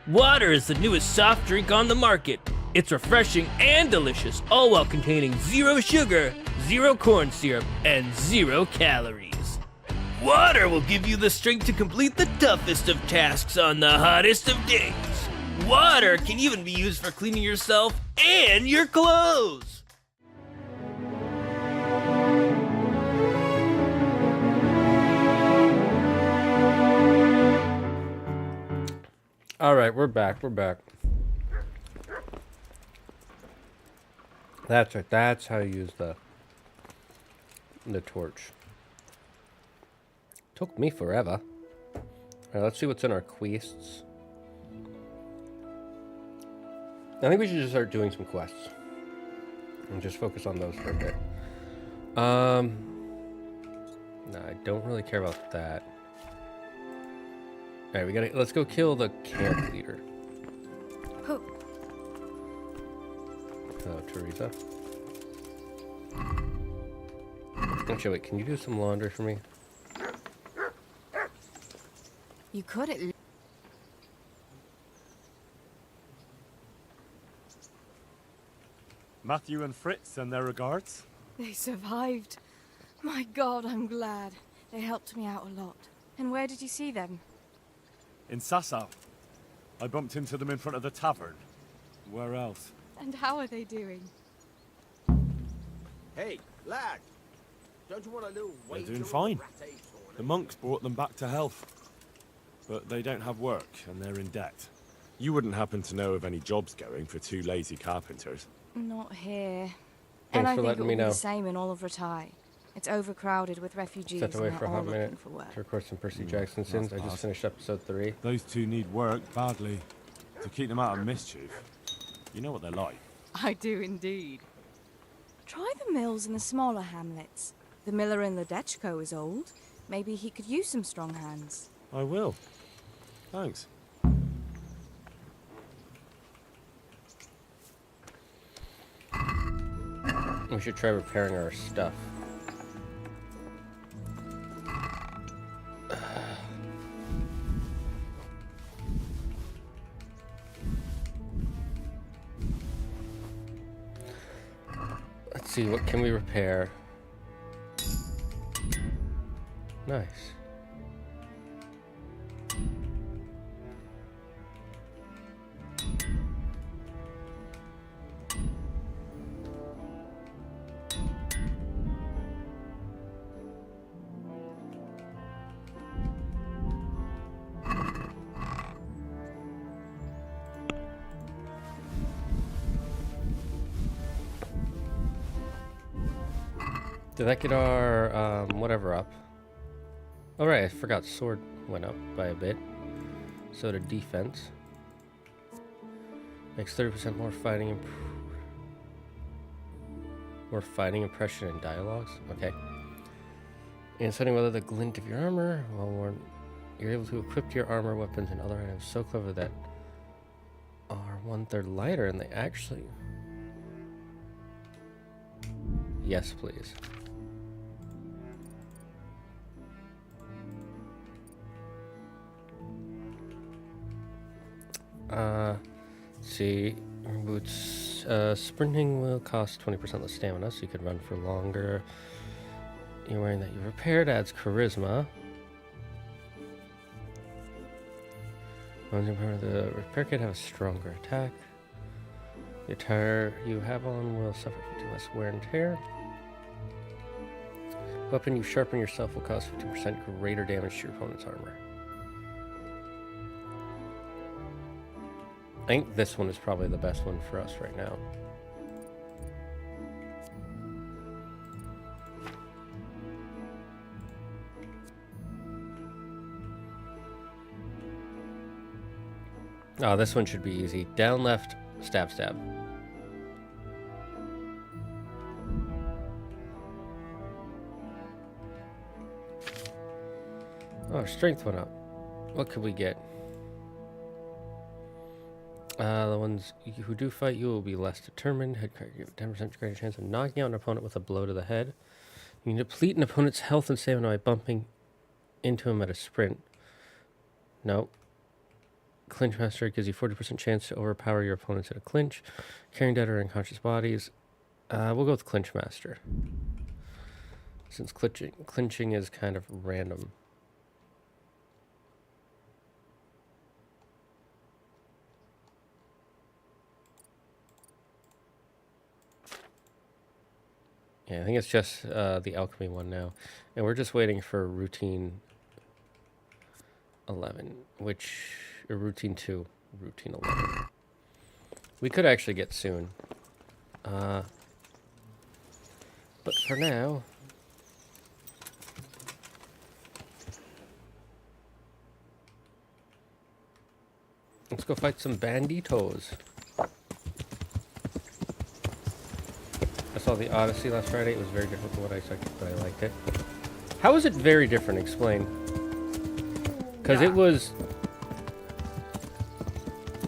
Speaker 21: Water is the newest soft drink on the market. It's refreshing and delicious, all while containing 0 sugar, 0 corn syrup, and 0 calories. Water will give you the strength to complete the toughest of tasks on the hottest of days. Water can even be used for cleaning yourself and your clothes.
Speaker 1: All right, we're back. That's right. That's how you use the torch. Took me forever. All right, let's see what's in our quests. I think we should just start doing some quests and just focus on those for a bit. No, I don't really care about that. All right, let's go kill the camp leader.
Speaker 19: Who?
Speaker 1: Hello, Teresa. Actually, wait, can you do some laundry for me?
Speaker 19: You could at least.
Speaker 7: Matthew and Fritz send their regards.
Speaker 19: They survived. My God, I'm glad. They helped me out a lot. And where did you see them?
Speaker 7: In Sasau. I bumped into them in front of the tavern. Where else?
Speaker 19: And how are they doing?
Speaker 10: Hey, lad. Don't you want a little
Speaker 7: They're
Speaker 10: wager
Speaker 7: doing
Speaker 10: on
Speaker 7: fine.
Speaker 10: the rat ace tournament?
Speaker 7: The monks brought them back to health. But they don't have work, and they're in debt. You wouldn't happen to know of any jobs going for 2 lazy carpenters?
Speaker 19: Not here.
Speaker 1: Thanks
Speaker 19: And I
Speaker 1: for
Speaker 19: think
Speaker 1: letting
Speaker 19: it
Speaker 1: me
Speaker 19: will be
Speaker 1: know.
Speaker 19: the same in all of Ratai. It's overcrowded with refugees
Speaker 1: Stepped
Speaker 19: and
Speaker 1: away
Speaker 19: they're
Speaker 1: for a
Speaker 19: all
Speaker 1: hot
Speaker 19: looking
Speaker 1: minute
Speaker 19: for work.
Speaker 1: to record some Percy Jackson sins. I just finished episode 3.
Speaker 7: Those 2 need work badly. To keep them out of mischief. You know what they're like.
Speaker 19: I do indeed. Try the mills in the smaller hamlets. The miller in Ledechko is old. Maybe he could use some strong hands.
Speaker 7: I will. Thanks.
Speaker 1: We should try repairing our stuff. Let's see, what can we repair? Nice. Did that get our, whatever up? Oh right, I forgot sword went up by a bit. So did defense. Makes 30% more fighting impression in dialogues. Okay. And setting whether the glint of your armor, while worn, you're able to equip your armor, weapons, and other items so clever that are 1/3 lighter, and they actually... Yes, please. See, boots, sprinting will cost 20% less stamina, so you could run for longer. You're wearing that you repaired, adds charisma. The repair kit have a stronger attack. The attire you have on will suffer 50 less wear and tear. Weapon you sharpen yourself will cause 50% greater damage to your opponent's armor. I think this one is probably the best one for us right now. Oh, this one should be easy. Down, left, stab, stab. Oh, strength went up. What could we get? The ones who do fight you will be less determined. Head crack, you have a 10% greater chance of knocking out an opponent with a blow to the head. You can deplete an opponent's health and stamina by bumping into him at a sprint. Nope. Clinch Master gives you 40% chance to overpower your opponents at a clinch. Carrying dead or unconscious bodies. We'll go with Clinch Master. Since clinching is kind of random. Yeah, I think it's just the alchemy one now. And we're just waiting for routine 11, or routine 2, routine 11. We could actually get soon. But for now... let's go fight some banditos. I saw the Odyssey last Friday. It was very different from what I expected, but I liked it. How is it very different? Explain. Because it was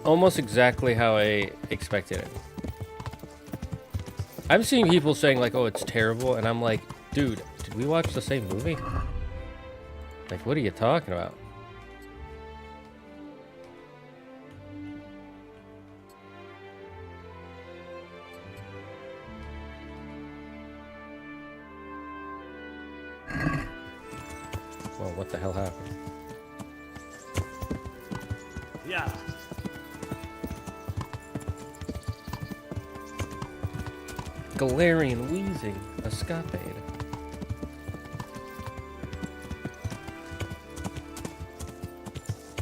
Speaker 1: almost exactly how I expected it. I'm seeing people saying like, oh, it's terrible, and I'm like, dude, did we watch the same movie? Like, what are you talking about? Well, what the hell happened?
Speaker 9: Yeah.
Speaker 1: Galarian wheezing, escapade.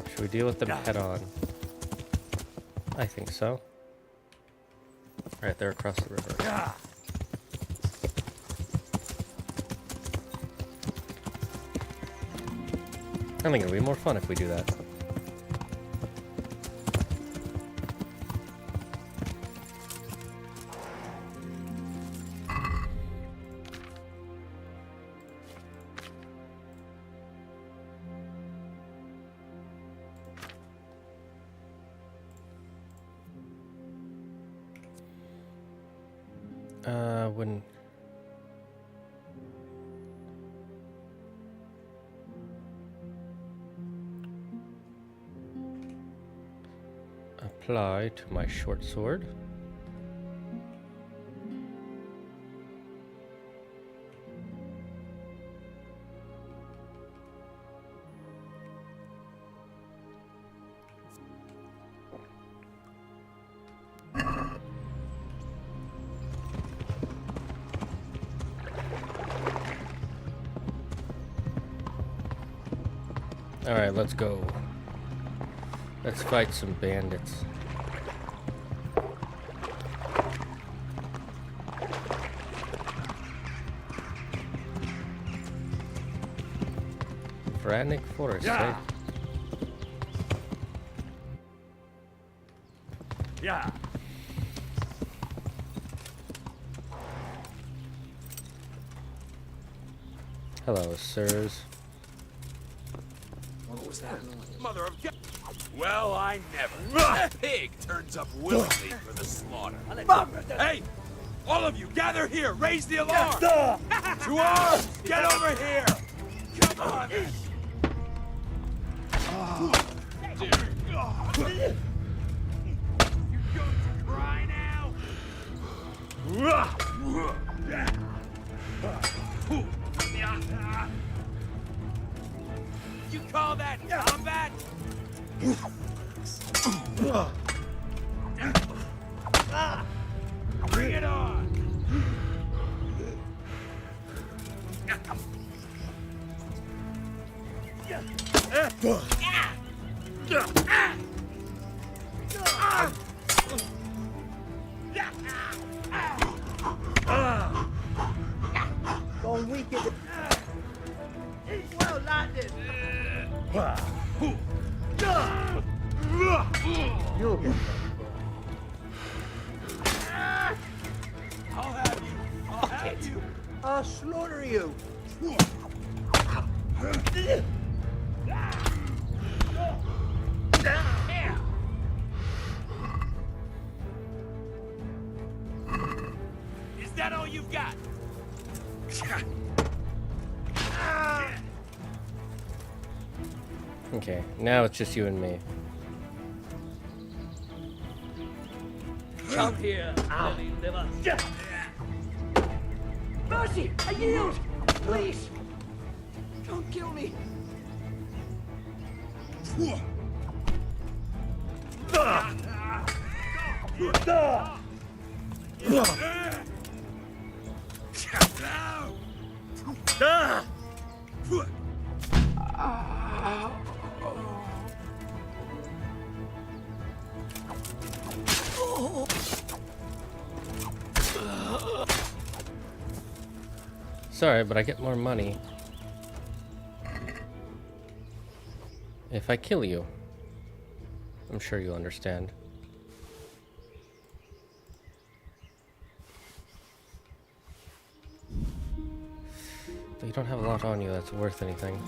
Speaker 1: Should we deal with them head on? I think so. Right there across the river.
Speaker 9: Yeah.
Speaker 1: I think it'll be more fun if we do that. When... apply to my short sword. All right, let's go. Let's fight some bandits. Frantic Forest,
Speaker 9: Yeah.
Speaker 1: eh?
Speaker 9: Yeah.
Speaker 1: Hello, sirs.
Speaker 4: What was that? Mother of God. Well, I never. Pig turns up willingly for the slaughter. Hey! All of you, gather here! Raise the alarm! To arms! Get over here! Come on! Dear God! You going to cry now? You call that combat? Bring it on!
Speaker 2: Going weak in the... Well landed! You'll get
Speaker 4: I'll have you. I'll have you.
Speaker 2: I'll slaughter you.
Speaker 4: Is that all you've got?
Speaker 1: Okay, now it's just you and me.
Speaker 2: Come here, Lily Liver. Mercy! I yield! Please! Don't kill me!
Speaker 1: Sorry, but I get more money if I kill you. I'm sure you'll understand. But you don't have a lot on you that's worth anything.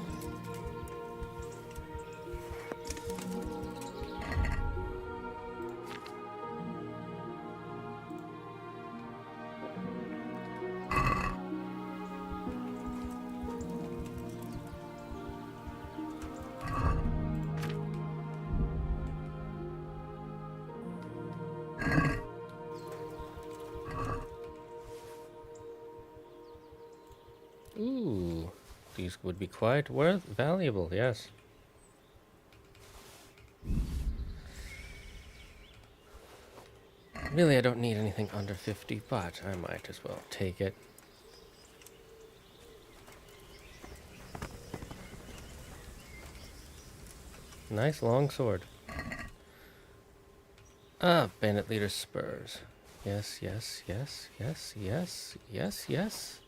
Speaker 1: Ooh, these would be quite valuable, yes. Really, I don't need anything under 50, but I might as well take it. Nice long sword. Ah, bandit leader spurs. Yes, yes, yes, yes, yes, yes, yes.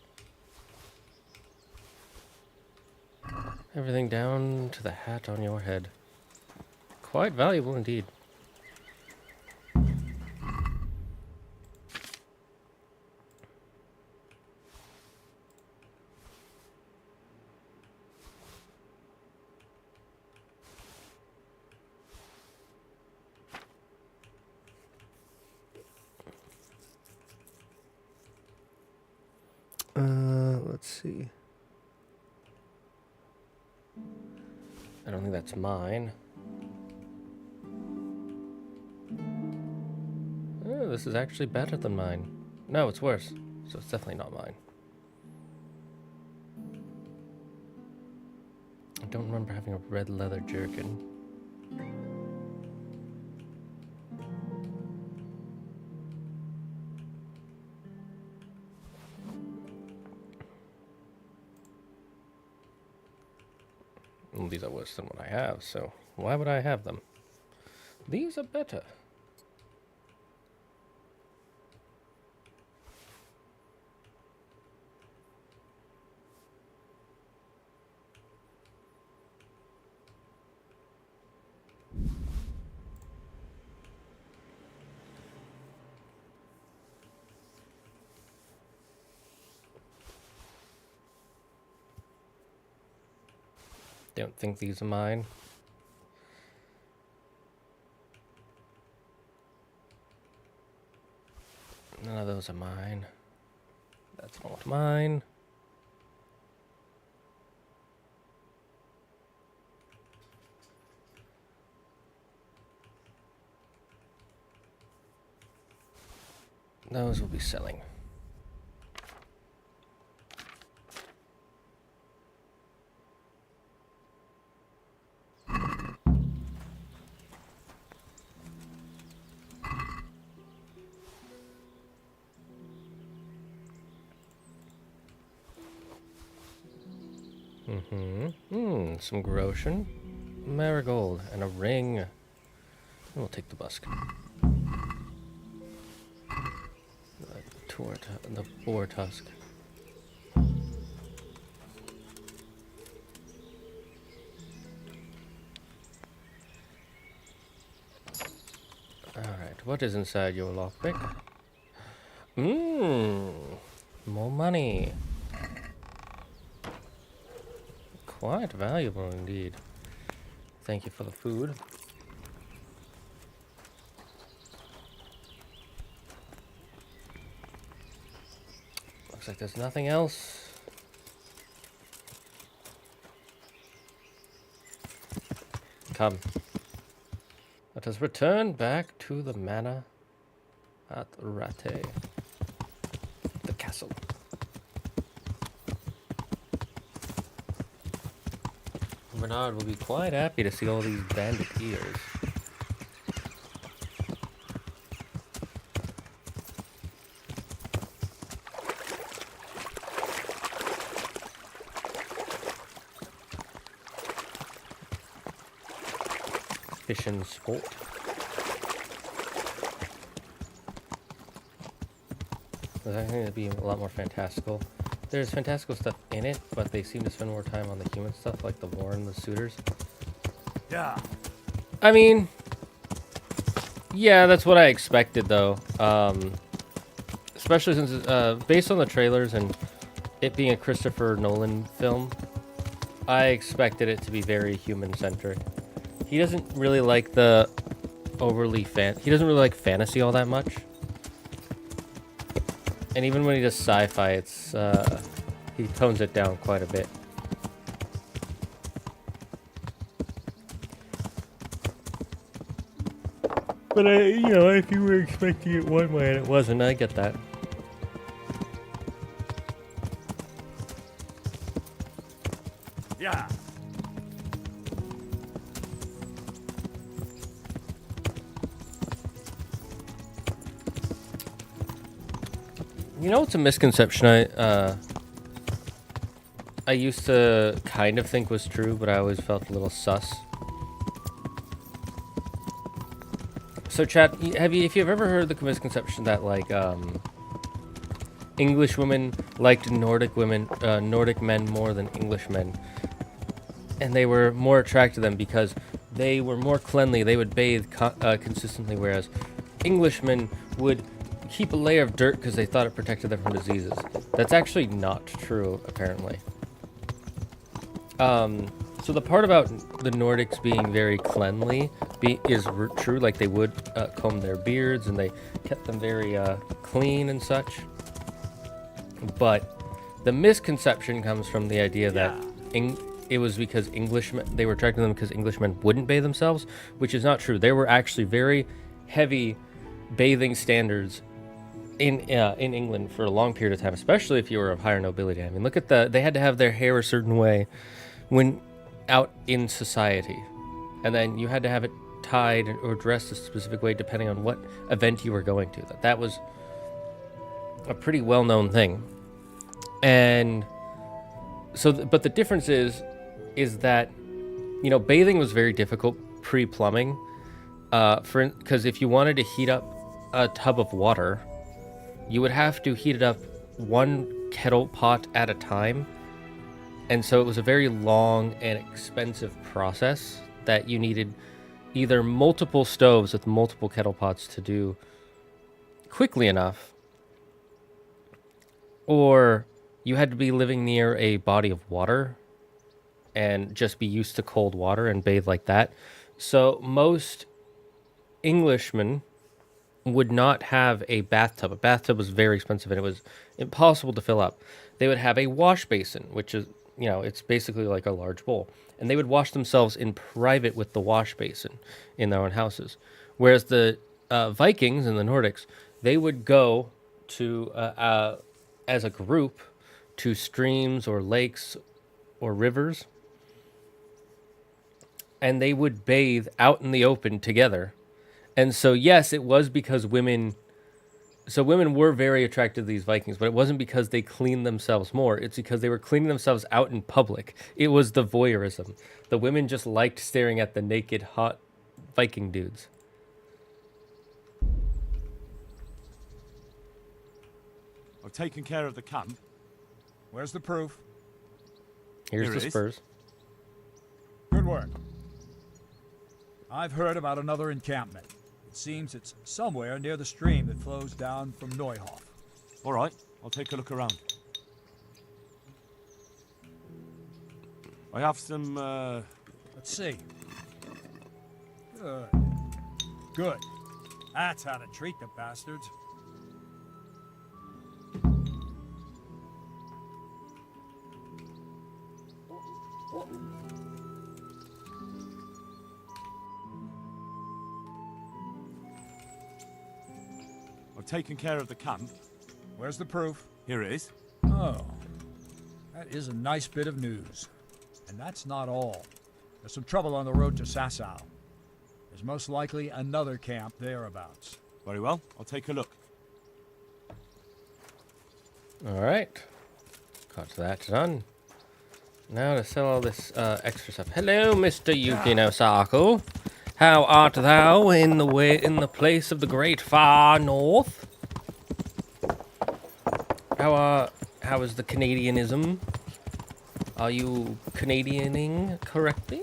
Speaker 1: Everything down to the hat on your head. Quite valuable indeed.
Speaker 8: Let's see.
Speaker 1: I don't think that's mine. Oh, this is actually better than mine. No, it's worse. So it's definitely not mine. I don't remember having a red leather jerkin. Well, these are worse than what I have, so why would I have them? These are better. Don't think these are mine. None of those are mine. That's not mine. Those will be selling. Some Groshen, marigold, and a ring. And we'll take the busk. The boar tusk. what is inside your lockpick? More money. Quite valuable indeed. Thank you for the food. Looks like there's nothing else. Come. Let us return back to the manor at Rate, the castle. Bernard will be quite happy to see all these bandit ears. Fishing sport. I think it'd be a lot more fantastical. There's fantastical stuff in it, but they seem to spend more time on the human stuff, like the war and the suitors.
Speaker 2: Yeah.
Speaker 1: I mean, yeah, that's what I expected, though. Especially since, based on the trailers and it being a Christopher Nolan film, I expected it to be very human-centric. He doesn't really like the overly he doesn't really like fantasy all that much. And even when he does sci-fi, it's, he tones it down quite a bit. But you know, if you were expecting it one way and it wasn't, I get that.
Speaker 2: Yeah.
Speaker 1: You know, it's a misconception I used to kind of think was true, but I always felt a little sus. So, chat, if you've ever heard the misconception that, like, English women liked Nordic men more than English men, and they were more attracted to them because they were more cleanly, they would bathe consistently, whereas Englishmen would keep a layer of dirt because they thought it protected them from diseases. That's actually not true, apparently. So the part about the Nordics being very cleanly is true, like they would comb their beards and they kept them very clean and such. But the misconception comes from the idea that it was because they were attracted to them because Englishmen wouldn't bathe themselves, which is not true. There were actually very heavy bathing standards in England for a long period of time, especially if you were of higher nobility. I mean, look at they had to have their hair a certain way when out in society, and then you had to have it tied or dressed a specific way depending on what event you were going to. That was a pretty well-known thing. And so but the difference is that, you know, bathing was very difficult pre-plumbing, because if you wanted to heat up a tub of water, you would have to heat it up one kettle pot at a time. And so it was a very long and expensive process that you needed either multiple stoves with multiple kettle pots to do quickly enough, or you had to be living near a body of water and just be used to cold water and bathe like that. So most Englishmen would not have a bathtub. A bathtub was very expensive and it was impossible to fill up. They would have a wash basin, which is, you know, it's basically like a large bowl. And they would wash themselves in private with the wash basin in their own houses. Whereas the Vikings and the Nordics, they would go to, as a group, to streams or lakes or rivers. And they would bathe out in the open together. And so, yes, it was because women were very attracted to these Vikings, but it wasn't because they cleaned themselves more. It's because they were cleaning themselves out in public. It was the voyeurism. The women just liked staring at the naked, hot Viking dudes.
Speaker 7: I've taken care of the camp.
Speaker 2: Where's the proof?
Speaker 1: Here's the spurs.
Speaker 2: Good work. I've heard about another encampment.
Speaker 13: It seems it's somewhere near the stream that flows down from Neuhof.
Speaker 7: All right, I'll take a look around. I have some,
Speaker 13: Let's see. Good. Good. That's how to treat the bastards.
Speaker 7: I've taken care of the camp.
Speaker 13: Where's the proof?
Speaker 7: Here it is.
Speaker 13: Oh. That is a nice bit of news. And that's not all. There's some trouble on the road to Sasau. There's most likely another camp thereabouts.
Speaker 7: Very well, I'll take a look.
Speaker 1: Alright. Got that done. Now to sell all this extra stuff. Hello, Mr. Yukino Sako. How art thou in the place of the great far north? How is the Canadianism? Are you Canadianing correctly?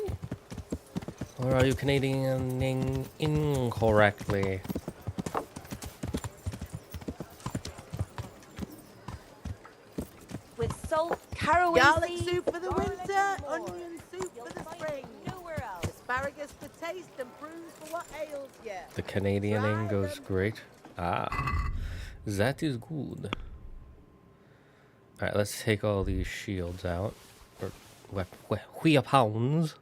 Speaker 1: Or are you Canadianing incorrectly?
Speaker 22: With salt, caraway
Speaker 23: Garlic
Speaker 22: seeds,
Speaker 23: soup for the
Speaker 22: garlic
Speaker 23: winter,
Speaker 22: and more.
Speaker 23: onion soup for the spring.
Speaker 22: Nowhere else.
Speaker 23: Asparagus for taste and prunes for what ails you.
Speaker 1: The Canadianing goes great. Ah, that is good. Alright, let's take all these shields out. Or weapons.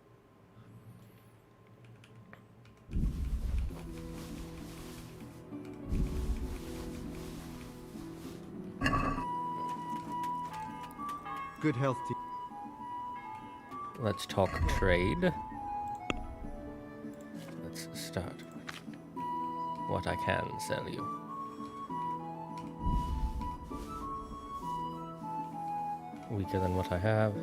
Speaker 8: Good health to
Speaker 1: Let's talk trade. Let's start. What I can sell you. Weaker than what I have.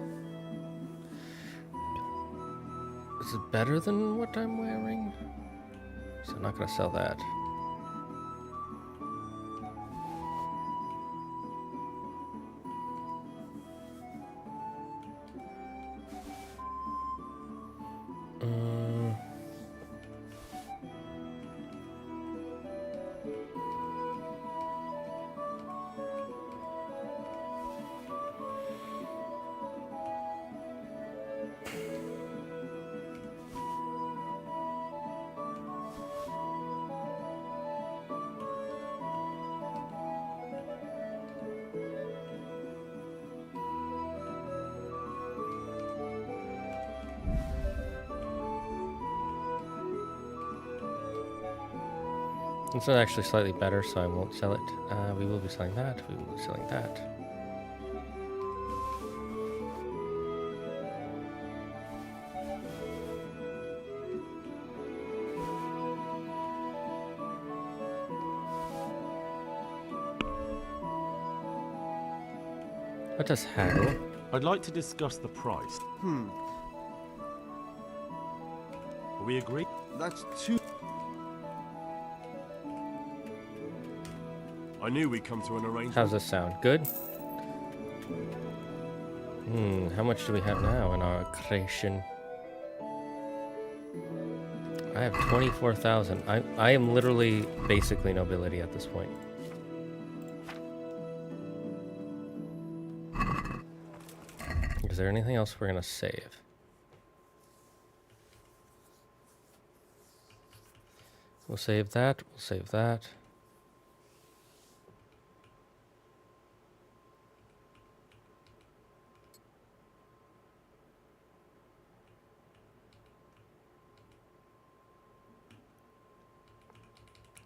Speaker 1: Is it better than what I'm wearing? So I'm not gonna sell that. It's not actually slightly better, so I won't sell it. We will be selling that. We will be selling that. Let us haggle.
Speaker 7: I'd like to discuss the price. Are we agreed?
Speaker 8: That's too...
Speaker 7: I knew we'd come to an arrangement.
Speaker 1: How's this sound? Good? How much do we have now in our creation? I have 24,000. I am literally basically nobility at this point. Is there anything else we're gonna save? We'll save that. We'll save that.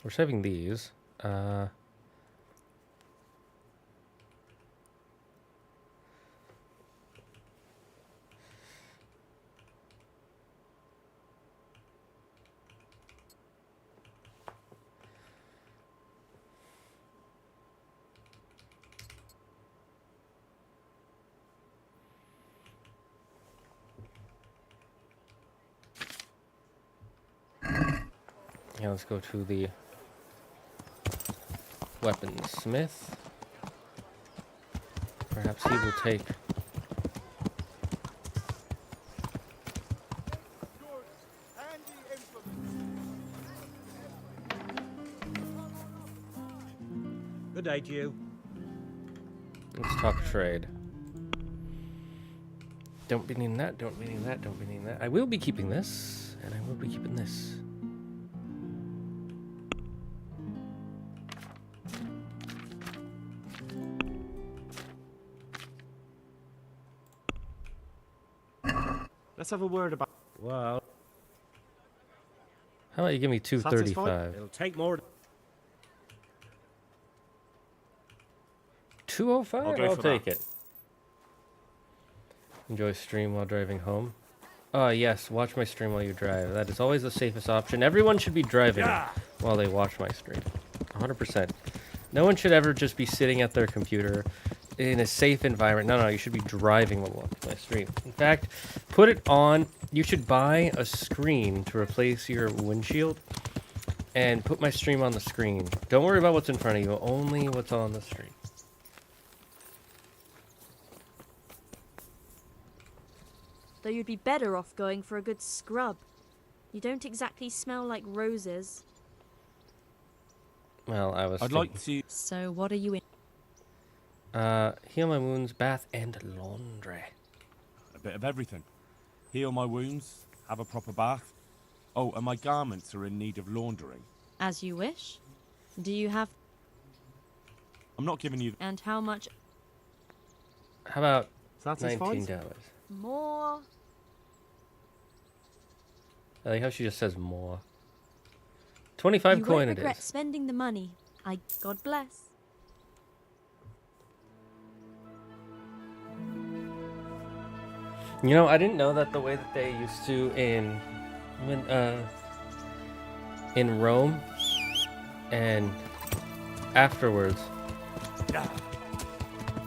Speaker 1: We're saving these. Yeah, let's go to the weaponsmith. Perhaps he will take...
Speaker 18: Good day to you.
Speaker 1: Let's talk trade. Don't be needing that, don't be needing that, don't be needing that. I will be keeping this, and I will be keeping this.
Speaker 7: Let's have a word about...
Speaker 18: Well...
Speaker 1: How about you give me 235?
Speaker 18: It'll take more...
Speaker 1: 205? I'll take it. Enjoy stream while driving home. Oh yes, watch my stream while you drive. That is always the safest option. Everyone should be driving while they watch my stream. 100%. No one should ever just be sitting at their computer in a safe environment. No, you should be driving while watching my stream. In fact, put it on. You should buy a screen to replace your windshield and put my stream on the screen. Don't worry about what's in front of you, only what's on the screen.
Speaker 3: Though you'd be better off going for a good scrub. You don't exactly smell like roses.
Speaker 1: Well,
Speaker 7: I'd like to...
Speaker 3: So what are you in?
Speaker 1: Heal my wounds, bath, and laundry.
Speaker 7: A bit of everything. Heal my wounds, have a proper bath. Oh, and my garments are in need of laundering.
Speaker 3: As you wish. Do you have...
Speaker 7: I'm not giving you...
Speaker 3: And how much...
Speaker 1: How about
Speaker 7: Satisfied?
Speaker 1: $19?
Speaker 3: More...
Speaker 1: I like how she just says more. 25
Speaker 3: you
Speaker 1: coin
Speaker 3: won't
Speaker 1: it
Speaker 3: regret
Speaker 1: is.
Speaker 3: spending the money. God bless.
Speaker 1: You know, I didn't know that the way that they used to in Rome and afterwards,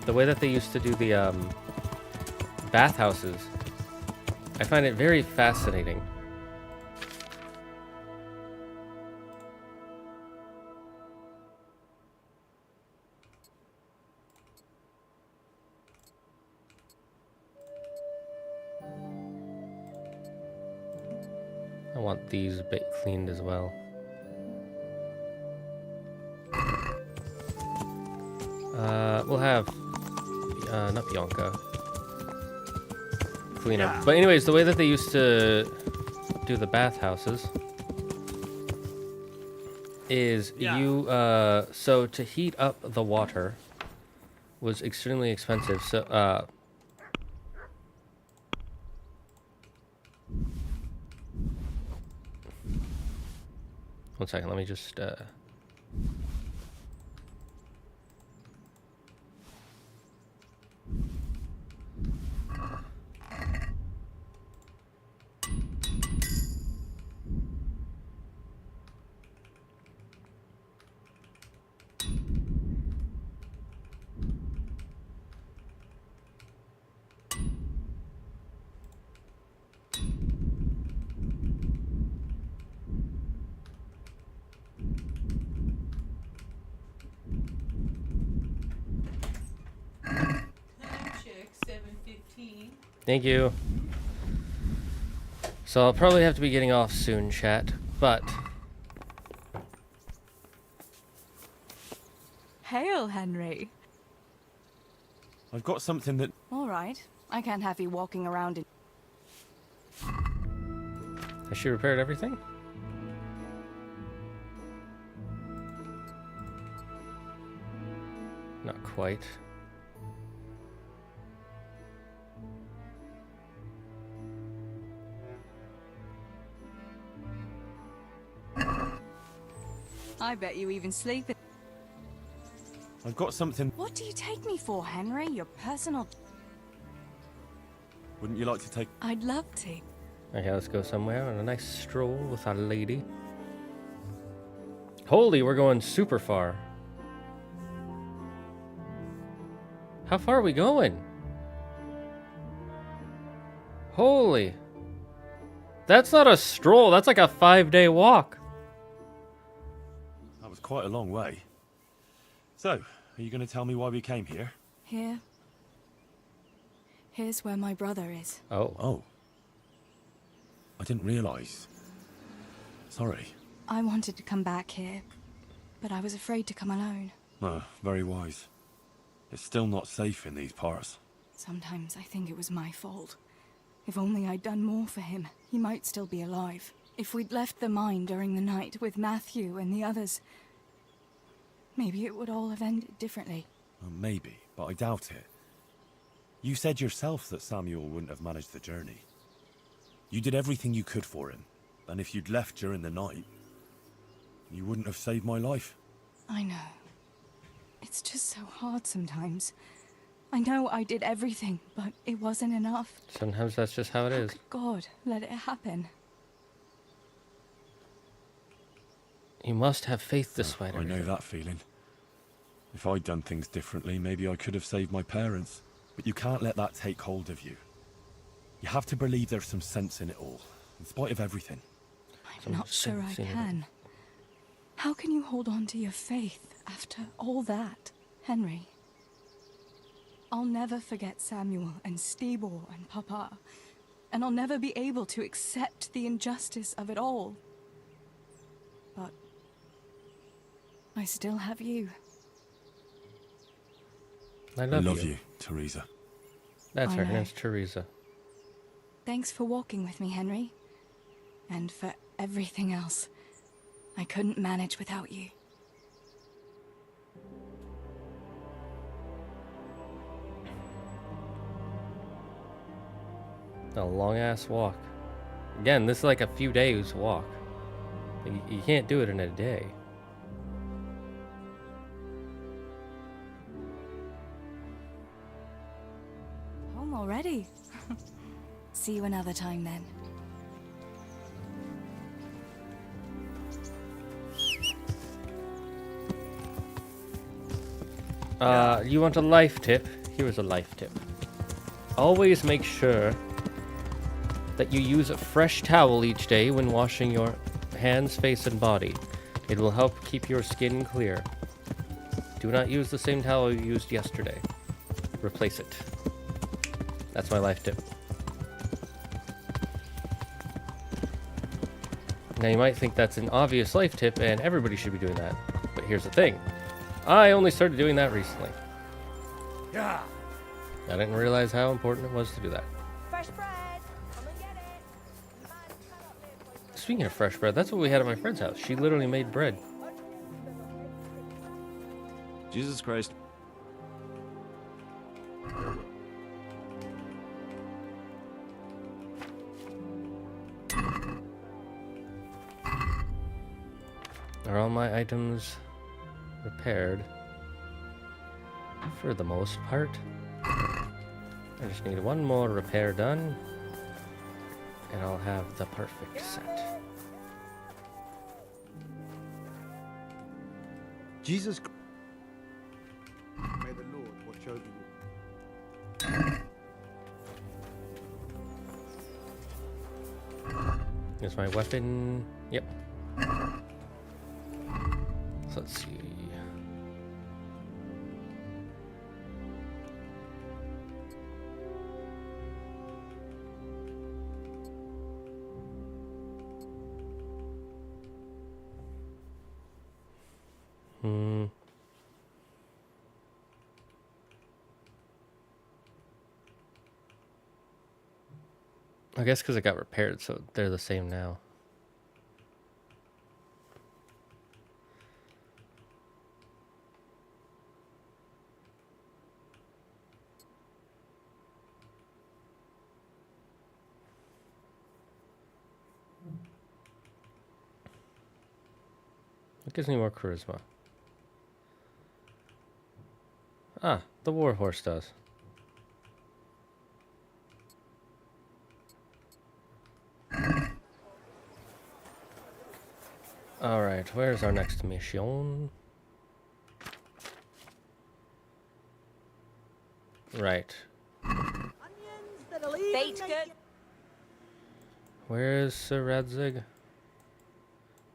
Speaker 1: the way that they used to do the bathhouses, I find it very fascinating. I want these a bit cleaned as well. We'll have not Bianca clean up. But anyways, the way that they used to do the bathhouses is you so to heat up the water was extremely expensive. So one second, let me just thank you. So I'll probably have to be getting off soon, chat, but...
Speaker 19: Hail, Henry.
Speaker 7: I've got something that...
Speaker 19: All right. I can't have you walking around in...
Speaker 1: Has she repaired everything? Not quite.
Speaker 19: I bet you even sleep in...
Speaker 7: I've got something...
Speaker 19: What do you take me for, Henry? Your personal...
Speaker 7: Wouldn't you like to take...
Speaker 19: I'd love to.
Speaker 1: Okay, let's go somewhere on a nice stroll with our lady. Holy, we're going super far. How far are we going? Holy. That's not a stroll, that's like a 5-day walk.
Speaker 7: That was quite a long way. So, are you going to tell me why we came here?
Speaker 19: Here. Here's where my brother is.
Speaker 1: Oh.
Speaker 7: Oh. I didn't realize. Sorry.
Speaker 19: I wanted to come back here, but I was afraid to come alone.
Speaker 7: Very wise. It's still not safe in these parts.
Speaker 19: Sometimes I think it was my fault. If only I'd done more for him, he might still be alive. If we'd left the mine during the night with Matthew and the others, maybe it would all have ended differently.
Speaker 7: Maybe, but I doubt it. You said yourself that Samuel wouldn't have managed the journey. You did everything you could for him, and if you'd left during the night, you wouldn't have saved my life.
Speaker 19: I know. It's just so hard sometimes. I know I did everything, but it wasn't enough.
Speaker 1: Sometimes that's just how it is.
Speaker 19: God, let it happen.
Speaker 1: You must have faith this way.
Speaker 7: I know that feeling. If I'd done things differently, maybe I could have saved my parents. But you can't let that take hold of you. You have to believe there's some sense in it all, in spite of everything.
Speaker 19: I'm not sure I can. How can you hold on to your faith after all that, Henry? I'll never forget Samuel and Stibor and Papa, and I'll never be able to accept the injustice of it all. But I still have you.
Speaker 1: I love
Speaker 7: you, Teresa.
Speaker 1: That's her
Speaker 19: I know.
Speaker 1: name's Teresa.
Speaker 19: Thanks for walking with me, Henry. And for everything else. I couldn't manage without you.
Speaker 1: A long ass walk. Again, this is like a few days walk. You can't do it in a day.
Speaker 19: Home already. See you another time then.
Speaker 1: You want a life tip? Here's a life tip. Always make sure that you use a fresh towel each day when washing your hands, face, and body. It will help keep your skin clear. Do not use the same towel you used yesterday. Replace it. That's my life tip. Now you might think that's an obvious life tip and everybody should be doing that. But here's the thing. I only started doing that recently.
Speaker 2: Yeah.
Speaker 1: I didn't realize how important it was to do that.
Speaker 23: Fresh bread. Come and get it.
Speaker 1: Speaking of fresh bread, that's what we had at my friend's house. She literally made bread.
Speaker 7: Jesus Christ.
Speaker 1: Are all my items repaired? For the most part. I just need one more repair done, and I'll have the perfect set.
Speaker 8: Jesus. May the Lord watch over you.
Speaker 1: Here's my weapon. Yep. So let's see. I guess because it got repaired, so they're the same now. It gives me more charisma. Ah, the war horse does. Alright, where's our next mission? Right.
Speaker 23: Bait good.
Speaker 1: Where is Sir Radzig?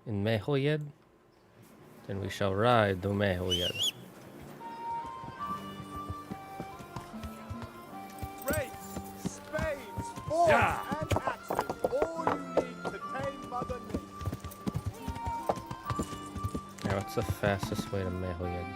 Speaker 1: In Mehoyed? Then we shall ride the Mehoyed.
Speaker 2: Rakes, spades, forks, and axes. All you need to tame Mother Nature.
Speaker 1: Now, what's the fastest way to Mehoyed?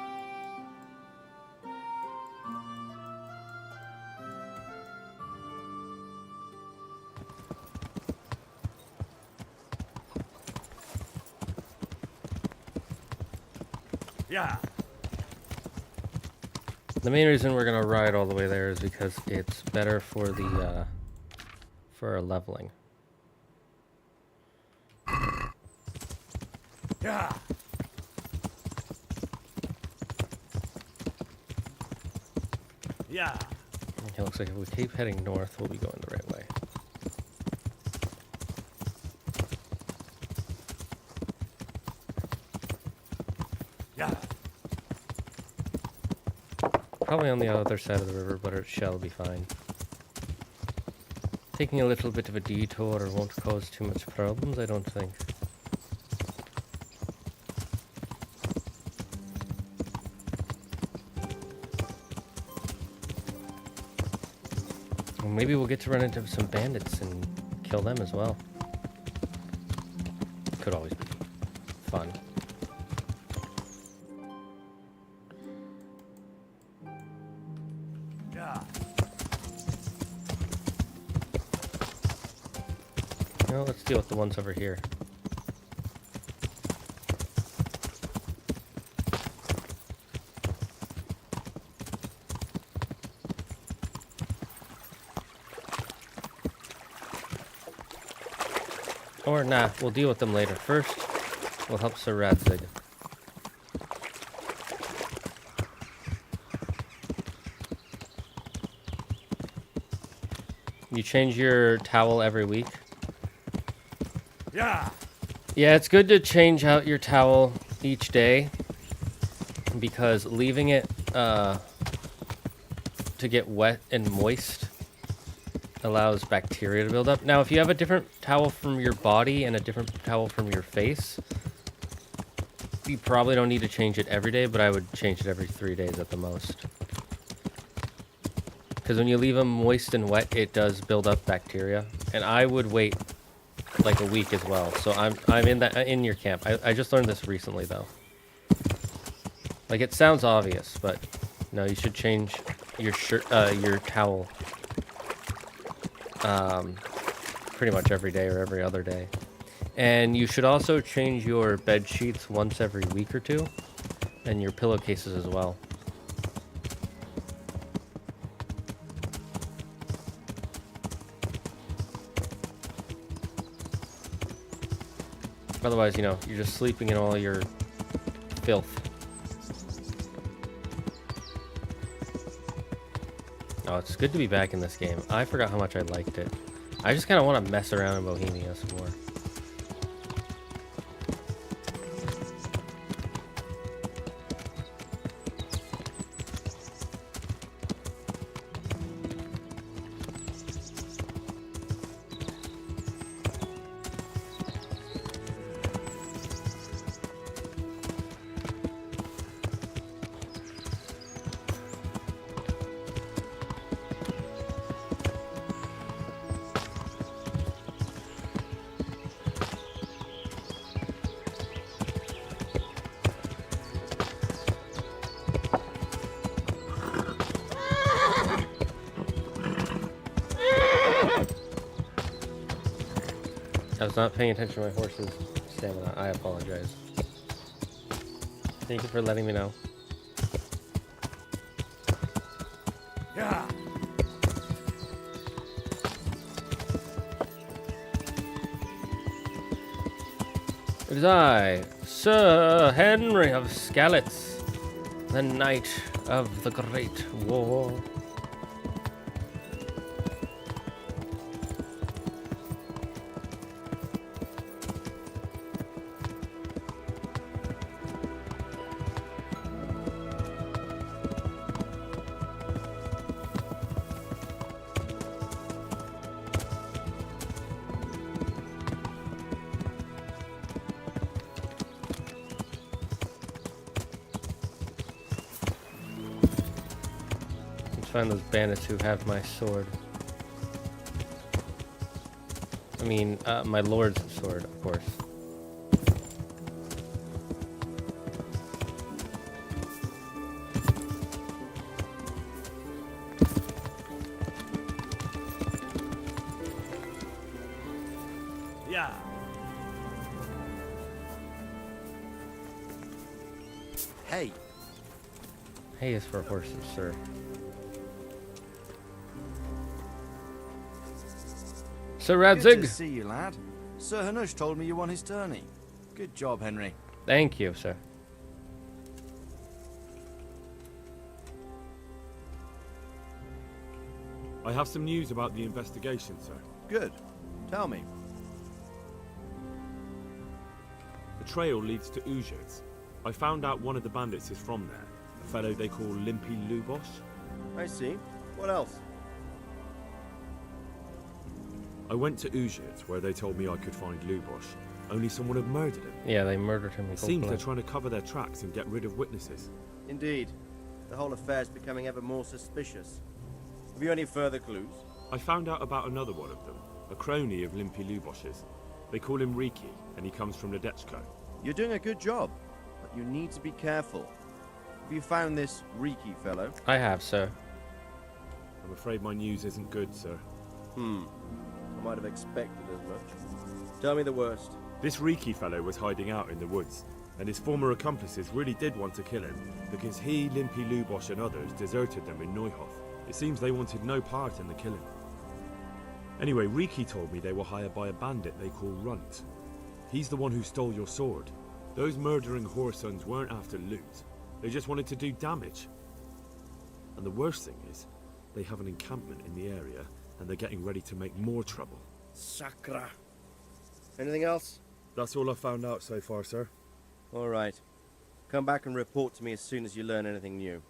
Speaker 9: Yeah.
Speaker 1: The main reason we're gonna ride all the way there is because it's better for the for our leveling.
Speaker 9: Yeah. Yeah.
Speaker 1: It looks like if we keep heading north, we'll be going the right way.
Speaker 9: Yeah.
Speaker 1: Probably on the other side of the river, but it shall be fine. Taking a little bit of a detour won't cause too much problems, I don't think. Well, maybe we'll get to run into some bandits and kill them as well. Could always be fun. No, let's deal with the ones over here. Or nah, we'll deal with them later. First, we'll help Sir Radzig. You change your towel every week?
Speaker 9: Yeah.
Speaker 1: Yeah, it's good to change out your towel each day because leaving it to get wet and moist allows bacteria to build up. Now, if you have a different towel from your body and a different towel from your face, you probably don't need to change it every day, but I would change it every 3 days at the most. Because when you leave them moist and wet, it does build up bacteria. And I would wait like a week as well. So I'm in your camp. I just learned this recently though. Like it sounds obvious, but no, you should change your your towel pretty much every day or every other day. And you should also change your bed sheets once every week or two, and your pillowcases as well. Otherwise, you know, you're just sleeping in all your filth. Oh, it's good to be back in this game. I forgot how much I liked it. I just kind of want to mess around in Bohemia some more. I was not paying attention to my horse's stamina. I apologize. Thank you for letting me know.
Speaker 9: Yeah.
Speaker 1: It is I, Sir Henry of Skalitz, the Knight of the Great War. Find those bandits who have my sword. I mean, my lord's sword, of course.
Speaker 9: Yeah.
Speaker 8: hay.
Speaker 1: Hay is for horses, sir. Sir
Speaker 8: Good to
Speaker 1: Radzig.
Speaker 8: see you, lad. Sir Hanush told me you won his tourney. Good job, Henry.
Speaker 1: Thank you, sir.
Speaker 7: I have some news about the investigation, sir.
Speaker 8: Good. Tell me.
Speaker 7: The trail leads to Uzhitz. I found out one of the bandits is from there, a fellow they call Limpy Lubosh.
Speaker 8: I see. What else?
Speaker 7: I went to Uzhitz, where they told me I could find Lubosh, only someone had murdered him.
Speaker 1: Yeah, they murdered him.
Speaker 7: It seems they're trying to cover their tracks and get rid of witnesses.
Speaker 8: Indeed. The whole affair's becoming ever more suspicious. Have you any further clues?
Speaker 7: I found out about another one of them, a crony of Limpy Lubosh's. They call him Riki, and he comes from Ledechko.
Speaker 8: You're doing a good job, but you need to be careful. Have you found this Riki fellow?
Speaker 1: I have, sir.
Speaker 7: I'm afraid my news isn't good, sir.
Speaker 8: I might have expected as much. Tell me the worst.
Speaker 7: This Riki fellow was hiding out in the woods, and his former accomplices really did want to kill him, because he, Limpy Lubosh and others deserted them in Neuhof. It seems they wanted no part in the killing. Anyway, Riki told me they were hired by a bandit they call Runt. He's the one who stole your sword. Those murdering whoresons weren't after loot. They just wanted to do damage. And the worst thing is, they have an encampment in the area, and they're getting ready to make more trouble.
Speaker 8: Sakra. Anything else?
Speaker 7: That's all I found out so far, sir.
Speaker 8: All right. Come back and report to me as soon as you learn anything new.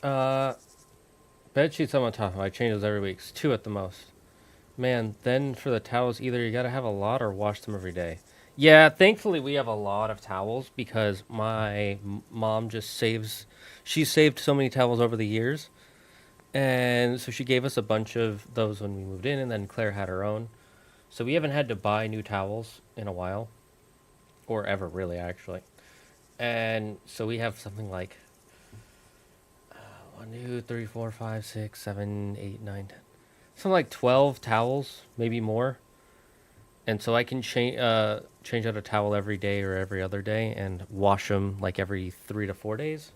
Speaker 1: Bed sheets I'm on top of. I change those every week. It's 2 at the most. Man, then for the towels, either you gotta have a lot or wash them every day. Yeah, thankfully we have a lot of towels because my mom just saves... She's saved so many towels over the years. And so she gave us a bunch of those when we moved in, and then Claire had her own. So we haven't had to buy new towels in a while. Or ever, really, actually. And so we have something like... 1, 2, 3, 4, 5, 6, 7, 8, 9, 10. Something like 12 towels, maybe more. And so I can change out a towel every day or every other day and wash them like every 3 to 4 days.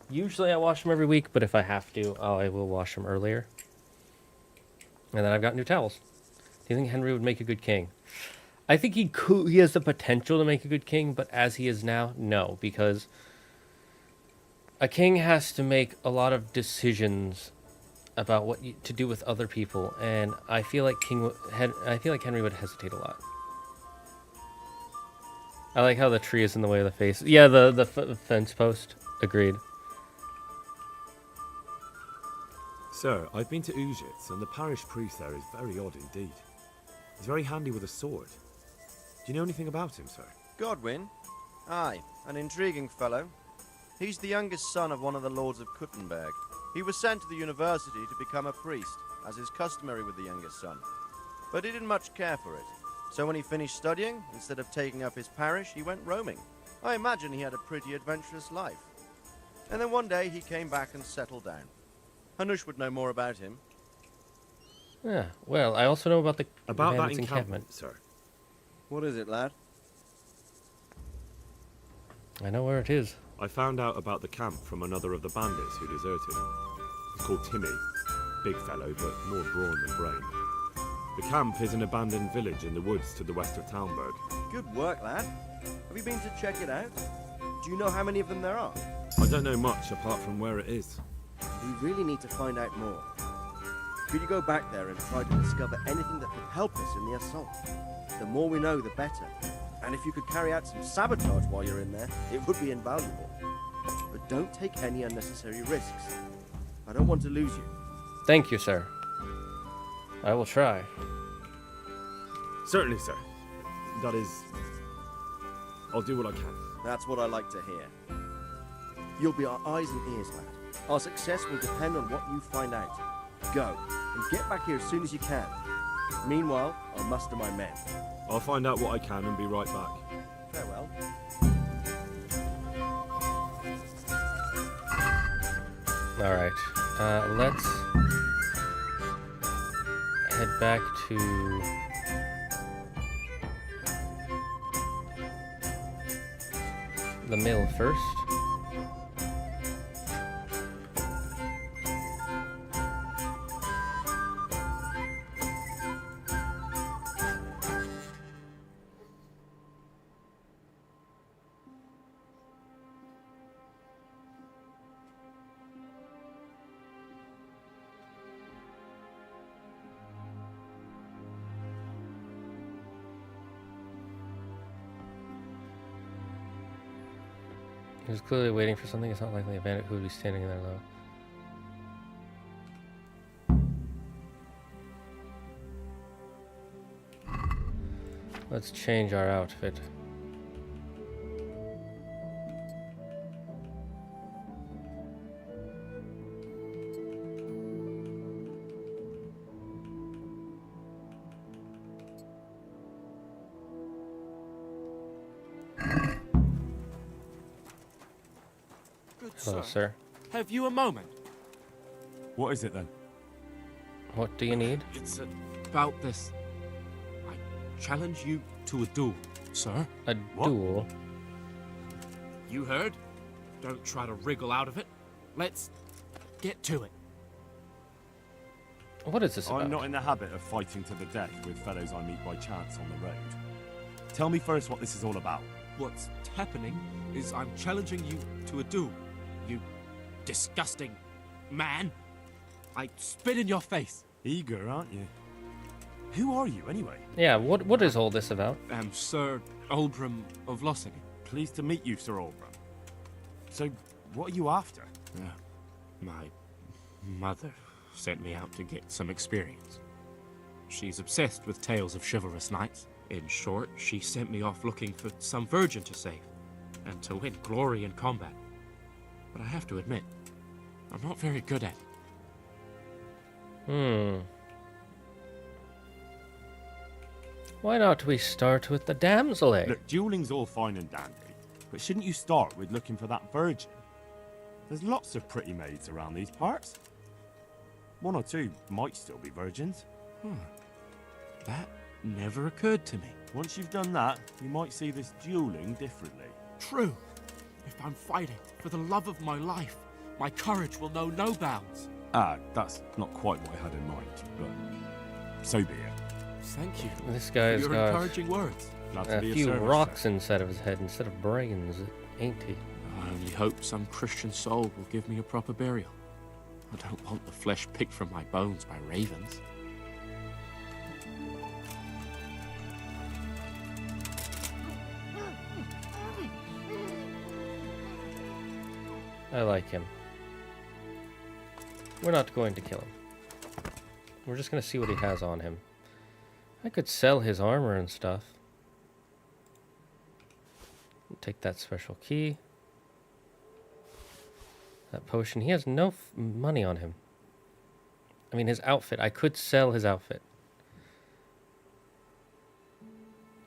Speaker 1: Usually I wash them every week, but if I have to, I will wash them earlier. And then I've got new towels. Do you think Henry would make a good king? I think he could. He has the potential to make a good king, but as he is now, no, because a king has to make a lot of decisions about what to do with other people, and I feel like Henry would hesitate a lot. I like how the tree is in the way of the face. Yeah, the fence post. Agreed.
Speaker 7: Sir, I've been to Uzhitz, and the parish priest there is very odd indeed. He's very handy with a sword. Do you know anything about him, sir?
Speaker 8: Godwin? Aye, an intriguing fellow. He's the youngest son of one of the lords of Kuttenberg. He was sent to the university to become a priest, as is customary with the youngest son. But he didn't much care for it. So when he finished studying, instead of taking up his parish, he went roaming. I imagine he had a pretty adventurous life. And then one day he came back and settled down. Hanush would know more about him.
Speaker 1: Yeah, well, I also know about
Speaker 7: that encampment, sir.
Speaker 8: What is it, lad?
Speaker 1: I know where it is.
Speaker 7: I found out about the camp from another of the bandits who deserted. He's called Timmy. Big fellow, but more brawn than brain. The camp is an abandoned village in the woods to the west of Talmberg.
Speaker 8: Good work, lad. Have you been to check it out? Do you know how many of them there are?
Speaker 7: I don't know much apart from where it is.
Speaker 8: We really need to find out more. Could you go back there and try to discover anything that could help us in the assault? The more we know, the better. And if you could carry out some sabotage while you're in there, it would be invaluable. But don't take any unnecessary risks. I don't want to lose you.
Speaker 1: Thank you, sir. I will try.
Speaker 7: Certainly, sir. That is... I'll do what I can.
Speaker 8: That's what I like to hear. You'll be our eyes and ears, lad. Our success will depend on what you find out. Go, and get back here as soon as you can. Meanwhile, I'll muster my men.
Speaker 7: I'll find out what I can and be right back.
Speaker 8: Farewell.
Speaker 1: Alright, let's head back to... the mill first. He was clearly waiting for something. It's not likely a bandit who would be standing there, though. Let's change our outfit. Hello, sir.
Speaker 9: Have you a moment? What is it then?
Speaker 1: What do you need?
Speaker 9: It's about this. I challenge you to a duel, sir.
Speaker 1: A duel?
Speaker 9: You heard? Don't try to wriggle out of it. Let's get to it.
Speaker 1: What is this about?
Speaker 7: I'm not in the habit of fighting to the death with fellows I meet by chance on the road. Tell me first what this is all about.
Speaker 9: What's happening is I'm challenging you to a duel. You disgusting man. I spit in your face.
Speaker 7: Eager, aren't you? Who are you, anyway?
Speaker 1: Yeah, what is all this about?
Speaker 9: I'm Sir Oldram of Lossing.
Speaker 7: Pleased to meet you, Sir Oldram. So, what are you after?
Speaker 9: My mother sent me out to get some experience. She's obsessed with tales of chivalrous knights. In short, she sent me off looking for some virgin to save, and to win glory in combat. But I have to admit, I'm not very good at it.
Speaker 1: Why not we start with the damsel, eh?
Speaker 7: Look, dueling's all fine and dandy, but shouldn't you start with looking for that virgin? There's lots of pretty maids around these parts. One or two might still be virgins.
Speaker 9: That never occurred to me.
Speaker 7: Once you've done that, you might see this dueling differently.
Speaker 9: True. If I'm fighting for the love of my life, my courage will know no bounds.
Speaker 7: That's not quite what I had in mind, but so be it.
Speaker 9: Thank you.
Speaker 1: This guy's
Speaker 9: for your
Speaker 1: got
Speaker 9: encouraging words.
Speaker 1: a few rocks inside of his head instead of brains, ain't he?
Speaker 9: I only hope some Christian soul will give me a proper burial. I don't want the flesh picked from my bones by ravens.
Speaker 1: I like him. We're not going to kill him. We're just going to see what he has on him. I could sell his armor and stuff. Take that special key. That potion. He has no money on him. I mean, his outfit. I could sell his outfit.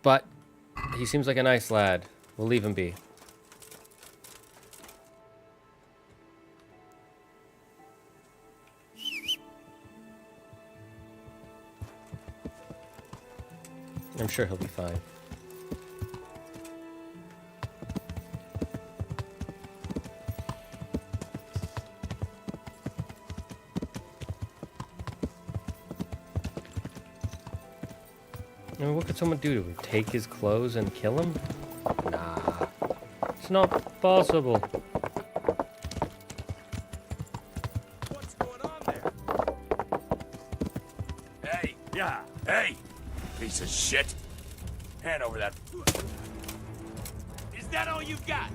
Speaker 1: But he seems like a nice lad. We'll leave him be. I'm sure he'll be fine. I mean, what could someone do to him? Take his clothes and kill him? Nah. It's not possible.
Speaker 4: What's going on there? Hey!
Speaker 7: Yeah!
Speaker 4: Hey! Piece of shit! Hand over that... Is that all you've got?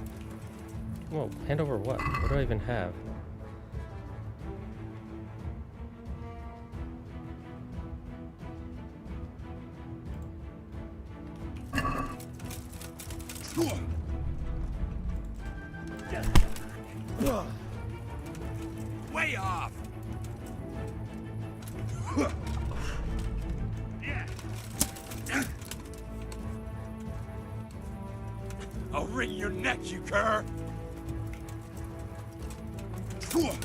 Speaker 1: Whoa, hand over what? What do I even have?
Speaker 4: Way off! I'll wring your neck, you cur! You've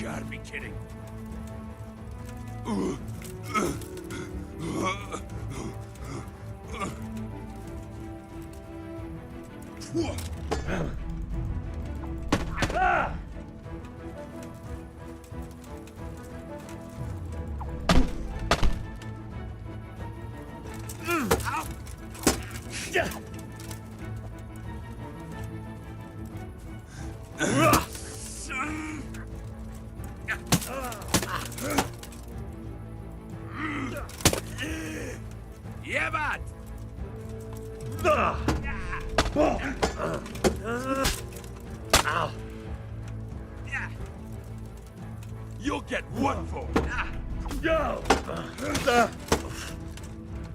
Speaker 4: gotta be kidding. Yebat! You'll get one for it.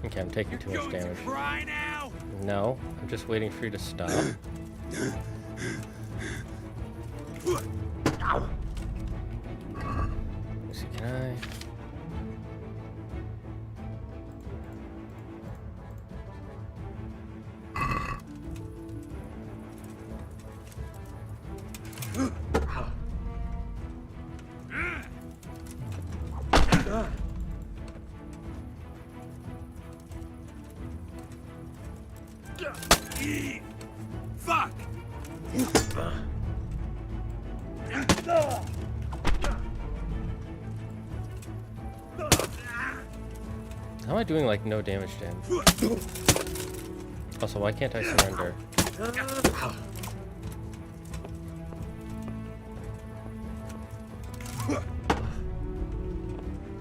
Speaker 1: Okay, I'm taking too much damage.
Speaker 4: Cry now?
Speaker 1: No, I'm just waiting for you to stop. Let's see, can I?
Speaker 4: Fuck!
Speaker 1: How am I doing like no damage to him? Also, why can't I surrender?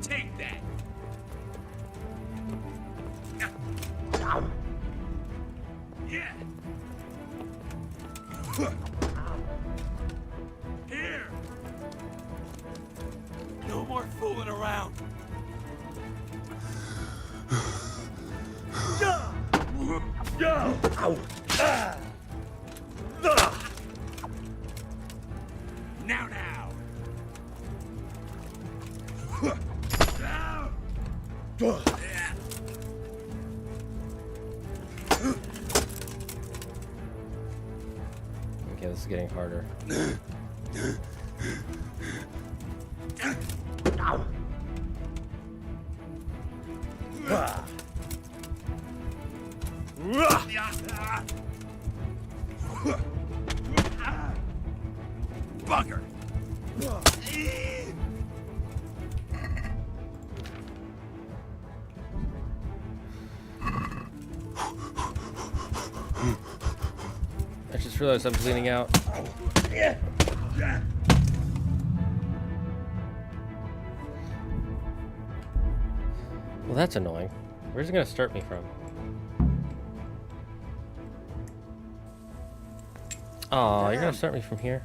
Speaker 4: Take that! Yeah! Here! No more fooling around! Now!
Speaker 1: Okay, this is getting harder.
Speaker 4: Bugger!
Speaker 1: I just realized I'm bleeding out. Well, that's annoying. Where's it gonna start me from? Oh, you're gonna start me from here?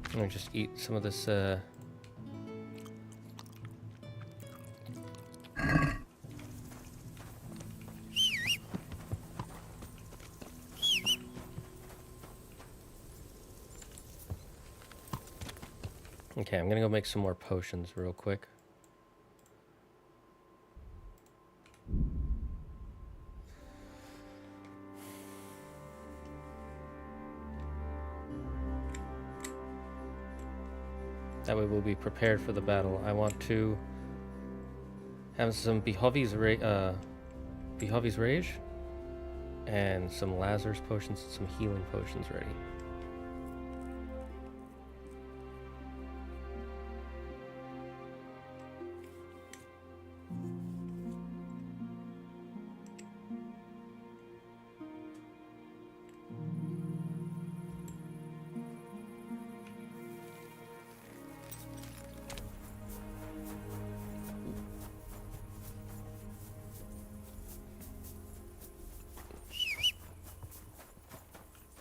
Speaker 1: I'm gonna just eat some of this, Okay, I'm gonna go make some more potions real quick. That way we'll be prepared for the battle. I want to have some Behovi's Rage and some Lazarus potions and some healing potions ready.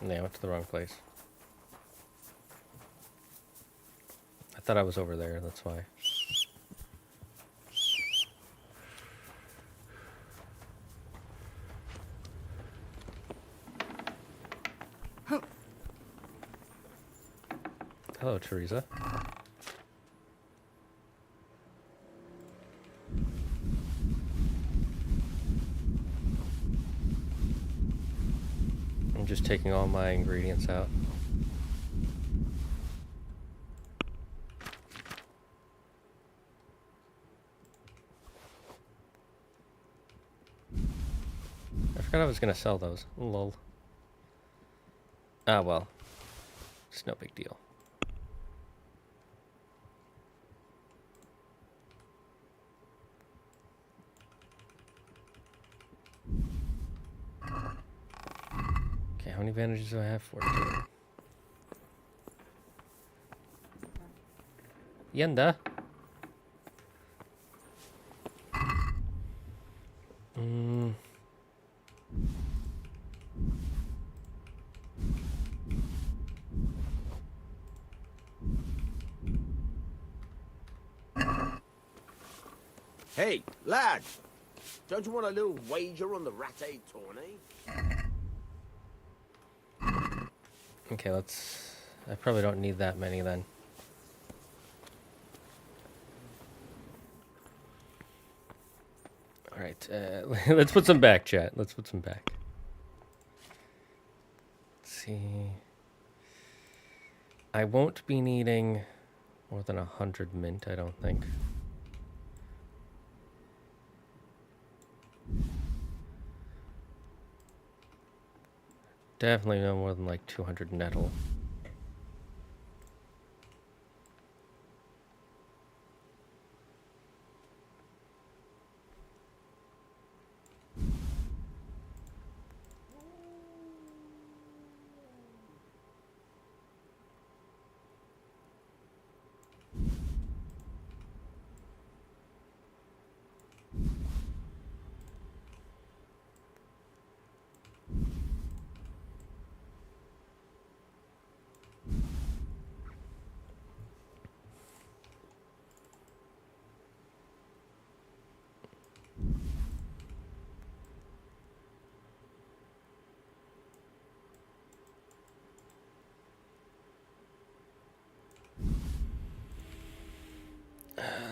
Speaker 1: Yeah, I went to the wrong place. I thought I was over there, that's why. Hello, Teresa. I'm just taking all my ingredients out. forgot I was gonna sell those. Lol. Ah, well. It's no big deal. Okay, how many bandages do I have? 42. Yenda.
Speaker 10: Hey, lad! Don't you want a little wager on the Ratte tourney?
Speaker 1: Okay, let's... I probably don't need that many then. Alright, let's put some back, chat. Let's put some back. Let's see... I won't be needing more than 100 mint, I don't think. Definitely no more than like 200 nettle.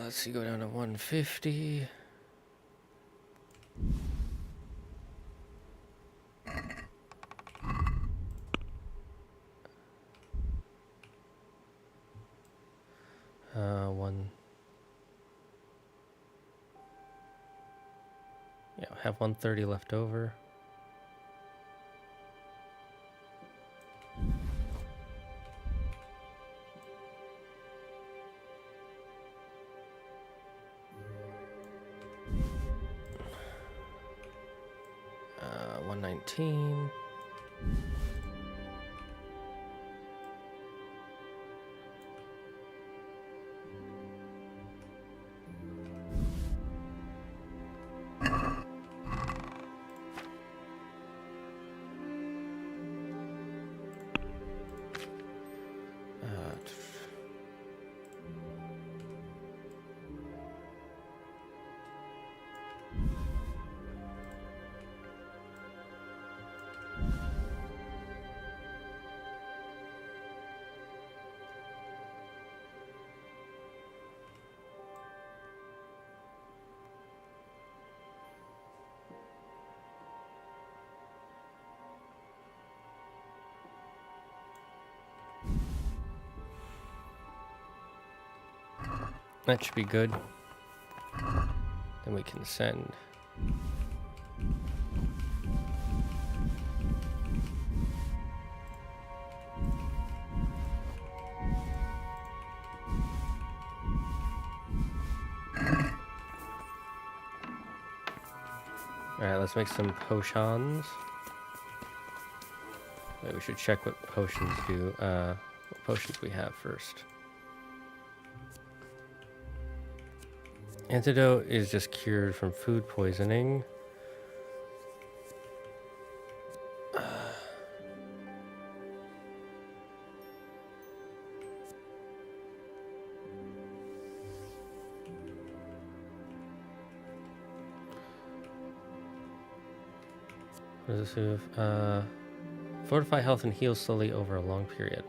Speaker 1: Let's see, go down to 150. Yeah, I have 130 left over. Uh, 119. That should be good. Then we can send. Alright, let's make some potions. Maybe we should check what potions do. What potions we have first. Antidote is just cured from food poisoning. What does this do? Fortify health and heal slowly over a long period.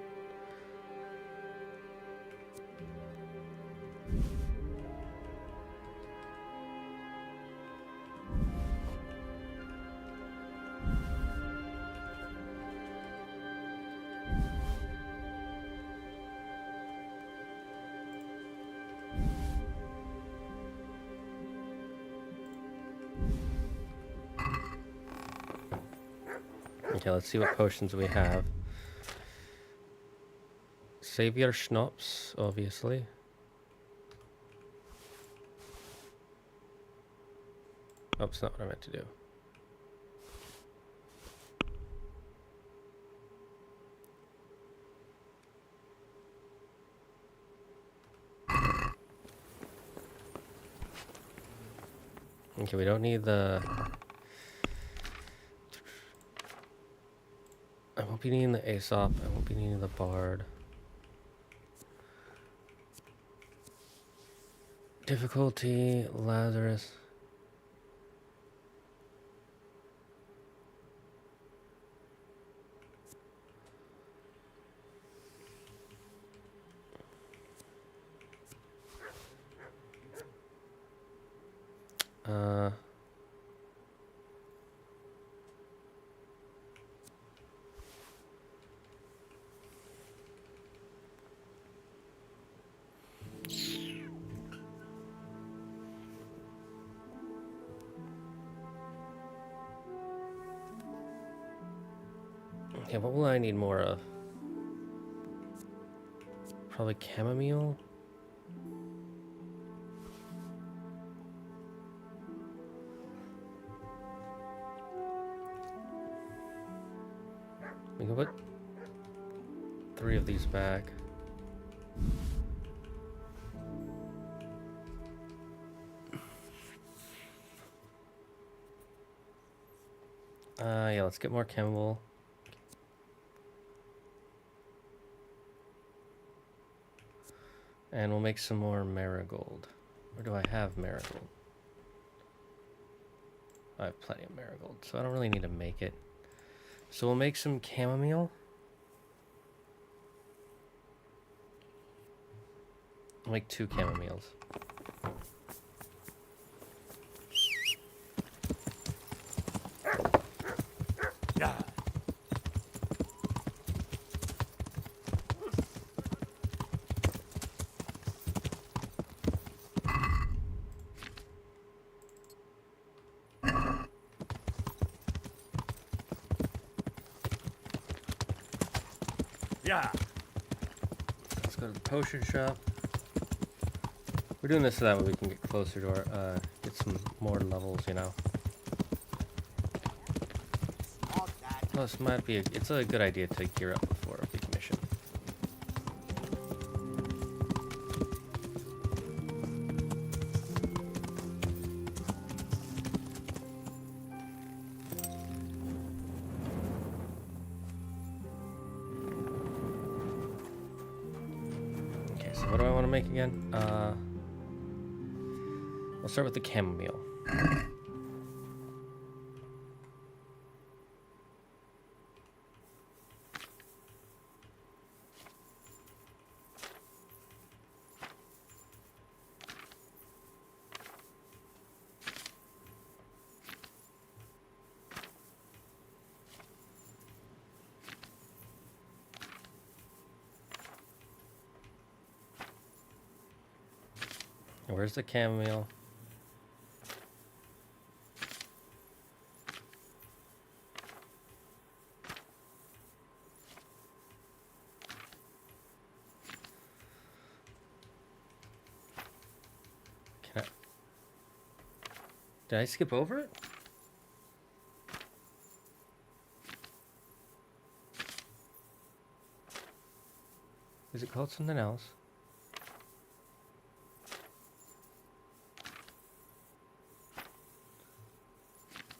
Speaker 1: Okay, let's see what potions we have. Savior Schnapps, obviously. Oh, it's not what I meant to do. Okay, we don't need the... I won't be needing the Aesop. I won't be needing the Bard. Difficulty, Lazarus. Okay, what will I need more of? Probably chamomile. We can put 3 of these back. Yeah, let's get more chamomile. And we'll make some more marigold. Where do I have marigold? I have plenty of marigold, so I don't really need to make it. So we'll make some chamomile. I'll make 2 chamomiles.
Speaker 2: Yeah.
Speaker 1: Yeah. Let's go to the potion shop. We're doing this so that way we can get closer to our, get some more levels, you know. Plus, might be it's a good idea to gear up before a big mission. Okay, so what do I want to make again? We'll start with the chamomile. Where's the chamomile? Did I skip over it? Is it called something else?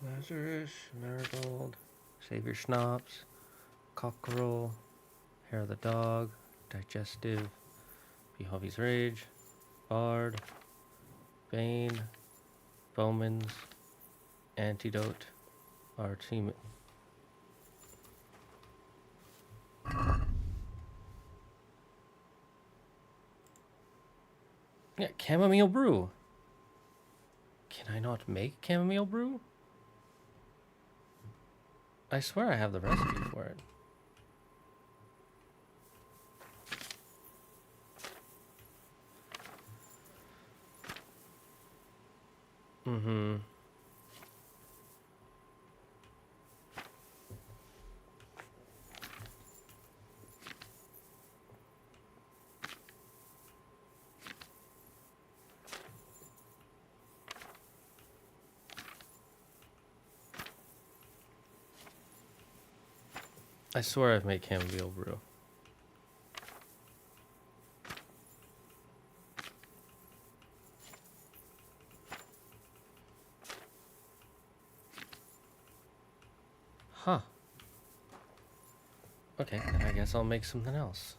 Speaker 1: Lazarus, marigold, Savior Schnapps, cockerel, hair of the dog, digestive, Behovey's rage, bard, bane, bowman's, antidote, team. Yeah, chamomile brew. Can I not make chamomile brew? I swear I have the recipe for it. Mm-hmm. I swear I've made chamomile brew. Huh. Okay, then I guess I'll make something else.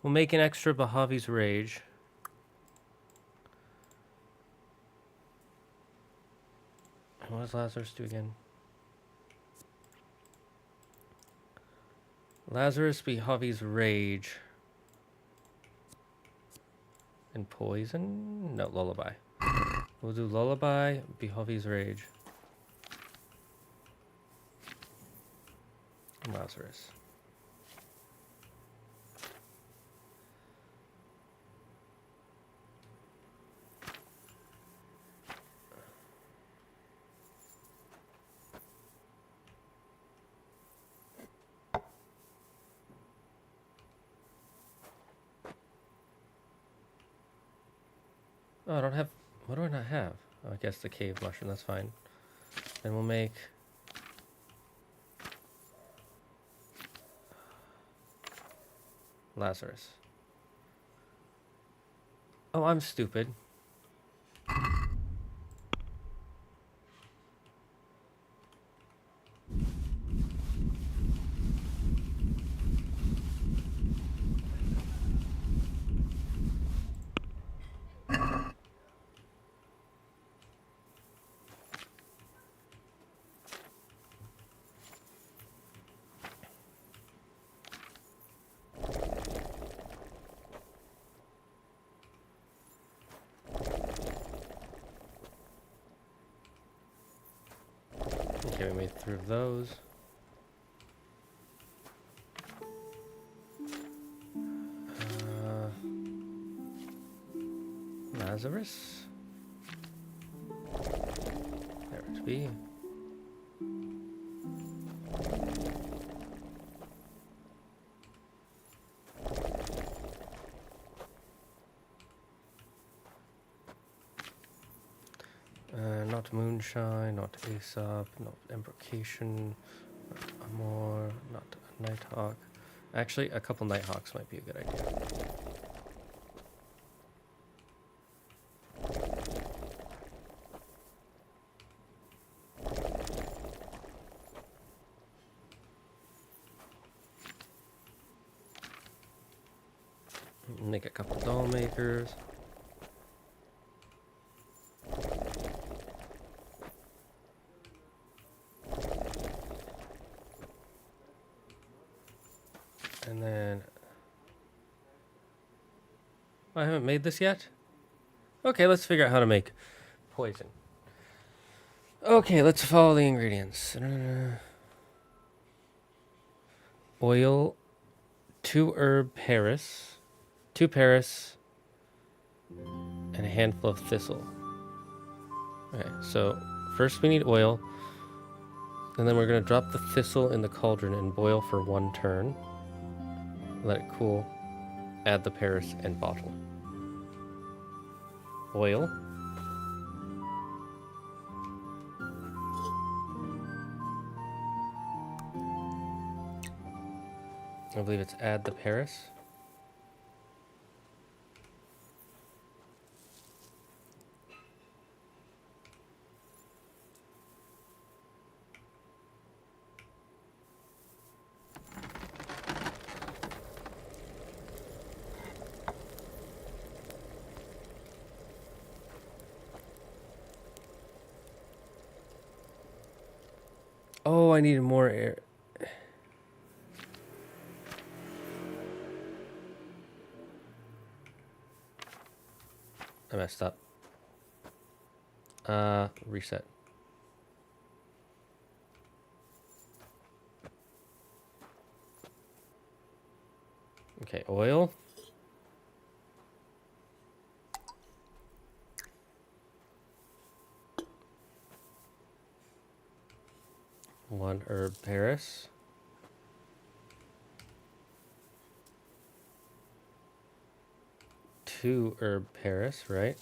Speaker 1: We'll make an extra Bahavi's Rage. What does Lazarus do again? Lazarus Bahavi's Rage. And Poison? No, Lullaby. We'll do Lullaby, Bahavi's Rage. And Lazarus. Oh, I don't have... What do I not have? Oh, I guess the cave mushroom, that's fine. Then we'll make... Lazarus. Oh, I'm stupid. Okay, we made 3 of those. Lazarus? There it be. Not moonshine, not Aesop, not embrocation, not Amor, not Nighthawk. Actually, a couple Nighthawks might be a good idea. Make a couple doll makers. And then... I haven't made this yet? Okay, let's figure out how to make poison. Okay, let's follow the ingredients. Oil, 2 herb Paris, 2 Paris, and a handful of thistle. Okay, so first we need oil, and then we're going to drop the thistle in the cauldron and boil for 1 turn. Let it cool. Add the Paris and bottle. Oil. I believe it's add the Paris. Oh, I needed more air. I messed up. Reset. Okay, oil. One herb Paris. 2 herb Paris, right?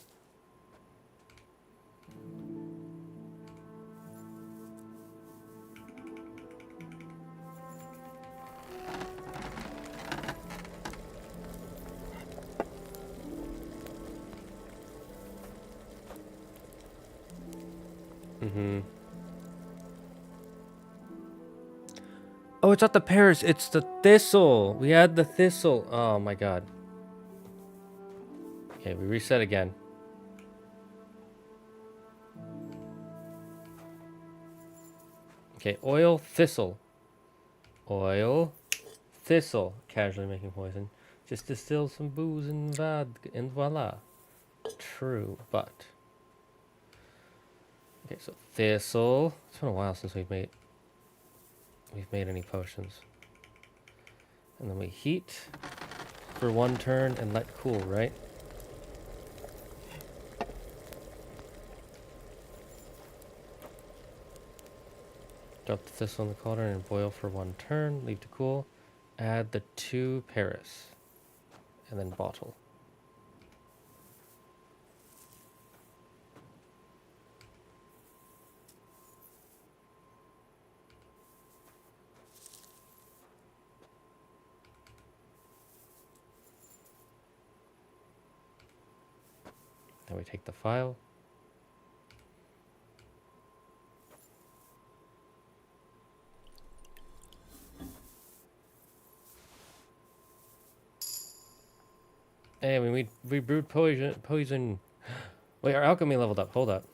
Speaker 1: Mm-hmm. Oh, it's not the Paris, it's the thistle. We had the thistle. Oh my god. Okay, we reset again. Okay, oil, thistle. Oil, thistle. Casually making poison. Just distill some booze and voila. True, but... Okay, so thistle. It's been a while since we've made any potions. And then we heat for 1 turn and let cool, right? Drop the thistle in the cauldron and boil for 1 turn. Leave to cool. Add the 2 Paris. And then bottle. Then we take the file. Hey, we brewed poison. Wait, our alchemy leveled up. Hold up.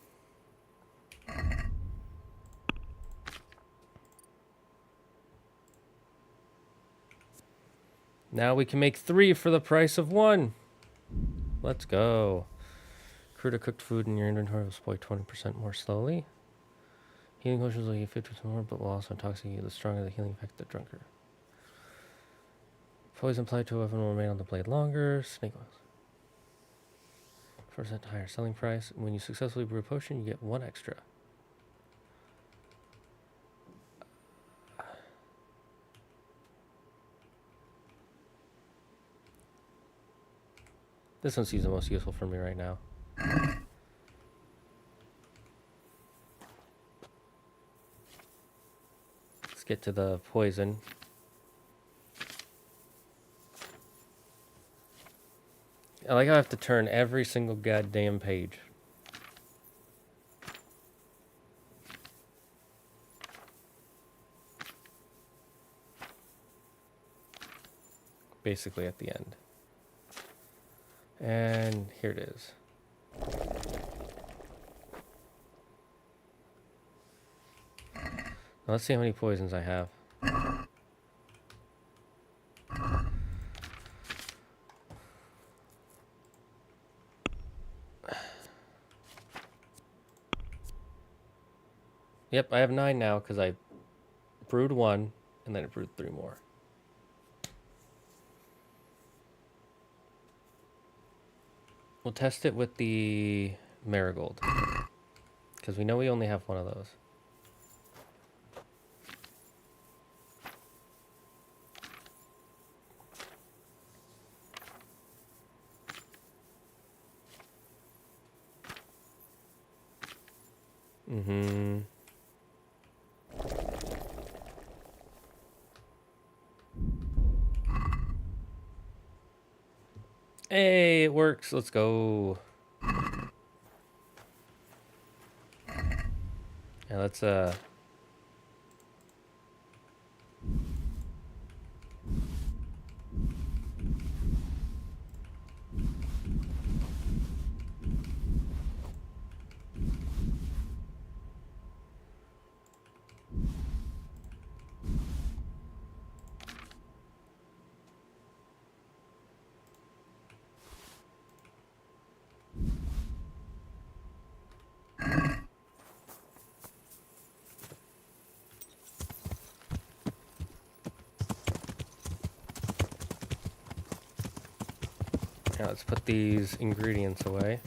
Speaker 1: Now we can make 3 for the price of 1. Let's go. Crude or cooked food in your inventory will spoil 20% more slowly. Healing potions will give 50% more, but will also intoxicate you. The stronger the healing effect, the drunker. Poison applied to a weapon will remain on the blade longer. Snake oils. 4% higher selling price. When you successfully brew a potion, you get 1 extra. This one seems the most useful for me right now. Let's get to the poison. I like how I have to turn every single goddamn page. Basically at the end. And here it is. Now let's see how many poisons I have. Yep, I have 9 now because I brewed 1 and then I brewed 3 more. We'll test it with the marigold because we know we only have 1 of those. Mm-hmm. Hey, it works. Let's go. Yeah, let's let's put these ingredients away.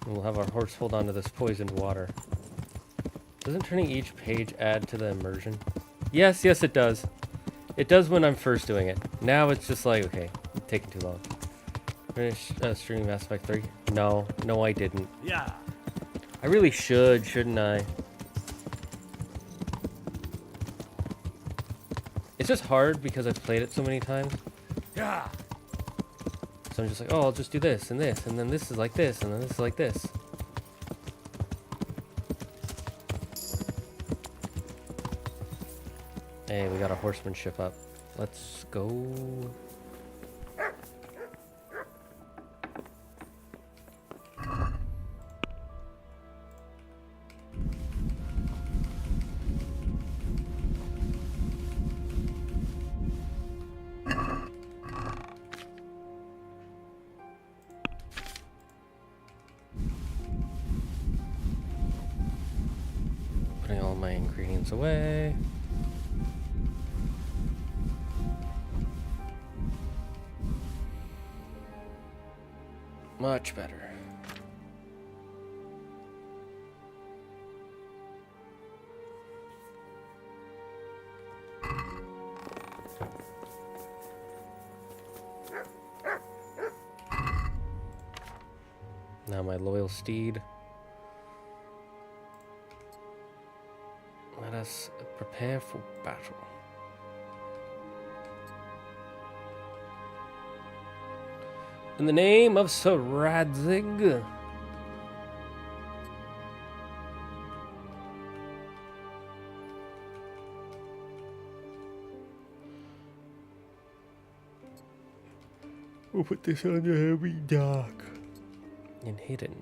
Speaker 1: And we'll have our horse hold on to this poisoned water. Doesn't turning each page add to the immersion? Yes, yes it does. It does when I'm first doing it. Now it's just like, okay, it's taking too long. Finish streaming Mass Effect 3? No, I didn't.
Speaker 18: Yeah.
Speaker 1: I really should, shouldn't I? It's just hard because I've played it so many times.
Speaker 18: Yeah.
Speaker 1: So I'm just like, oh, I'll just do this, and then this is like this, and then this is like this. Hey, we got a horsemanship up. Let's go. Putting all my ingredients away. Much better. Now my loyal steed. Let us prepare for battle. In the name of Sir Radzig. We'll put this on the heavy dock. And hidden.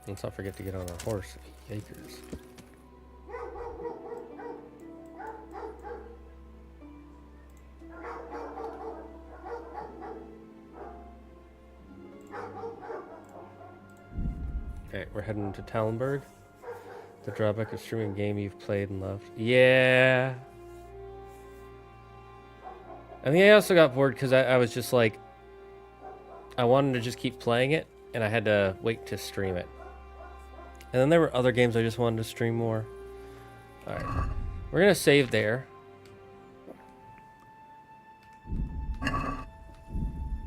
Speaker 1: Let's not forget to get on our horse. Yakers. Okay, we're heading to Talonberg. The drawback of streaming a game you've played and loved. Yeah. I think I also got bored because I was just like, I wanted to just keep playing it, and I had to wait to stream it. And then there were other games I just wanted to stream more. Alright. We're going to save there.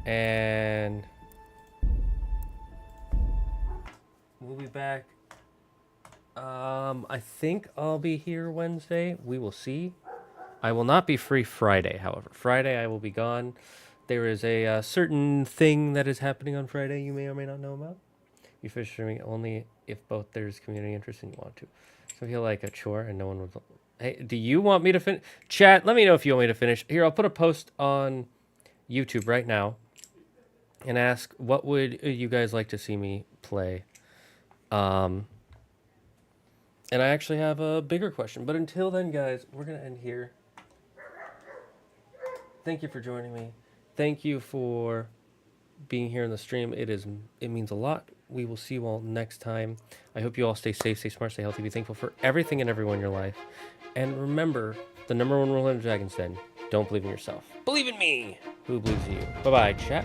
Speaker 1: And we'll be back. I think I'll be here Wednesday. We will see. I will not be free Friday, however. Friday I will be gone. There is a certain thing that is happening on Friday you may or may not know about. You fish streaming only if both there's community interest and you want to. So I feel like a chore and no one would... Hey, do you want me to finish? Chat, let me know if you want me to finish. Here, I'll put a post on YouTube right now and ask what would you guys like to see me play. And I actually have a bigger question. But until then, guys, we're going to end here. Thank you for joining me. Thank you for being here in the stream. It means a lot. We will see you all next time. I hope you all stay safe, stay smart, stay healthy. Be thankful for everything and everyone in your life. And remember, the #1 rule in Dragon's Den, don't believe in yourself. Believe in me! Who believes in you? Bye-bye, chat.